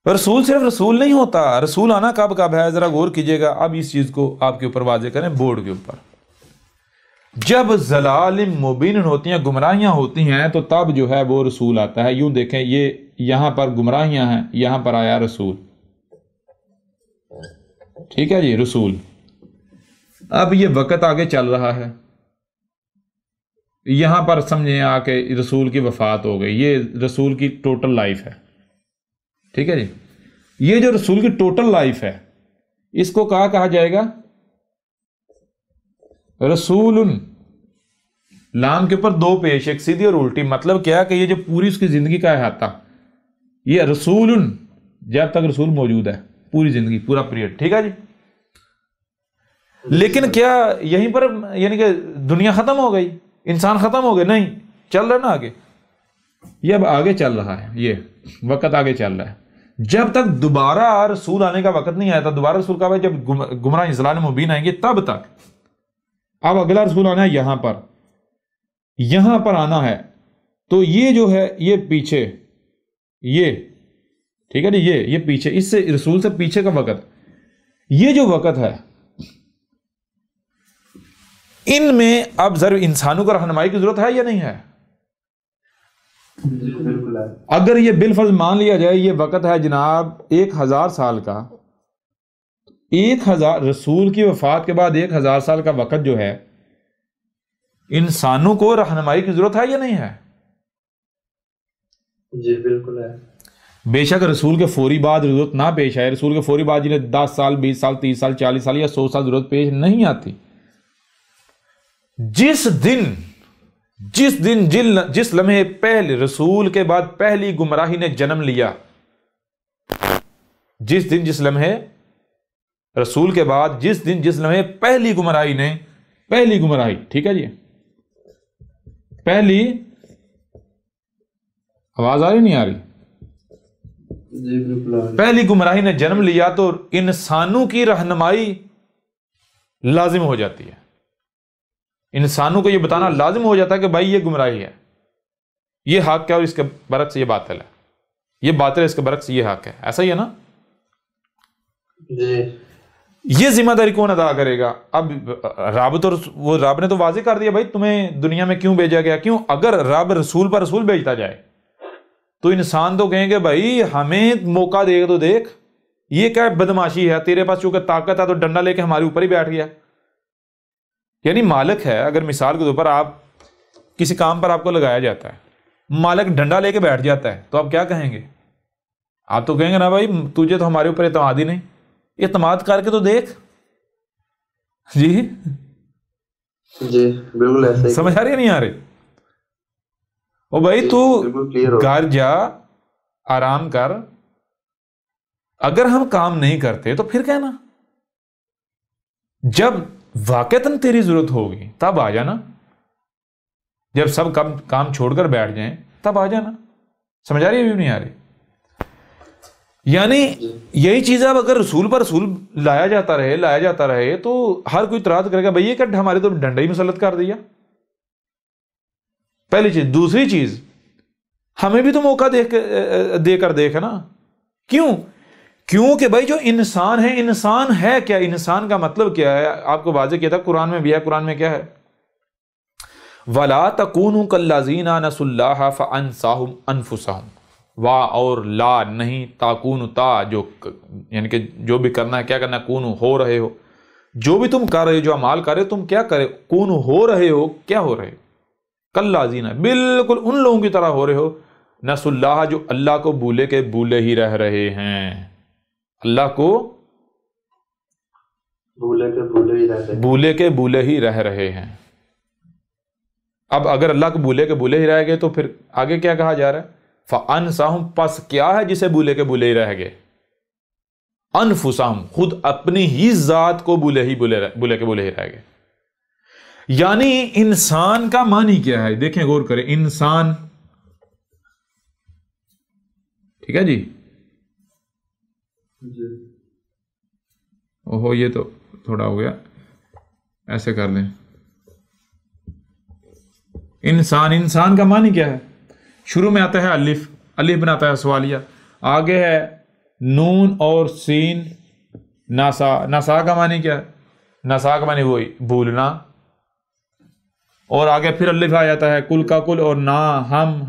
رسول صرف رسول نہیں ہوتا. رسول آنا کب کب ہے ذرا غور کیجئے گا. اب اس چیز کو آپ کے اوپر واضح کریں بورڈ کے اوپر. جب ضلال مبین ہوتی ہیں، گمراہیاں ہوتی ہیں، تو تب جو ہے وہ رسول آتا ہے. یوں دیکھیں یہ یہاں پر گمراہیاں ہیں، یہاں پر آیا رسول. ٹھیک ہے جی، رسول. اب یہ وقت آگے چل رہا ہے، یہاں پر سمجھیں آ کے رسول کی وفات ہو گئی. یہ رسول کی ٹوٹل لائف ہے. ٹھیک ہے جی. یہ جو رسول کی ٹوٹل لائف ہے اس کو کہا جائے گا رسول. لام کے اوپر دو پیش، ایک سیدھی اور الٹی. مطلب کیا کہ یہ جو پوری اس کی زندگی کا احاطہ، یہ رسول جب تک رسول موجود ہے، پوری زندگی، پورا پیریڈ. ٹھیک ہے جی. لیکن کیا یہیں پر یعنی کہ دنیا ختم ہو گئی، انسان ختم ہو گئے؟ نہیں، چل رہا نا آگے. یہ اب آگے چل رہا ہے، یہ وقت آگے چل رہا ہے. جب تک دوبارہ رسول آنے کا وقت نہیں آیا تھا، دوبارہ رسول کا جب گمراہ ضلال مبین آئیں گے تب تک. اب اگلا رسول آنا ہے یہاں پر آنا ہے. تو یہ جو ہے یہ پیچھے، یہ ٹھیک ہے جی، یہ پیچھے، اس سے رسول سے پیچھے کا وقت، یہ جو وقت ہے ان میں اب ضرور انسانوں کو رہنمائی کی ضرورت ہے یا نہیں ہے؟ بالکل ہے۔ اگر یہ بالفرض مان لیا جائے یہ وقت ہے جناب 1000 سال کا، 1000 رسول کی وفات کے بعد 1000 سال کا وقت جو ہے، انسانوں کو رہنمائی کی ضرورت ہے یا نہیں ہے؟ جی بالکل ہے۔ بے شک رسول کے فوری بعد ضرورت نہ پیش آئے، رسول کے فوری بعد جنہیں 10 سال 20 سال 30 سال 40 سال یا 100 سال ضرورت پیش نہیں آتی، جس لمحے پہلے رسول کے بعد پہلی گمراہی نے جنم لیا، جس لمحے رسول کے بعد جس لمحے پہلی گمراہی، ٹھیک ہے جی، پہلی، آواز آ رہی نہیں آ رہی؟ جی بالکل۔ پہلی گمراہی نے جنم لیا تو انسانوں کی رہنمائی لازم ہو جاتی ہے، انسانوں کو یہ بتانا لازم ہو جاتا ہے کہ بھائی یہ گمراہی ہے، یہ حق ہے، اور اس کے برعکس یہ باطل ہے، یہ باطل ہے، اس کے برعکس یہ حق ہے، ایسا ہی ہے نا؟ جی۔ یہ ذمہ داری کون ادا کرے گا؟ اب رب نے تو واضح کر دیا بھائی تمہیں دنیا میں کیوں بھیجا گیا، کیوں؟ اگر رب رسول پر رسول بھیجتا جائے تو انسان تو کہیں گے بھائی ہمیں موقع دے تو دیکھ، یہ کیا بدماشی ہے، تیرے پاس چونکہ طاقت ہے تو ڈنڈا لے کے ہمارے اوپر ہی بیٹھ گیا۔ یعنی مالک ہے، اگر مثال کے طور پر آپ کسی کام پر آپ کو لگایا جاتا ہے، مالک ڈنڈا لے کے بیٹھ جاتا ہے تو آپ کیا کہیں گے؟ آپ تو کہیں گے نا بھائی تجھے تو ہمارے اوپر اعتماد ہی نہیں، اعتماد کر کے تو دیکھ۔ جی جی بالکل ایسا ہی۔ سمجھ آ رہی ہے نہیں آ رہی؟ او بھائی تو گھر جا، آرام کر، اگر ہم کام نہیں کرتے تو پھر کہنا، جب واقعتاً تیری ضرورت ہوگی تب آ جانا، جب سب کام چھوڑ کر بیٹھ جائیں تب آ جانا۔ سمجھ آ رہی ہے بھی نہیں آ رہی؟ یعنی یہی چیز ہے، اب اگر رسول پر رسول لایا جاتا رہے تو ہر کوئی اعتراض کرے گا بھئی یہ کہ ہمارے تو ڈنڈا ہی مسلط کر دیا، پہلی چیز۔ دوسری چیز، ہمیں بھی تو موقع دے کر دیکھ نا، کیوں کہ بھائی جو انسان ہے کیا؟ انسان کا مطلب کیا ہے؟ آپ کو واضح کیا تھا، قرآن میں بھی ہے، قرآن میں کیا ہے؟ وَلَا تَكُونُوا كَالَّذِينَ نَسُوا اللَّهَ فَأَنسَاهُمْ أَنفُسَهُمْ، وا اور لا نہیں، تاکون تا، جو یعنی کہ جو بھی کرنا ہے، کیا کرنا ہے؟ کون ہو رہے ہو، جو بھی تم کر رہے ہو، جو اعمال کر رہے ہو، تم کیا کرے؟ کون ہو رہے ہو، کیا ہو رہے ہو؟ کالذین، بالکل ان لوگوں کی طرح ہو رہے ہو، نسوا اللہ، جو اللہ کو بھولے کے بھولے ہی رہ رہے ہیں، اللہ کو بھولے کے بھولے ہی رہ رہے ہیں۔ اب اگر اللہ کو بھولے کے بھولے ہی رہ گئے تو پھر آگے کیا کہا جا رہا ہے؟ فَأَنْسَاهُمْ، پس کیا ہے جسے بھولے کے بھولے ہی رہ گئے؟ انفسہم، خود اپنی ہی ذات کو بھولے کے بھولے ہی رہ گئے۔ یعنی انسان کا معنی کیا ہے؟ دیکھیں، غور کریں، انسان، ٹھیک ہے جی؟ اوہو یہ تو تھوڑا ہو گیا، ایسے کر لیں۔ انسان کا معنی کیا ہے؟ شروع میں آتا ہے الف بناتا ہے سوالیہ، آگے ہے نون اور سین، ناسا کا معنی کیا ہے؟ ناسا کا معنی وہی بھولنا، اور آگے پھر الف آ جاتا ہے کل کا کل، اور نا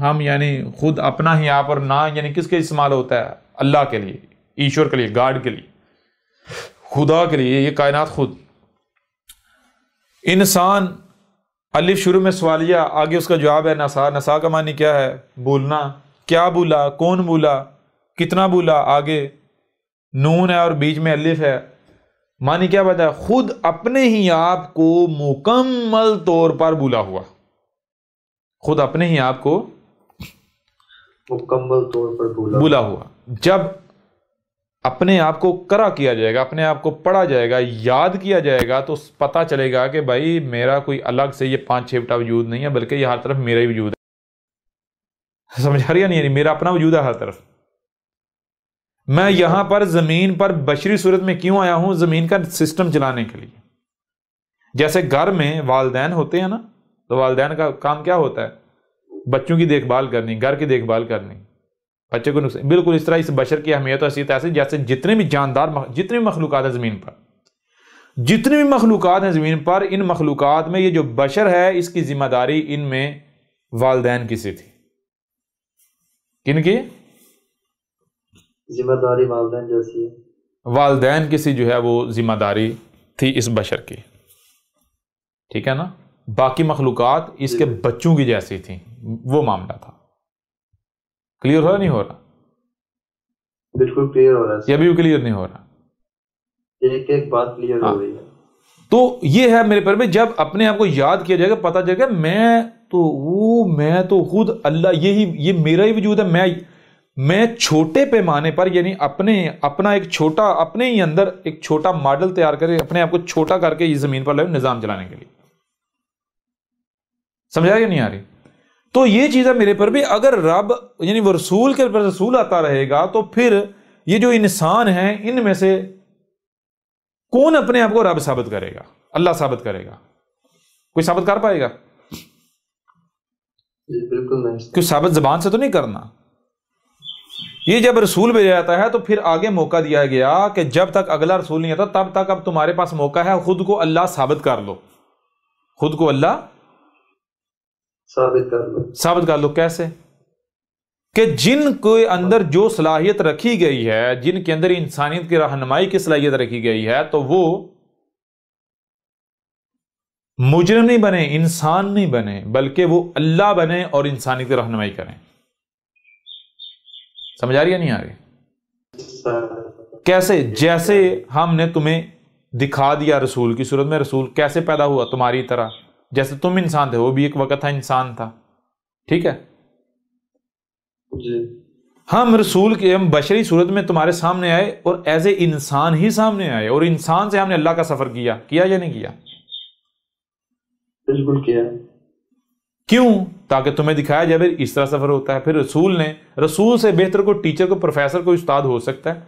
ہم یعنی خود اپنا ہی آپ، اور نا یعنی کس کے استعمال ہوتا ہے؟ اللہ کے لیے، ایشور کے لیے، گاڈ کے لیے، خدا کے لیے، یہ کائنات خود۔ انسان، الف شروع میں سوالیہ، آگے اس کا جواب ہے نسا کا معنی کیا ہے؟ بھولنا، کیا بھولا، کون بھولا، کتنا بھولا، آگے نون ہے اور بیچ میں الف ہے، معنی کیا بتا ہے؟ خود اپنے ہی آپ کو مکمل طور پر بھولا ہوا، خود اپنے ہی آپ کو مکمل طور پر بھولا ہوا۔ جب اپنے آپ کو کرا کیا جائے گا، اپنے آپ کو پڑھا جائے گا، یاد کیا جائے گا، تو پتا چلے گا کہ بھائی میرا کوئی الگ سے یہ 5-6 وجود نہیں ہے، بلکہ یہ ہر طرف میرا ہی وجود ہے۔ سمجھ آ رہی ہے نہیں؟ یعنی میرا اپنا وجود ہے ہر طرف۔ میں یہاں پر زمین پر بشری صورت میں کیوں آیا ہوں؟ زمین کا سسٹم چلانے کے لیے۔ جیسے گھر میں والدین ہوتے ہیں نا، تو والدین کا کام کیا ہوتا ہے؟ بچوں کی دیکھ بھال کرنی، گھر کی دیکھ بھال کرنی، بچے کو نقصان بالکل اس طرح اس بشر کی اہمیت و حیثیت ایسی جیسے جتنے بھی جاندار جتنے بھی مخلوقات ہیں زمین پر، جتنی بھی مخلوقات ہیں زمین پر، ان مخلوقات میں یہ جو بشر ہے اس کی ذمہ داری ان میں والدین کی سی تھی. کن کی ذمہ داری؟ والدین جیسی ہے. والدین کی سی جو ہے وہ ذمہ داری تھی اس بشر کی، ٹھیک ہے نا. باقی مخلوقات اس کے بچوں کی جیسی تھیں، وہ معاملہ تھا. کلیئر ہو رہا نہیں ہو رہا؟ بالکل کلیئر ہو رہا ہے. یہ بھی کلیئر نہیں ہو رہا؟ ایک ایک بات کلیئر ہو رہی ہے. تو یہ ہے میرے پر میں جب اپنے آپ کو یاد کیا جائے گا، پتا چلے گا میں تو خود اللہ، یہ میرا ہی وجود ہے. میں چھوٹے پیمانے پر یعنی اپنا ایک چھوٹا، اپنے ہی اندر ایک چھوٹا ماڈل تیار کرے، اپنے آپ کو چھوٹا کر کے یہ زمین پر نظام چلانے کے لیے. سمجھا یا نہیں آ رہی؟ تو یہ چیز ہے میرے پر بھی. اگر رب یعنی وہ رسول کے پر رسول آتا رہے گا تو پھر یہ جو انسان ہیں ان میں سے کون اپنے آپ کو رب ثابت کرے گا؟ اللہ ثابت کرے گا. کوئی ثابت کر پائے گا؟ بالکل نہیں. کوئی ثابت زبان سے تو نہیں کرنا. یہ جب رسول بھیجا جاتا ہے تو پھر آگے موقع دیا گیا کہ جب تک اگلا رسول نہیں آتا تب تک اب تمہارے پاس موقع ہے خود کو اللہ ثابت کر لو. خود کو اللہ ثابت کر لو. کیسے؟ کہ جن کے اندر جو صلاحیت رکھی گئی ہے، جن کے اندر انسانیت کی رہنمائی کی صلاحیت رکھی گئی ہے، تو وہ مجرم نہیں بنے، انسان نہیں بنے، بلکہ وہ اللہ بنے اور انسانیت کی رہنمائی کریں. سمجھ آ رہی ہے نہیں آ رہی؟ کیسے؟ جیسے ہم نے تمہیں دکھا دیا رسول کی صورت میں، رسول کیسے پیدا ہوا تمہاری طرح، جیسے تم انسان تھے وہ بھی ایک وقت تھا انسان تھا. ٹھیک ہے جی. ہم رسول کے ہم بشری صورت میں تمہارے سامنے آئے اور ایز اے انسان ہی سامنے آئے، اور انسان سے ہم نے اللہ کا سفر کیا یا نہیں کیا؟ بالکل کیا. کیوں؟ تاکہ تمہیں دکھایا جائے اس طرح سفر ہوتا ہے. پھر رسول سے بہتر کوئی ٹیچر، کوئی پروفیسر، کوئی استاد ہو سکتا ہے؟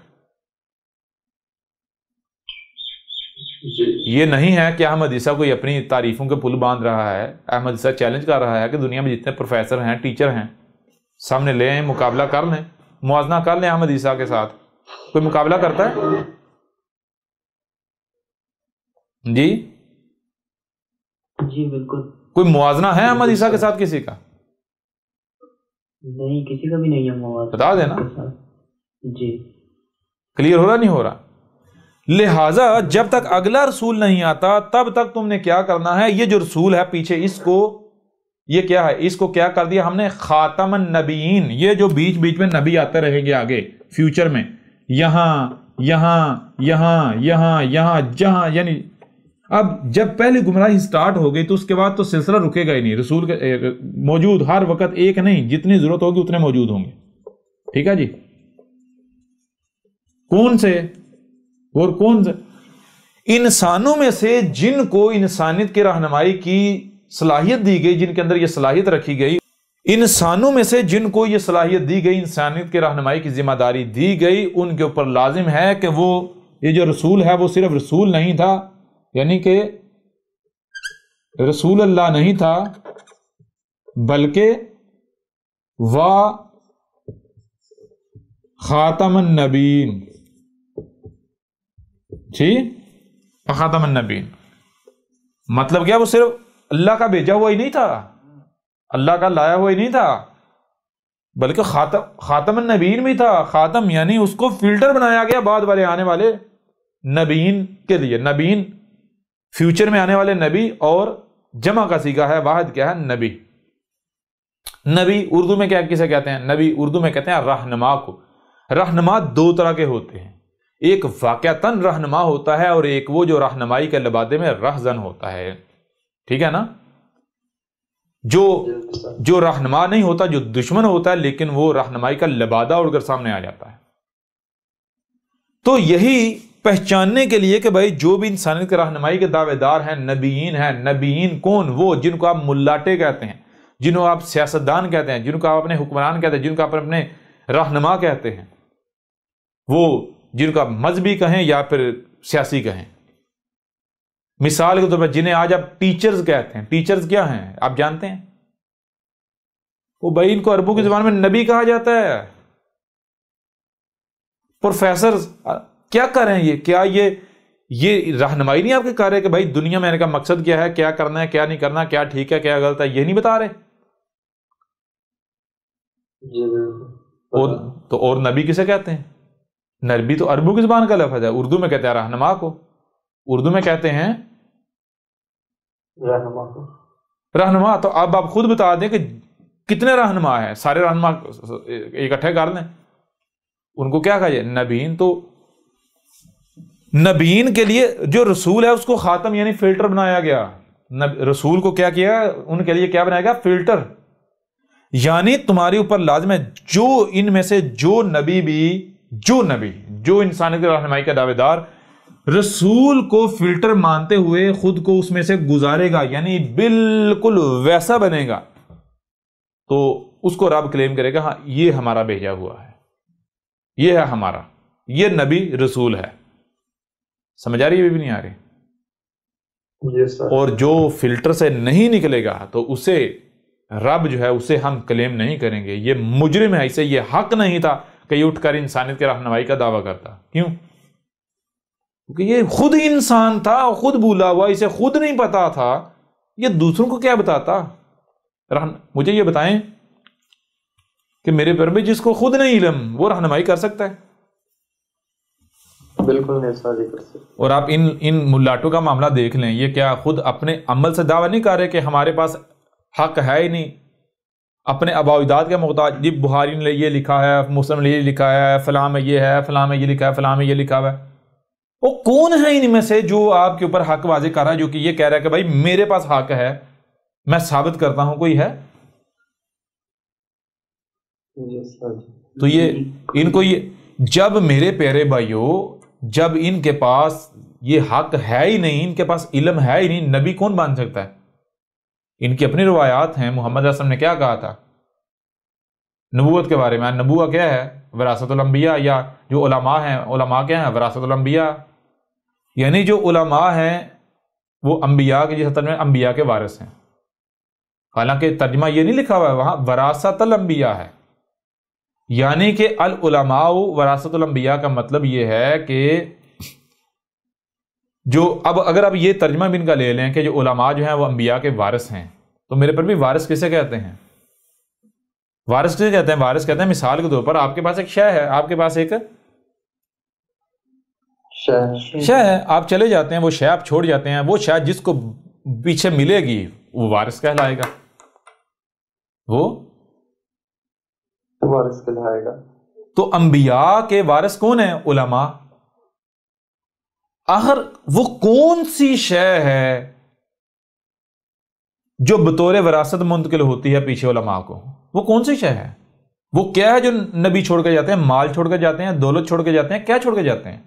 یہ نہیں ہے کہ احمد عیسیٰ کوئی اپنی تعریفوں کے پل باندھ رہا ہے. احمد عیسیٰ چیلنج کر رہا ہے کہ دنیا میں جتنے پروفیسر ہیں، ٹیچر ہیں، سامنے لے آئیں، مقابلہ کر لیں، موازنہ کر لیں احمد عیسیٰ کے ساتھ. کوئی مقابلہ کرتا ہے؟ جی بالکل. کوئی موازنہ ہے احمد عیسیٰ کے ساتھ کسی کا؟ نہیں، کسی کا بھی نہیں ہے موازنہ. بتا دینا. جی کلیئر ہو رہا نہیں ہو رہا؟ لہٰذا جب تک اگلا رسول نہیں آتا تب تک تم نے کیا کرنا ہے؟ یہ جو رسول ہے پیچھے، اس کو یہ کیا ہے؟ اس کو کیا کر دیا ہم نے؟ خاتم النبیین. یہ جو بیچ بیچ میں نبی آتے رہیں گے آگے فیوچر میں، یہاں جہاں، یعنی اب جب پہلے گمراہی سٹارٹ ہو گئی تو اس کے بعد تو سلسلہ رکے گا ہی نہیں. رسول کے موجود ہر وقت ایک نہیں، جتنی ضرورت ہوگی اتنے موجود ہوں گے. ٹھیک ہے جی. کون سے؟ اور کون سے؟ انسانوں میں سے جن کو انسانیت کی رہنمائی کی صلاحیت دی گئی، جن کے اندر یہ صلاحیت رکھی گئی، انسانوں میں سے جن کو یہ صلاحیت دی گئی، انسانیت کی رہنمائی کی ذمہ داری دی گئی، ان کے اوپر لازم ہے کہ وہ یہ جو رسول ہے وہ صرف رسول نہیں تھا، یعنی کہ رسول اللہ نہیں تھا، بلکہ خاتم النبیین. ٹھیک، خاتم النبیین مطلب کیا؟ وہ صرف اللہ کا بھیجا ہوا ہی نہیں تھا، اللہ کا لایا ہوا ہی نہیں تھا، بلکہ خاتم النبیین بھی تھا. خاتم یعنی اس کو فلٹر بنایا گیا بعد والے آنے والے نبیین کے لیے. نبیین فیوچر میں آنے والے نبی، اور جمع کا صیغہ ہے، واحد کیا ہے؟ نبی. نبی اردو میں کسے کہتے ہیں؟ نبی اردو میں کہتے ہیں رہنما کو. رہنما دو طرح کے ہوتے ہیں، ایک واقعتاً رہنما ہوتا ہے اور ایک وہ جو رہنمائی کے لبادے میں رہزن ہوتا ہے. ٹھیک ہے نا؟ جو رہنما نہیں ہوتا، جو دشمن ہوتا ہے، لیکن وہ رہنمائی کا لبادہ اڑ کر سامنے آ جاتا ہے. تو یہی پہچاننے کے لیے کہ بھائی جو بھی انسانیت کے رہنمائی کے دعوے دار ہیں نبیین ہیں. نبیین کون؟ وہ جن کو آپ ملاٹے کہتے ہیں، جن کو آپ سیاستدان کہتے ہیں، جن کو آپ اپنے حکمران کہتے ہیں، جن کو آپ اپنے رہنما کہتے ہیں، وہ جن کو آپ مذہبی کہیں یا پھر سیاسی کہیں. مثال کے طور پر جنہیں آج آپ ٹیچرز کہتے ہیں. ٹیچرز کیا ہیں آپ جانتے ہیں؟ وہ بھائی ان کو عربوں کی زبان میں نبی کہا جاتا ہے. پروفیسر کیا کر رہے ہیں؟ یہ کیا یہ رہنمائی نہیں آپ کے کر رہے کہ بھائی دنیا میں آنے کا مقصد کیا ہے، کیا کرنا ہے، کیا نہیں کرنا، کیا ٹھیک ہے کیا غلط ہے، یہ نہیں بتا رہے؟ اور نبی کسے کہتے ہیں؟ نبی تو عربوں کی زبان کا لفظ ہے، اردو میں کہتے ہیں رہنما کو، اردو میں کہتے ہیں رہنما۔ تو اب آپ خود بتا دیں کہ کتنے رہنما ہیں؟ سارے رہنما اکٹھے کر لیں، ان کو کیا کہا جائے؟ نبیین۔ تو نبیین کے لیے جو رسول ہے اس کو خاتم یعنی فلٹر بنایا گیا۔ رسول کو کیا کیا؟ ان کے لیے کیا بنایا گیا؟ فلٹر۔ یعنی تمہارے اوپر لازم ہے جو ان میں سے جو نبی جو انسانیت کی رہنمائی کا دعوے دار رسول کو فلٹر مانتے ہوئے خود کو اس میں سے گزارے گا، یعنی بالکل ویسا بنے گا، تو اس کو رب کلیم کرے گا ہاں یہ ہمارا بھیجا ہوا ہے، یہ ہے ہمارا، یہ نبی رسول ہے۔ سمجھ آ رہی ہے بھی نہیں آ رہی؟ اور جو فلٹر سے نہیں نکلے گا تو اسے رب جو ہے اسے ہم کلیم نہیں کریں گے، یہ مجرم ہے، اسے یہ حق نہیں تھا کہ یہ اٹھ کر انسانیت کے رہنمائی کا دعویٰ کرتا۔ کیوں؟ کیونکہ یہ خود انسان تھا، خود بھولا ہوا، اسے خود نہیں پتا تھا، یہ دوسروں کو کیا بتاتا؟ مجھے یہ بتائیں کہ میرے پر بھی جس کو خود نہیں علم وہ رہنمائی کر سکتا ہے؟ بالکل نہیں کر سکتا۔ اور آپ ان ملاٹوں کا معاملہ دیکھ لیں، یہ کیا خود اپنے عمل سے دعویٰ نہیں کر رہے کہ ہمارے پاس حق ہے ہی نہیں، اپنے آباء و اجداد کے محتاج؟ جی بخاری نے یہ لکھا ہے، مسلم نے یہ لکھا ہے، فلاں میں یہ ہے، فلاں میں یہ لکھا ہے، فلاں میں یہ لکھا ہوا ہے۔ وہ کون ہے ان میں سے جو آپ کے اوپر حق واضح کر رہا ہے، جو کہ یہ کہہ رہا ہے کہ بھائی میرے پاس حق ہے، میں ثابت کرتا ہوں؟ کوئی ہے؟ تو یہ ان کو یہ جب میرے پیارے بھائیوں جب ان کے پاس یہ حق ہے ہی نہیں، ان کے پاس علم ہے ہی نہیں، نبی کون بن سکتا ہے؟ ان کی اپنی روایات ہیں۔ محمد صلی اللہ علیہ وسلم نے کیا کہا تھا نبوت کے بارے میں؟ نبوت کیا ہے؟ وراثت الانبیاء، یا جو علماء ہیں، علماء کیا ہیں؟ وراثت الانبیاء، یعنی جو علماء ہیں وہ انبیاء کے جس میں انبیاء کے وارث ہیں۔ حالانکہ ترجمہ یہ نہیں لکھا ہوا ہے وہاں، وراثت الانبیاء ہے، یعنی کہ العلماء وراثت الانبیاء کا مطلب یہ ہے کہ جو اب اگر آپ یہ ترجمہ بھی ان کا لے لیں کہ جو علماء جو ہیں وہ انبیاء کے وارث ہیں، تو میرے پر بھی وارث کسے کہتے ہیں؟ وارث کسے کہتے ہیں؟ وارث کہتے ہیں مثال کے طور پر آپ کے پاس ایک شے ہے، آپ کے پاس ایک شے ہے، آپ چلے جاتے ہیں، وہ شے آپ چھوڑ جاتے ہیں، وہ شے جس کو پیچھے ملے گی وہ وارث کہلائے گا، وہ وارث کہلائے گا۔ تو انبیاء کے وارث کون ہیں؟ علماء۔ آخر وہ کون سی شے ہے جو بطور وراثت منتقل ہوتی ہے پیچھے علماء کو؟ وہ کون سی شے ہے؟ وہ کیا ہے جو نبی چھوڑ کے جاتے ہیں؟ مال چھوڑ کے جاتے ہیں، دولت چھوڑ کے جاتے ہیں، کیا چھوڑ کے جاتے ہیں؟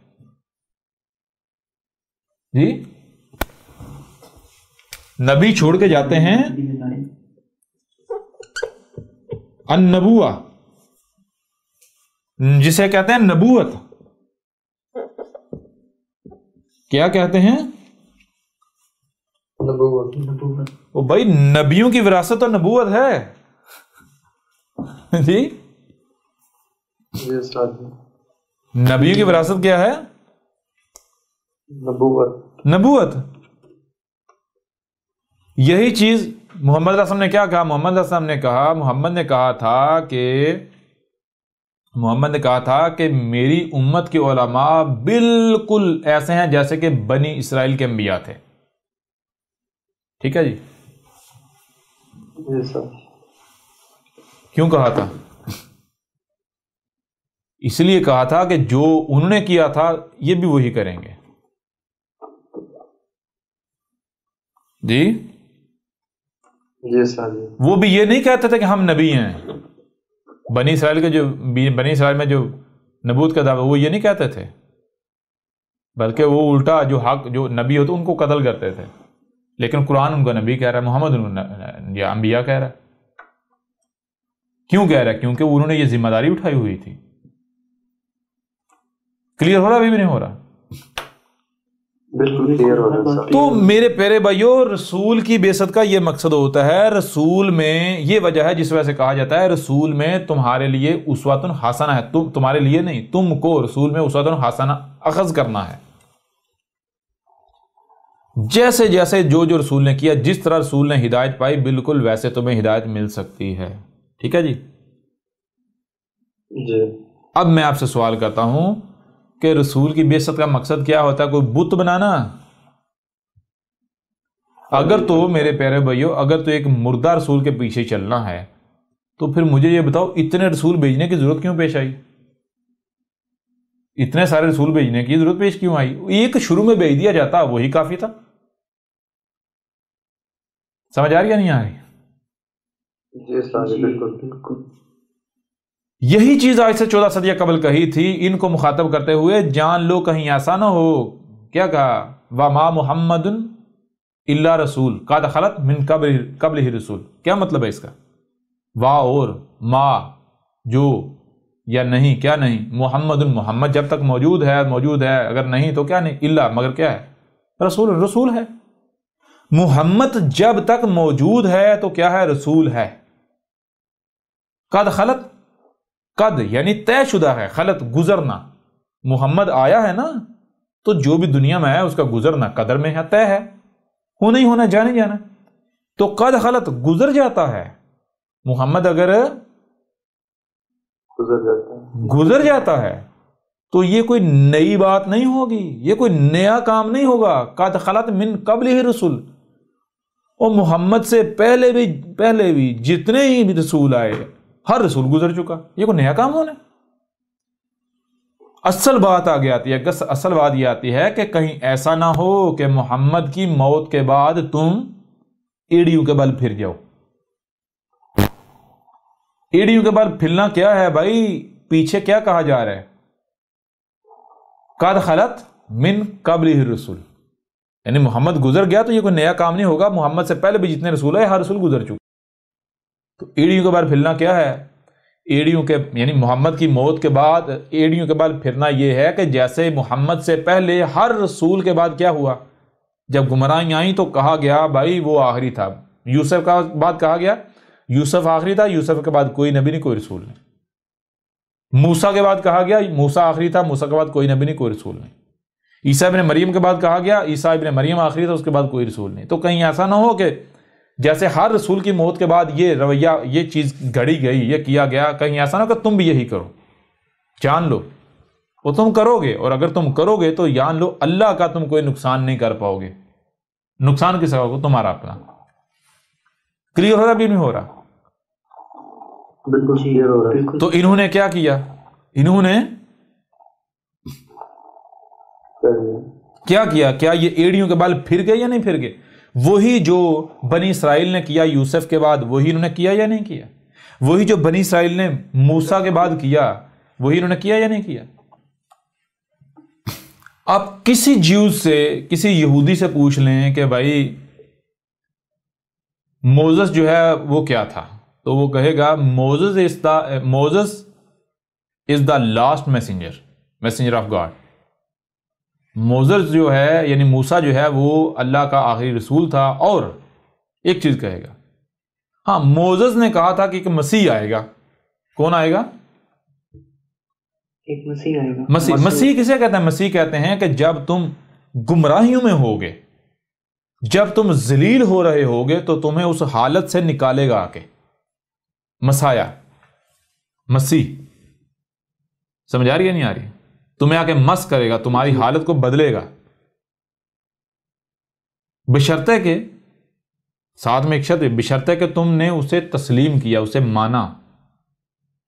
جی نبی چھوڑ کے جاتے ہیں النبوہ، جسے کہتے ہیں نبوت۔ کیا کہتے ہیں؟ نبوت۔ وہ بھائی نبیوں کی وراثت تو نبوت ہے جی۔ نبیوں کی وراثت کیا ہے؟ نبوت۔ یہی چیز محمد صلی اللہ علیہ وسلم نے کیا کہا؟ محمد صلی اللہ علیہ وسلم نے کہا، محمد نے کہا تھا کہ میری امت کے علماء بالکل ایسے ہیں جیسے کہ بنی اسرائیل کے انبیاء تھے۔ ٹھیک ہے جی؟ کیوں کہا تھا؟ اس لیے کہا تھا کہ جو انہوں نے کیا تھا یہ بھی وہی کریں گے جی۔ وہ بھی یہ نہیں کہتے تھے کہ ہم نبی ہیں۔ بنی اسرائیل میں جو نبوت کا دعویٰ وہ یہ نہیں کہتے تھے، بلکہ وہ الٹا جو حق جو نبی ہوتے ان کو قتل کرتے تھے، لیکن قرآن ان کو نبی کہہ رہا ہے، محمد ان کو یا انبیاء کہہ رہا ہے۔ کیوں کہہ رہا ہے؟ کیونکہ انہوں نے یہ ذمہ داری اٹھائی ہوئی تھی۔ کلیئر ہو رہا؟ ابھی بھی نہیں ہو رہا؟ بالکل کلیئر ہو رہا ہے سر۔ تو میرے پیارے بھائیو، رسول کی بعثت کا یہ مقصد ہوتا ہے، رسول میں یہ وجہ ہے جس وجہ سے کہا جاتا ہے رسول میں تمہارے لیے اسوۃ حسنہ ہے، تمہارے لیے نہیں، تم کو رسول میں اسوۃ حسنہ اخذ کرنا ہے۔ جیسے جیسے جو رسول نے کیا، جس طرح رسول نے ہدایت پائی، بالکل ویسے تمہیں ہدایت مل سکتی ہے۔ ٹھیک ہے جی۔ جی اب میں آپ سے سوال کرتا ہوں کہ رسول کی بعثت کا مقصد کیا ہوتا ہے؟ کوئی بت بنانا؟ اگر تو میرے پیارے بھائیو، اگر تو ایک مردہ رسول کے پیچھے چلنا ہے تو پھر مجھے یہ بتاؤ اتنے رسول بھیجنے کی ضرورت کیوں پیش آئی؟ اتنے سارے رسول بھیجنے کی ضرورت پیش کیوں آئی؟ ایک شروع میں بھیج دیا جاتا، وہی کافی تھا۔ سمجھ آ رہی یا نہیں آ رہی؟ جی سر، بالکل۔ یہی چیز آج سے 14 صدیاں قبل کہی تھی ان کو مخاطب کرتے ہوئے، جان لو کہیں ایسا نہ ہو۔ کیا کہا؟ وَمَا مُحَمَّدٌ إِلَّا رَسُولٌ قَدْ خَلَتْ مِن قَبْلِهِ الرُّسُلُ۔ کیا مطلب ہے اس کا؟ وا اور ما، جو یا نہیں، کیا نہیں؟ محمد، محمد جب تک موجود ہے، اگر نہیں تو کیا نہیں؟ اللہ، مگر کیا ہے؟ رسول، رسول ہے۔ محمد جب تک موجود ہے تو کیا ہے؟ رسول ہے۔ قد خلت، قد یعنی طے شدہ ہے، خلت گزرنا۔ محمد آیا ہے نا، تو جو بھی دنیا میں ہے اس کا گزرنا قدر میں ہے، طے ہے، ہونا ہی ہونا، جانے جانا۔ تو قد خلت گزر جاتا ہے۔ محمد اگر گزر جاتا ہے تو یہ کوئی نئی بات نہیں ہوگی، یہ کوئی نیا کام نہیں ہوگا۔ قد خلت من قبلہ رسول، اور محمد سے پہلے بھی جتنے ہی بھی رسول آئے، ہر رسول گزر چکا، یہ کوئی نیا کام ہونا۔ اصل بات آگے آتی ہے، اصل بات یہ آتی ہے کہ کہیں ایسا نہ ہو کہ محمد کی موت کے بعد تم ایڑیوں کے بل پھر جاؤ۔ ایڑیوں کے بل پھرنا کیا ہے بھائی؟ پیچھے کیا کہا جا رہا ہے؟ قد خلت من قبلہ الرسل، یعنی محمد گزر گیا تو یہ کوئی نیا کام نہیں ہوگا، محمد سے پہلے بھی جتنے رسول آئے ہر رسول گزر چکے۔ تو ایڑیوں کے بل پھرنا کیا ہے؟ ایڑیوں کے یعنی محمد کی موت کے بعد ایڑیوں کے بل پھرنا یہ ہے کہ جیسے محمد سے پہلے ہر رسول کے بعد کیا ہوا؟ جب گمراہی آئیں تو کہا گیا بھائی وہ آخری تھا۔ یوسف کا بعد کہا گیا یوسف آخری تھا، یوسف کے بعد کوئی نبی نہیں، کوئی رسول نہیں۔ موسیٰ کے بعد کہا گیا موسیٰ آخری تھا، موسیٰ کے بعد کوئی نبی نہیں، کوئی رسول نہیں۔ عیسیٰ ابن مریم کے بعد کہا گیا عیسیٰ ابن مریم آخری تھا، اس کے بعد کوئی رسول نہیں۔ تو کہیں ایسا نہ ہو کہ جیسے ہر رسول کی موت کے بعد یہ رویہ، یہ چیز گھڑی گئی، یہ کیا گیا، کہیں ایسا نہ ہو کہ تم بھی یہی کرو۔ جان لو وہ تم کرو گے، اور اگر تم کرو گے تو جان لو اللہ کا تم کوئی نقصان نہیں کر پاؤ گے۔ نقصان کس کا ہوگا؟ تمہارا اپنا۔ کلیئر ہو رہا بھی نہیں ہو رہا؟ بالکل کلیئر ہو رہا ہے۔ تو انہوں نے کیا کیا؟ انہوں نے کیا کیا؟ کیا یہ ایڑیوں کے بال پھر گئے یا نہیں پھر گئے؟ وہی جو بنی اسرائیل نے کیا یوسف کے بعد، وہی انہوں نے کیا یا نہیں کیا؟ وہی جو بنی اسرائیل نے موسیٰ کے بعد کیا، وہی انہوں نے کیا یا نہیں کیا؟ آپ کسی جیوز سے، کسی یہودی سے پوچھ لیں کہ بھائی موزس جو ہے وہ کیا تھا، تو وہ کہے گا Moses is the last messenger of God. Moses جو ہے یعنی موسیٰ جو ہے وہ اللہ کا آخری رسول تھا۔ اور ایک چیز کہے گا، ہاں موزس نے کہا تھا کہ ایک مسیح آئے گا۔ کون آئے گا؟ ایک مسیح آئے گا۔ مسیح کسے کہتے ہیں؟ مسیح کہتے ہیں کہ جب تم گمراہیوں میں ہوگے، جب تم ذلیل ہو رہے ہوگے تو تمہیں اس حالت سے نکالے گا آ کے مسایہ، مسیح۔ سمجھ آ رہی ہے نہیں آ رہی؟ تمہیں آ کے مس کرے گا، تمہاری حالت کو بدلے گا، بشرطے کہ ساتھ میں ایک شرط ہے، بشرطے کہ تم نے اسے تسلیم کیا، اسے مانا،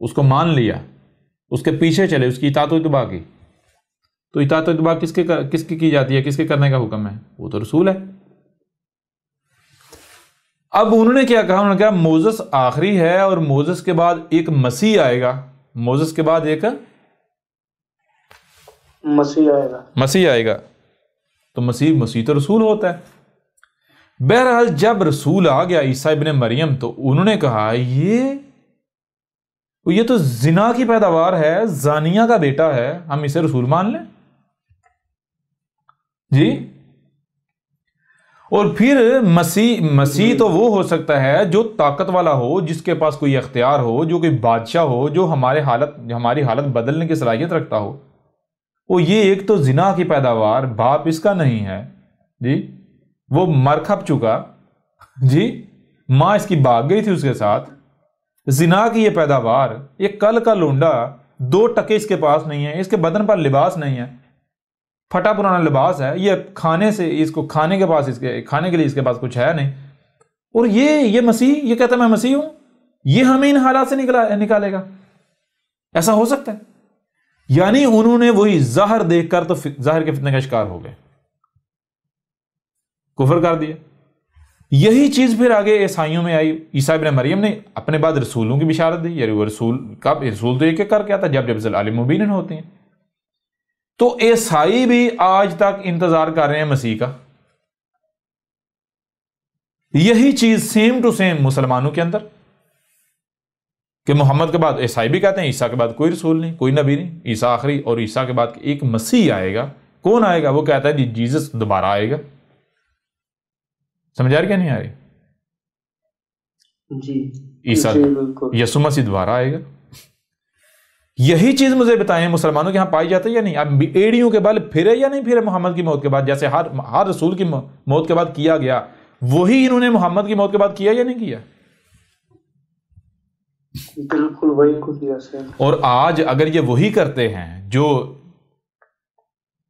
اس کو مان لیا، اس کے پیچھے چلے، اس کی اطاعت و اتباع کی۔ تو اطاعت و اتباع کس کی جاتی ہے؟ کس کے کرنے کا حکم ہے؟ وہ تو رسول ہے۔ اب انہوں نے کیا کہا؟ انہوں نے کہا موزس آخری ہے اور موزس کے بعد ایک مسیح آئے گا، موزس کے بعد ایک مسیح آئے گا۔ تو مسیح تو رسول ہوتا ہے۔ بہرحال جب رسول آ گیا عیسیٰ ابن مریم، تو انہوں نے کہا یہ تو زنا کی پیداوار ہے، زانیہ کا بیٹا ہے، ہم اسے رسول مان لیں؟ جی اور پھر مسیح تو وہ ہو سکتا ہے جو طاقت والا ہو، جس کے پاس کوئی اختیار ہو، جو کوئی بادشاہ ہو، جو ہماری حالت بدلنے کی صلاحیت رکھتا ہو۔ وہ یہ ایک تو زنا کی پیداوار باپ اس کا نہیں ہے جی، وہ مر کھپ چکا جی، ماں اس کی بھاگ گئی تھی اس کے ساتھ، زنا کی یہ پیداوار، یہ کل کا لونڈا، 2 ٹکے اس کے پاس نہیں ہے، اس کے بدن پر لباس نہیں ہے، پھٹا پرانا لباس ہے، یہ کھانے سے اس کو کھانے کے لیے اس کے پاس کچھ ہے نہیں، اور یہ مسیح یہ کہتا ہے میں مسیح ہوں، یہ ہمیں ان حالات سے نکالے گا؟ ایسا ہو سکتا ہے؟ یعنی انہوں نے وہی ظاہر دیکھ کر تو ظاہر کے فتنے کا شکار ہو گئے، کفر کر دیا۔ یہی چیز پھر آگے عیسائیوں میں آئی، عیسیٰ ابن مریم نے اپنے بعد رسولوں کی بشارت دی، یعنی وہ رسول تو ایک کر کے آتا جب ضلال مبین ہوتے ہیں۔ تو عیسائی بھی آج تک انتظار کر رہے ہیں مسیح کا، یہی چیز سیم ٹو سیم مسلمانوں کے اندر، کہ محمد کے بعد عیسائی بھی کہتے ہیں عیسیٰ کے بعد کوئی رسول نہیں، کوئی نبی نہیں، عیسیٰ آخری، اور عیسیٰ کے بعد ایک مسیح آئے گا۔ کون آئے گا؟ وہ کہتا ہے جیزس دوبارہ آئے گا۔ سمجھ آ رہی کیا نہیں آ رہی؟ جی عیسیٰ یسوع مسیح دوبارہ آئے گا۔ یہی چیز مجھے بتائیں مسلمانوں کے ہاں پائی جاتی ہے یا نہیں؟ اب ایڑیوں کے بل پھرے یا نہیں پھرے محمد کی موت کے بعد؟ جیسے ہر رسول کی موت کے بعد کیا گیا، وہی انہوں نے محمد کی موت کے بعد کیا یا نہیں کیا؟ بالکل وہی کو کیا سر۔ اور آج اگر یہ وہی کرتے ہیں جو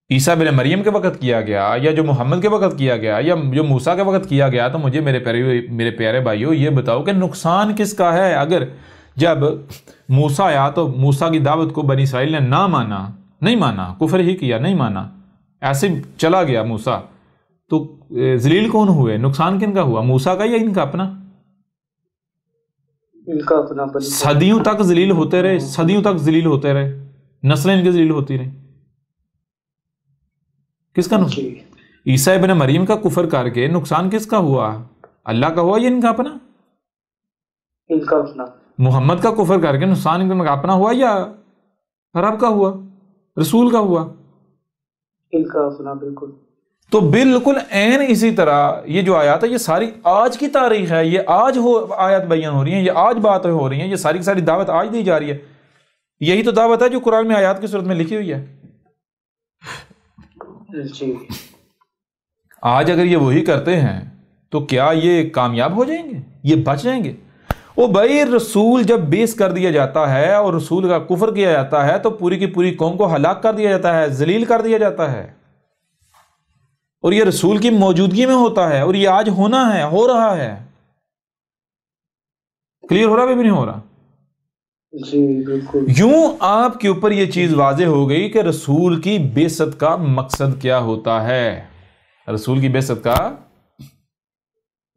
عیسیٰ بن مریم کے وقت کیا گیا، یا جو محمد کے وقت کیا گیا، یا جو موسیٰ کے وقت کیا گیا، تو مجھے میرے پیارے بھائیوں یہ بتاؤ کہ نقصان کس کا ہے؟ اگر جب موسیٰ آیا تو موسیٰ کی دعوت کو بنی اسرائیل نے نہیں مانا، کفر ہی کیا، نہیں مانا، ایسے چلا گیا موسیٰ، تو ذلیل کون ہوئے؟ نقصان کن کا ہوا؟ موسیٰ کا یا ان کا اپنا؟ ان کا اپنا۔ صدیوں تک ذلیل ہوتے رہے، صدیوں تک ذلیل ہوتے رہے، نسلیں ان کی ذلیل ہوتی رہی۔ کس کا نقصان؟ عیسیٰ ابن مریم کا کفر کر کے نقصان کس کا ہوا؟ اللہ کا ہوا یا ان کا اپنا؟ ان کا اپنا۔ محمد کا کفر کر کے نقصان ان کا اپنا ہوا یا رب کا ہوا، رسول کا ہوا؟ ان کا اپنا، بالکل۔ تو بالکل عین اسی طرح یہ جو آیات ہے یہ ساری آج کی تاریخ ہے، یہ آج آیات بیان ہو رہی ہیں، یہ آج بات ہو رہی ہیں، یہ ساری کی ساری دعوت آج دی جا رہی ہے۔ یہی تو دعوت ہے جو قرآن میں آیات کی صورت میں لکھی ہوئی ہے۔ جی آج اگر یہ وہی کرتے ہیں تو کیا یہ کامیاب ہو جائیں گے؟ یہ بچ جائیں گے؟ وہ بھائی رسول جب بیس کر دیا جاتا ہے اور رسول کا کفر کیا جاتا ہے تو پوری کی پوری قوم کو ہلاک کر دیا جاتا ہے، ذلیل کر دیا جاتا ہے، اور یہ رسول کی موجودگی میں ہوتا ہے، اور یہ آج ہونا ہے، ہو رہا ہے۔ کلیئر ہو رہا بھی نہیں ہو رہا؟ جی بالکل۔ یوں آپ کے اوپر یہ چیز واضح ہو گئی کہ رسول کی بعثت کا مقصد کیا ہوتا ہے۔ رسول کی بعثت کا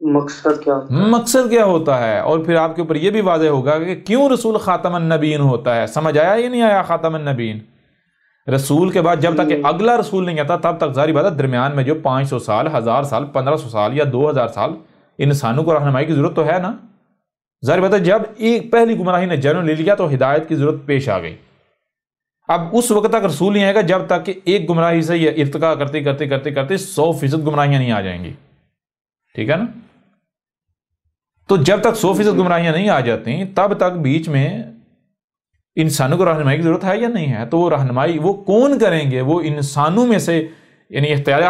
مقصد کیا ہوتا ہے، اور پھر آپ کے اوپر یہ بھی واضح ہوگا کہ کیوں رسول خاتم النبیین ہوتا ہے۔ سمجھ آیا یا نہیں آیا؟ خاتم النبیین رسول کے بعد جب تک کہ اگلا رسول نہیں آتا تب تک ظاہری بات ہے درمیان میں جو 500 سال، 1000 سال، 1500 سال یا 2000 سال انسانوں کو رہنمائی کی ضرورت تو ہے نا۔ ظاہر بات ہے جب ایک پہلی گمراہی نے جنم لے لیا تو ہدایت کی ضرورت پیش آ گئی۔ اب اس وقت تک رسول نہیں آئے گا جب تک کہ ایک گمراہی سے یہ ارتقا کرتے کرتے کرتے کرتے 100% گمراہیاں نہیں آ جائیں گی، ٹھیک ہے نا؟ تو جب تک 100% گمراہیاں نہیں آ جاتی تب تک بیچ میں انسانوں کو رہنمائی کی ضرورت ہے یا نہیں ہے؟ تو وہ رہنمائی وہ کون کریں گے؟ وہ انسانوں میں سے، یعنی اختیار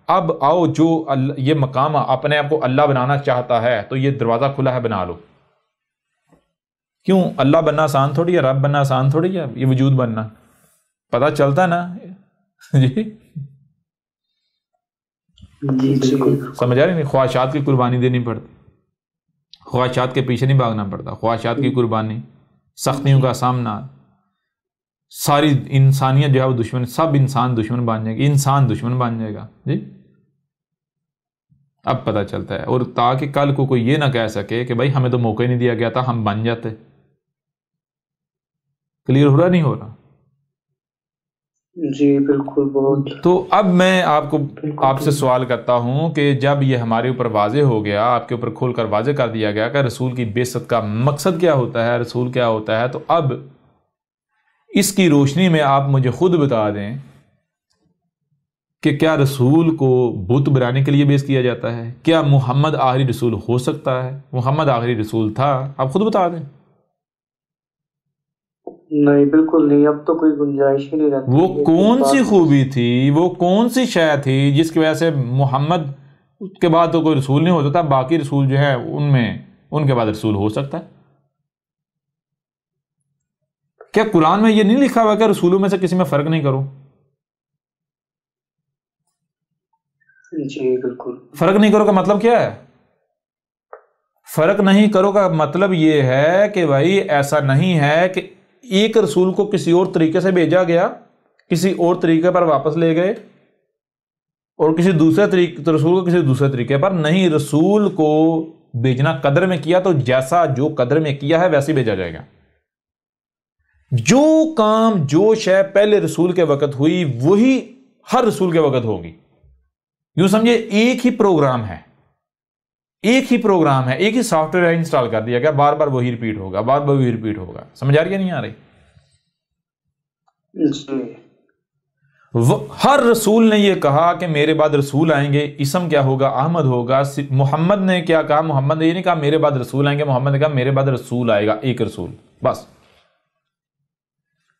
اب آؤ جو یہ مقام اپنے آپ کو اللہ بنانا چاہتا ہے تو یہ دروازہ کھلا ہے، بنا لو۔ کیوں؟ اللہ بننا آسان تھوڑی ہے، رب بننا آسان تھوڑی ہے، یہ وجود بننا پتہ چلتا ہے نا جی جی بالکل۔ سمجھ آ رہی نہیں؟ خواہشات کی قربانی دینی پڑتی، خواہشات کے پیچھے نہیں بھاگنا پڑتا، خواہشات کی قربانی، سختیوں کا سامنا، ساری انسانیت جو ہے وہ دشمن، سب انسان دشمن بن جائے گا، انسان دشمن بن جائے گا جی۔ اب پتہ چلتا ہے، اور تاکہ کل کو کوئی یہ نہ کہہ سکے کہ بھائی ہمیں تو موقع ہی نہیں دیا گیا تھا، ہم بن جاتے۔ کلیئر ہو رہا نہیں ہو رہا؟ جی بالکل، بہت۔ تو اب میں آپ سے سوال کرتا ہوں کہ جب یہ ہمارے اوپر واضح ہو گیا، آپ کے اوپر کھول کر واضح کر دیا گیا کہ رسول کی بعثت کا مقصد کیا ہوتا ہے، رسول کیا ہوتا ہے، تو اب اس کی روشنی میں آپ مجھے خود بتا دیں کہ کیا رسول کو بت بنانے کے لیے بیس کیا جاتا ہے؟ کیا محمد آخری رسول ہو سکتا ہے؟ محمد آخری رسول تھا؟ آپ خود بتا دیں۔ نہیں بالکل نہیں، اب تو کوئی گنجائش ہی نہیں رہتی۔ وہ کون سی خوبی تھی، وہ کون سی شے تھی جس کی وجہ سے محمد کے بعد تو کوئی رسول نہیں ہو سکتا، باقی رسول جو ہے ان کے بعد رسول ہو سکتا ہے؟ کیا قرآن میں یہ نہیں لکھا ہوا کہ رسولوں میں سے کسی میں فرق نہیں کرو؟ جی بالکل۔ فرق نہیں کرو کا مطلب کیا ہے؟ فرق نہیں کرو کا مطلب یہ ہے کہ بھائی ایسا نہیں ہے کہ ایک رسول کو کسی اور طریقے سے بھیجا گیا، کسی اور طریقے پر واپس لے گئے، اور کسی دوسرے طریقے رسول کو کسی دوسرے طریقے پر نہیں۔ رسول کو بھیجنا قدر میں کیا تو جیسا جو قدر میں کیا ہے ویسے بھیجا جائے گا۔ جو کام جو شے پہلے رسول کے وقت ہوئی وہی ہر رسول کے وقت ہوگی۔ یوں سمجھے ایک ہی پروگرام ہے، ایک ہی پروگرام ہے، ایک ہی سافٹ ویئر انسٹال کر دیا گیا، بار بار وہی ریپیٹ ہوگا، بار بار وہی ریپیٹ ہوگا۔ سمجھ آ رہی ہے نہیں آ رہی؟ جی ہر رسول نے یہ کہا کہ میرے بعد رسول آئیں گے، اسم کیا ہوگا؟ احمد ہوگا۔ محمد نے کیا کہا؟ محمد نے یہ نہیں کہا میرے بعد رسول آئیں گے، محمد نے کہا میرے بعد رسول آئے گا، ایک رسول بس۔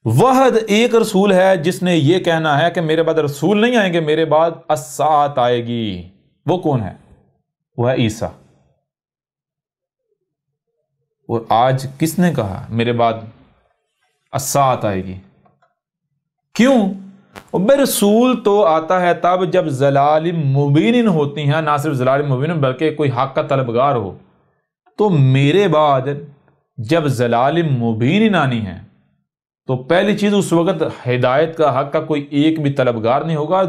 واحد ایک رسول ہے جس نے یہ کہنا ہے کہ میرے بعد رسول نہیں آئیں گے، میرے بعد الساعت آئے گی۔ وہ کون ہے؟ وہ ہے عیسیٰ۔ اور آج کس نے کہا میرے بعد الساعت آئے گی؟ کیوں؟ بے رسول تو آتا ہے تب جب ضلال مبین ہوتی ہیں، نہ صرف ضلال مبین بلکہ کوئی حق کا طلبگار ہو۔ تو میرے بعد جب ضلال مبین آنی ہے تو پہلی چیز اس وقت ہدایت کا حق کا کوئی ایک بھی طلبگار نہیں ہوگا۔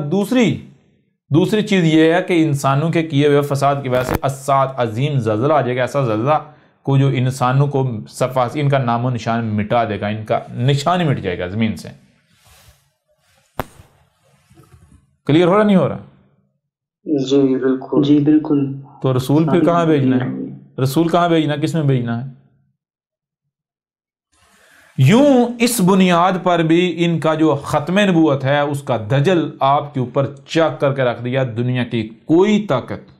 دوسری چیز یہ ہے کہ انسانوں کے کیے ہوئے فساد کی وجہ سے الساعت عظیم زلزلہ آ جائے گا، ایسا زلزلہ کو جو انسانوں کو ان کا نام و نشان مٹا دے گا، ان کا نشان ہی مٹ جائے گا زمین سے۔ کلیئر ہو رہا نہیں ہو رہا؟ جی بالکل جی بالکل۔ تو رسول پھر کہاں بھیجنا ہے؟ رسول کہاں بھیجنا ہے؟ کس میں بھیجنا ہے؟ یوں اس بنیاد پر بھی ان کا جو ختم نبوت ہے اس کا دجل آپ کے اوپر چاک کر کے رکھ دیا۔ دنیا کی کوئی طاقت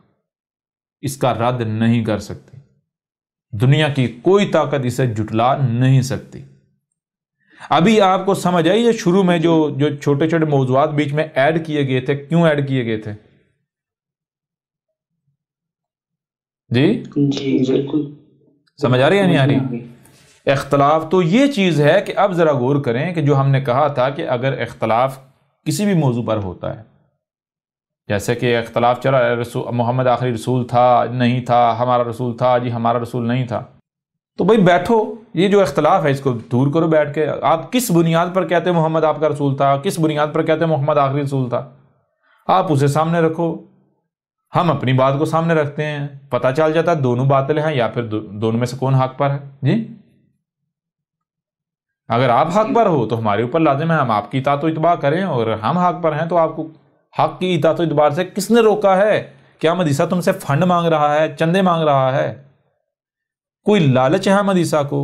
اس کا رد نہیں کر سکتی، دنیا کی کوئی طاقت اسے جھٹلا نہیں سکتی۔ ابھی آپ کو سمجھ آئی جو شروع میں جو چھوٹے چھوٹے موضوعات بیچ میں ایڈ کیے گئے تھے، کیوں ایڈ کیے گئے تھے؟ جی بالکل سمجھ آ رہی ہے نہیں آ رہی؟ اختلاف تو یہ چیز ہے کہ اب ذرا غور کریں کہ جو ہم نے کہا تھا کہ اگر اختلاف کسی بھی موضوع پر ہوتا ہے، جیسے کہ اختلاف چلا محمد آخری رسول تھا نہیں تھا، ہمارا رسول تھا جی ہمارا رسول نہیں تھا، تو بھائی بیٹھو، یہ جو اختلاف ہے اس کو دور کرو بیٹھ کے۔ آپ کس بنیاد پر کہتے ہیں محمد آپ کا رسول تھا، کس بنیاد پر کہتے ہیں محمد آخری رسول تھا، آپ اسے سامنے رکھو، ہم اپنی بات کو سامنے رکھتے ہیں، پتہ چل جاتا ہے دونوں باطل ہیں یا پھر دونوں میں سے کون حق پر ہے۔ جی اگر آپ حق پر ہو تو ہمارے اوپر لازم ہے ہم آپ کی اطاعت و اتباع کریں، اور ہم حق پر ہیں تو آپ کو حق کی اطاعت و اتباع سے کس نے روکا ہے؟ کیا مدیسہ تم سے فنڈ مانگ رہا ہے، چندے مانگ رہا ہے؟ کوئی لالچ ہے مدیسہ کو؟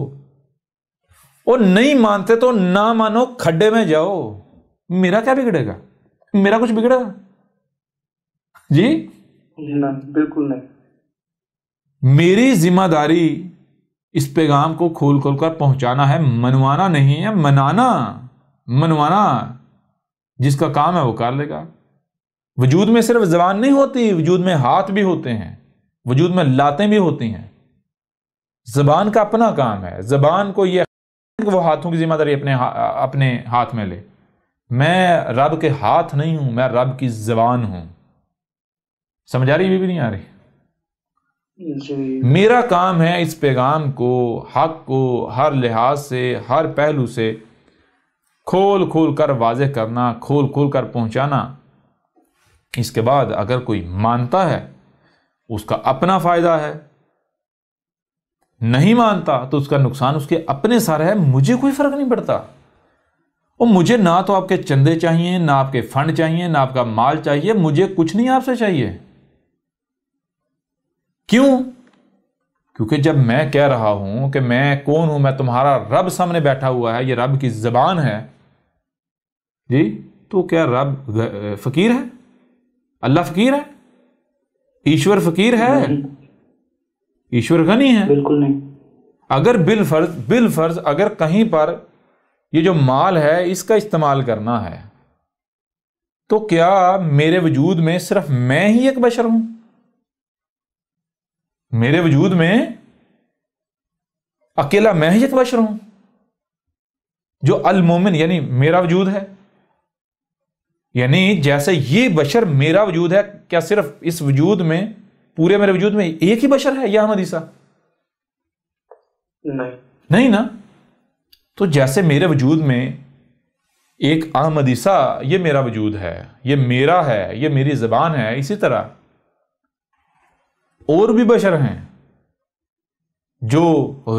اور نہیں مانتے تو نہ مانو، کھڈے میں جاؤ، میرا کیا بگڑے گا؟ میرا کچھ بگڑے گا؟ جی بالکل نہیں۔ میری ذمہ داری اس پیغام کو کھول کھول کر پہنچانا ہے، منوانا نہیں ہے، منوانا جس کا کام ہے وہ کر لے گا۔ وجود میں صرف زبان نہیں ہوتی، وجود میں ہاتھ بھی ہوتے ہیں، وجود میں لاتیں بھی ہوتی ہیں۔ زبان کا اپنا کام ہے، زبان کو یہ کہ وہ ہاتھوں کی ذمہ داری اپنے ہاتھ میں لے۔ میں رب کے ہاتھ نہیں ہوں، میں رب کی زبان ہوں۔ سمجھ آ رہی بھی نہیں آ رہی؟ میرا کام ہے اس پیغام کو، حق کو ہر لحاظ سے، ہر پہلو سے کھول کھول کر واضح کرنا، کھول کھول کر پہنچانا۔ اس کے بعد اگر کوئی مانتا ہے اس کا اپنا فائدہ ہے، نہیں مانتا تو اس کا نقصان اس کے اپنے سر ہے، مجھے کوئی فرق نہیں پڑتا۔ اور مجھے نہ تو آپ کے چندے چاہیے، نہ آپ کے فنڈ چاہیے، نہ آپ کا مال چاہیے، مجھے کچھ نہیں آپ سے چاہیے۔ کیوں؟ کیونکہ جب میں کہہ رہا ہوں کہ میں کون ہوں، میں تمہارا رب سامنے بیٹھا ہوا ہے، یہ رب کی زبان ہے، جی تو کیا رب فقیر ہے؟ اللہ فقیر ہے؟ ایشور فقیر ہے؟ ایشور غنی ہے؟ بالکل نہیں. اگر بالفرض اگر کہیں پر یہ جو مال ہے اس کا استعمال کرنا ہے تو کیا میرے وجود میں صرف میں ہی ایک بشر ہوں؟ میرے وجود میں اکیلا میں ہی ایک بشر ہوں جو المومن یعنی میرا وجود ہے؟ یعنی جیسے یہ بشر میرا وجود ہے، کیا صرف اس وجود میں پورے میرے وجود میں ایک ہی بشر ہے یا احمد عیسیٰ؟ نہیں نا. تو جیسے میرے وجود میں ایک احمد عیسیٰ یہ میرا وجود ہے، یہ میرا ہے، یہ میری زبان ہے، اسی طرح اور بھی بشر ہیں جو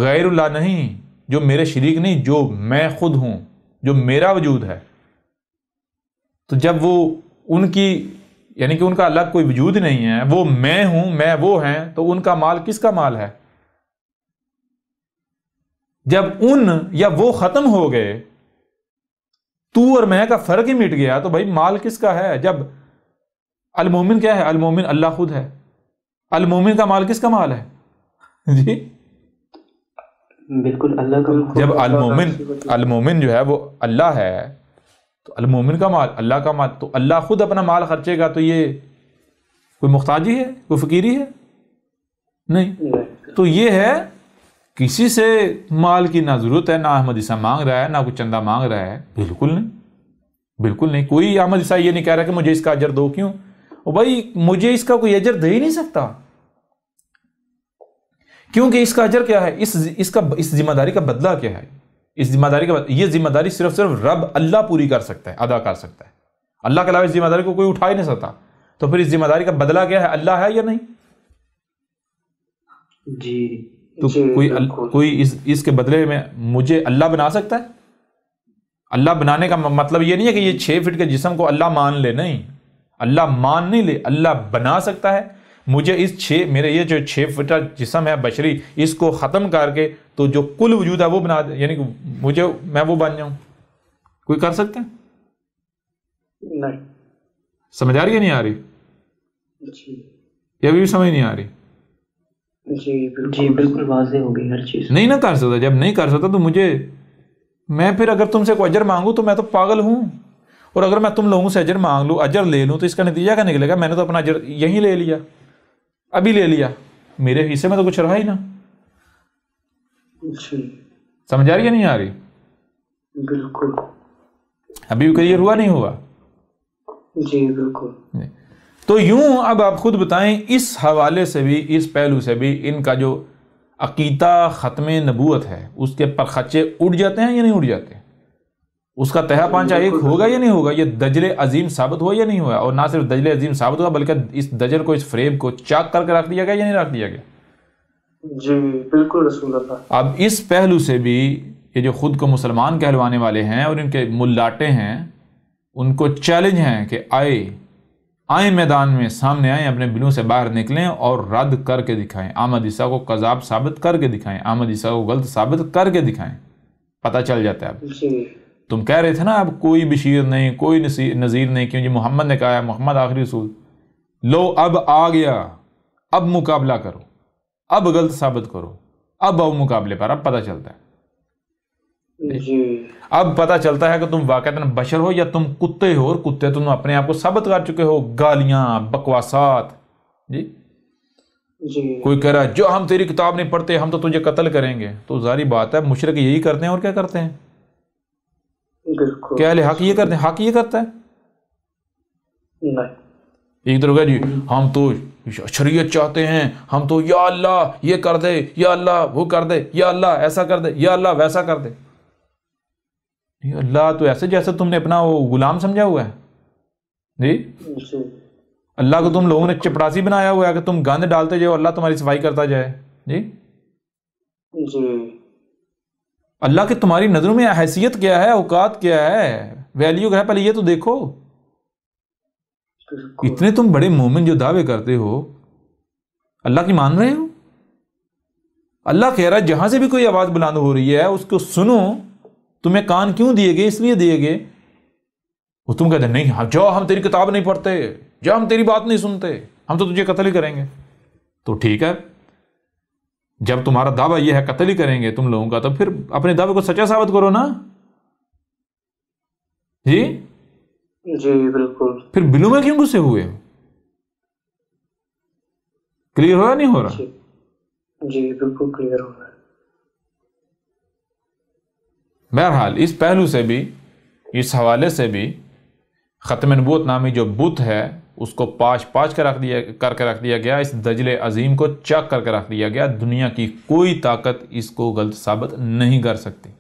غیر اللہ نہیں، جو میرے شریک نہیں، جو میں خود ہوں، جو میرا وجود ہے. تو جب وہ ان کی یعنی کہ ان کا الگ کوئی وجود نہیں ہے، وہ میں ہوں میں وہ ہیں، تو ان کا مال کس کا مال ہے؟ جب ان یا وہ ختم ہو گئے، تو اور میں کا فرق ہی مٹ گیا، تو بھائی مال کس کا ہے؟ جب المومن کیا ہے؟ المومن اللہ خود ہے. المومن کا مال کس کا مال ہے جی؟ بالکل اللہ کا. جب المومن جو ہے وہ اللہ ہے تو المومن کا مال اللہ کا مال، تو اللہ خود اپنا مال خرچے گا تو یہ کوئی محتاجی ہے؟ کوئی فقیری ہے؟ نہیں. تو یہ ہے کسی سے مال کی نہ ضرورت ہے، نہ احمد عیسیٰ مانگ رہا ہے، نہ کوئی چندہ مانگ رہا ہے. بالکل نہیں، بالکل نہیں. کوئی احمد عیسیٰ یہ نہیں کہہ رہا کہ مجھے اس کا اجر دو. کیوں؟ بھائی مجھے اس کا کوئی اجر دے ہی نہیں سکتا، کیونکہ اس کا اجر کیا ہے؟ اس ذمہ داری کا بدلہ کیا ہے؟ اس ذمہ داری کا یہ ذمہ داری صرف رب اللہ پوری کر سکتا ہے، ادا کر سکتا ہے. اللہ کے علاوہ اس ذمہ داری کو کوئی اٹھا ہی نہیں سکتا. تو پھر اس ذمہ داری کا بدلہ کیا ہے؟ اللہ ہے یا نہیں؟ جی. تو کوئی اس کے بدلے میں مجھے اللہ بنا سکتا ہے؟ اللہ بنانے کا مطلب یہ نہیں ہے کہ یہ 6 فٹ کے جسم کو اللہ مان لے. نہیں، اللہ مان نہیں لے، اللہ بنا سکتا ہے. مجھے میرے یہ جو 6 فٹ جسم ہے بشری، اس کو ختم کر کے تو جو کل وجود ہے وہ بنا دے، یعنی کہ میں وہ بن جاؤں. کوئی کر سکتا ہے؟ نہیں. سمجھ آ رہی ہے نہیں آ رہی؟ یہ بھی سمجھ نہیں آ رہی؟ جی بالکل واضح ہو گئی ہر چیز. نہیں نہ کر سکتا. جب نہیں کر سکتا تو میں پھر اگر تم سے کوئی اجر مانگوں تو میں تو پاگل ہوں. اور اگر میں تم لوگوں سے اجر مانگ لوں، اجر لے لوں، تو اس کا نتیجہ کیا نکلے گا؟ میں نے تو اپنا اجر یہیں لے لیا، ابھی لے لیا، میرے حصے میں تو کچھ رہا ہی نا. سمجھ آ رہی ہے نہیں آ رہی؟ بالکل. ابھی بھی کلیئر ہوا نہیں ہوا؟ جی بالکل. تو یوں اب آپ خود بتائیں، اس حوالے سے بھی، اس پہلو سے بھی ان کا جو عقیدہ ختم نبوت ہے اس کے پر خچے اڑ جاتے ہیں یا نہیں اڑ جاتے؟ اس کا تہا پانچا ایک ہوگا یا نہیں ہوگا؟ یہ دجل عظیم ثابت ہوا یا نہیں ہوا؟ اور نہ صرف دجل عظیم ثابت ہوا بلکہ اس دجل کو، اس فریب کو چاک کر کے رکھ دیا گیا یا نہیں رکھ دیا گیا؟ جی بالکل رسول اللہ. اب اس پہلو سے بھی یہ جو خود کو مسلمان کہلوانے والے ہیں اور ان کے ملاٹے ہیں، ان کو چیلنج ہیں کہ آئیں میدان میں، سامنے آئیں، اپنے بلوں سے باہر نکلیں اور رد کر کے دکھائیں. احمد عیسیٰ کو کذاب ثابت کر کے دکھائیں، احمد عیسیٰ کو غلط ثابت کر کے دکھائیں. پتہ چل جاتا ہے. اب تم کہہ رہے تھے نا اب کوئی بشیر نہیں، کوئی نذیر نہیں، کیوں؟ جی محمد نے کہا ہے، محمد آخری رسول. لو اب آ گیا، اب مقابلہ کرو، اب غلط ثابت کرو، اب آؤ مقابلے پر. اب پتہ چلتا ہے. اب پتہ چلتا ہے کہ تم واقعتاً بشر ہو یا تم کتے ہو، اور کتے تم اپنے آپ کو ثابت کر چکے ہو. گالیاں، بکواسات. جی کوئی کہہ رہا ہے جو ہم تیری کتاب نہیں پڑھتے ہم تو تجھے قتل کریں گے. تو ظاہری بات ہے مشرک یہی کرتے ہیں، اور کیا کرتے ہیں؟ کیا حق یہ کرتے ہیں؟ حق یہ کرتا ہے؟ ایک طرح جی ہم تو شریعت چاہتے ہیں، ہم تو یا اللہ یہ کر دے، یا اللہ وہ کر دے، یا اللہ ایسا کر دے، یا اللہ ویسا کر دے. اللہ تو ایسے جیسے تم نے اپنا وہ غلام سمجھا ہوا ہے. جی اللہ کو تم لوگوں نے چپڑاسی بنایا ہوا ہے کہ تم گند ڈالتے جاؤ، اللہ تمہاری صفائی کرتا جائے. جی اللہ کی تمہاری نظروں میں حیثیت کیا ہے، اوقات کیا ہے، ویلیو کیا ہے؟ پہلے یہ تو دیکھو. اتنے تم بڑے مومن جو دعوے کرتے ہو، اللہ کی مان رہے ہو؟ اللہ کہہ رہا ہے جہاں سے بھی کوئی آواز بلند ہو رہی ہے اس کو سنو. تمہیں کان کیوں دیے گئے؟ اس لیے دیے گئے. وہ تم کہتے ہیں نہیں جو ہم تیری کتاب نہیں پڑھتے، جب ہم تیری بات نہیں سنتے ہم تو تجھے قتل ہی کریں گے. تو ٹھیک ہے، جب تمہارا دعویٰ یہ ہے قتل ہی کریں گے تم لوگوں کا، تو پھر اپنے دعوے کو سچا ثابت کرو نا. جی جی بالکل. پھر بلو میں کیوں غصے ہوئے؟ کلیئر ہو یا نہیں ہو رہا؟ جی بالکل کلیئر ہو رہا ہے. بہرحال اس پہلو سے بھی، اس حوالے سے بھی ختم نبوت نامی جو بت ہے اس کو پاش پاش کر کے رکھ دیا گیا، اس دجل عظیم کو چک کر کے رکھ دیا گیا. دنیا کی کوئی طاقت اس کو غلط ثابت نہیں کر سکتی.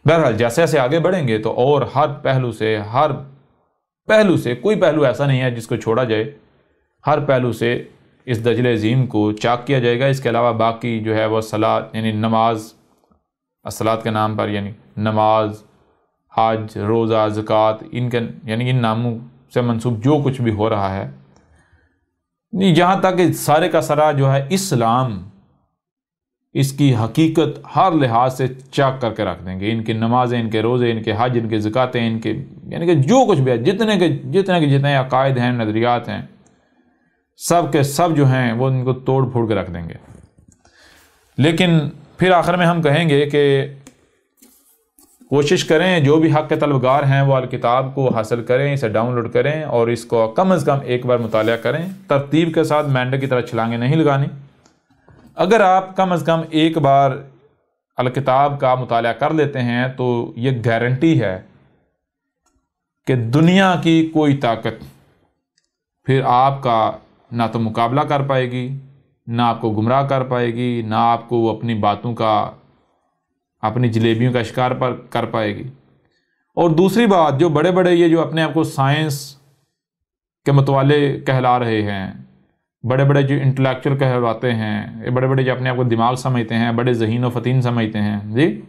بہرحال جیسے جیسے آگے بڑھیں گے تو اور ہر پہلو سے کوئی پہلو ایسا نہیں ہے جس کو چھوڑا جائے. ہر پہلو سے اس دجل عظیم کو چاک کیا جائے گا. اس کے علاوہ باقی جو ہے وہ صلاۃ یعنی نماز، الصلاۃ کے نام پر یعنی نماز، حج، روزہ، زکوٰۃ، ان ناموں سے منسوب جو کچھ بھی ہو رہا ہے، جہاں تک کہ سارے کا سارا جو ہے اسلام اس کی حقیقت ہر لحاظ سے چاک کر کے رکھ دیں گے. ان کی نمازیں، ان کے روزے، ان کے حج، ان کے زکاتیں، ان کے یعنی کہ جو کچھ بھی ہے، جتنے عقائد ہیں، نظریات ہیں، سب کے سب جو ہیں وہ ان کو توڑ پھوڑ کے رکھ دیں گے. لیکن پھر آخر میں ہم کہیں گے کہ کوشش کریں، جو بھی حق کے طلبگار ہیں وہ الکتاب کو حاصل کریں، اسے ڈاؤن لوڈ کریں اور اس کو کم از کم ایک بار مطالعہ کریں. ترتیب کے ساتھ مینڈے کی طرح چھلانگیں نہیں لگانی. اگر آپ کم از کم ایک بار الکتاب کا مطالعہ کر لیتے ہیں تو یہ گارنٹی ہے کہ دنیا کی کوئی طاقت پھر آپ کا نہ تو مقابلہ کر پائے گی، نہ آپ کو گمراہ کر پائے گی، نہ آپ کو اپنی باتوں کا، اپنی جلیبیوں کا شکار کر پائے گی. اور دوسری بات، جو بڑے بڑے یہ جو اپنے آپ کو سائنس کے متوالے کہلا رہے ہیں، بڑے بڑے جو انٹلیکچوئل کہلاتے ہیں، بڑے بڑے جو اپنے آپ کو دماغ سمجھتے ہیں، بڑے ذہین و فطین سمجھتے ہیں، جی،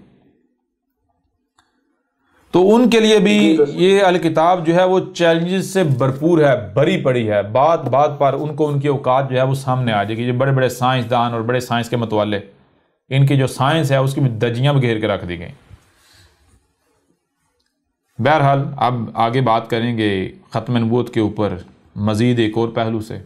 تو ان کے لیے بھی یہ الکتاب جو ہے وہ چیلنجز سے بھرپور ہے، بھری پڑی ہے. بات بات پر ان کو ان کی اوقات جو ہے وہ سامنے آ جائے گی. جو بڑے بڑے سائنسدان اور بڑے سائنس کے متوالے، ان کی جو سائنس ہے اس کی بھی دجیاں گھیر کے رکھ دی گئیں. بہرحال اب آگے بات کریں گے ختم نبوت کے اوپر مزید ایک اور پہلو سے.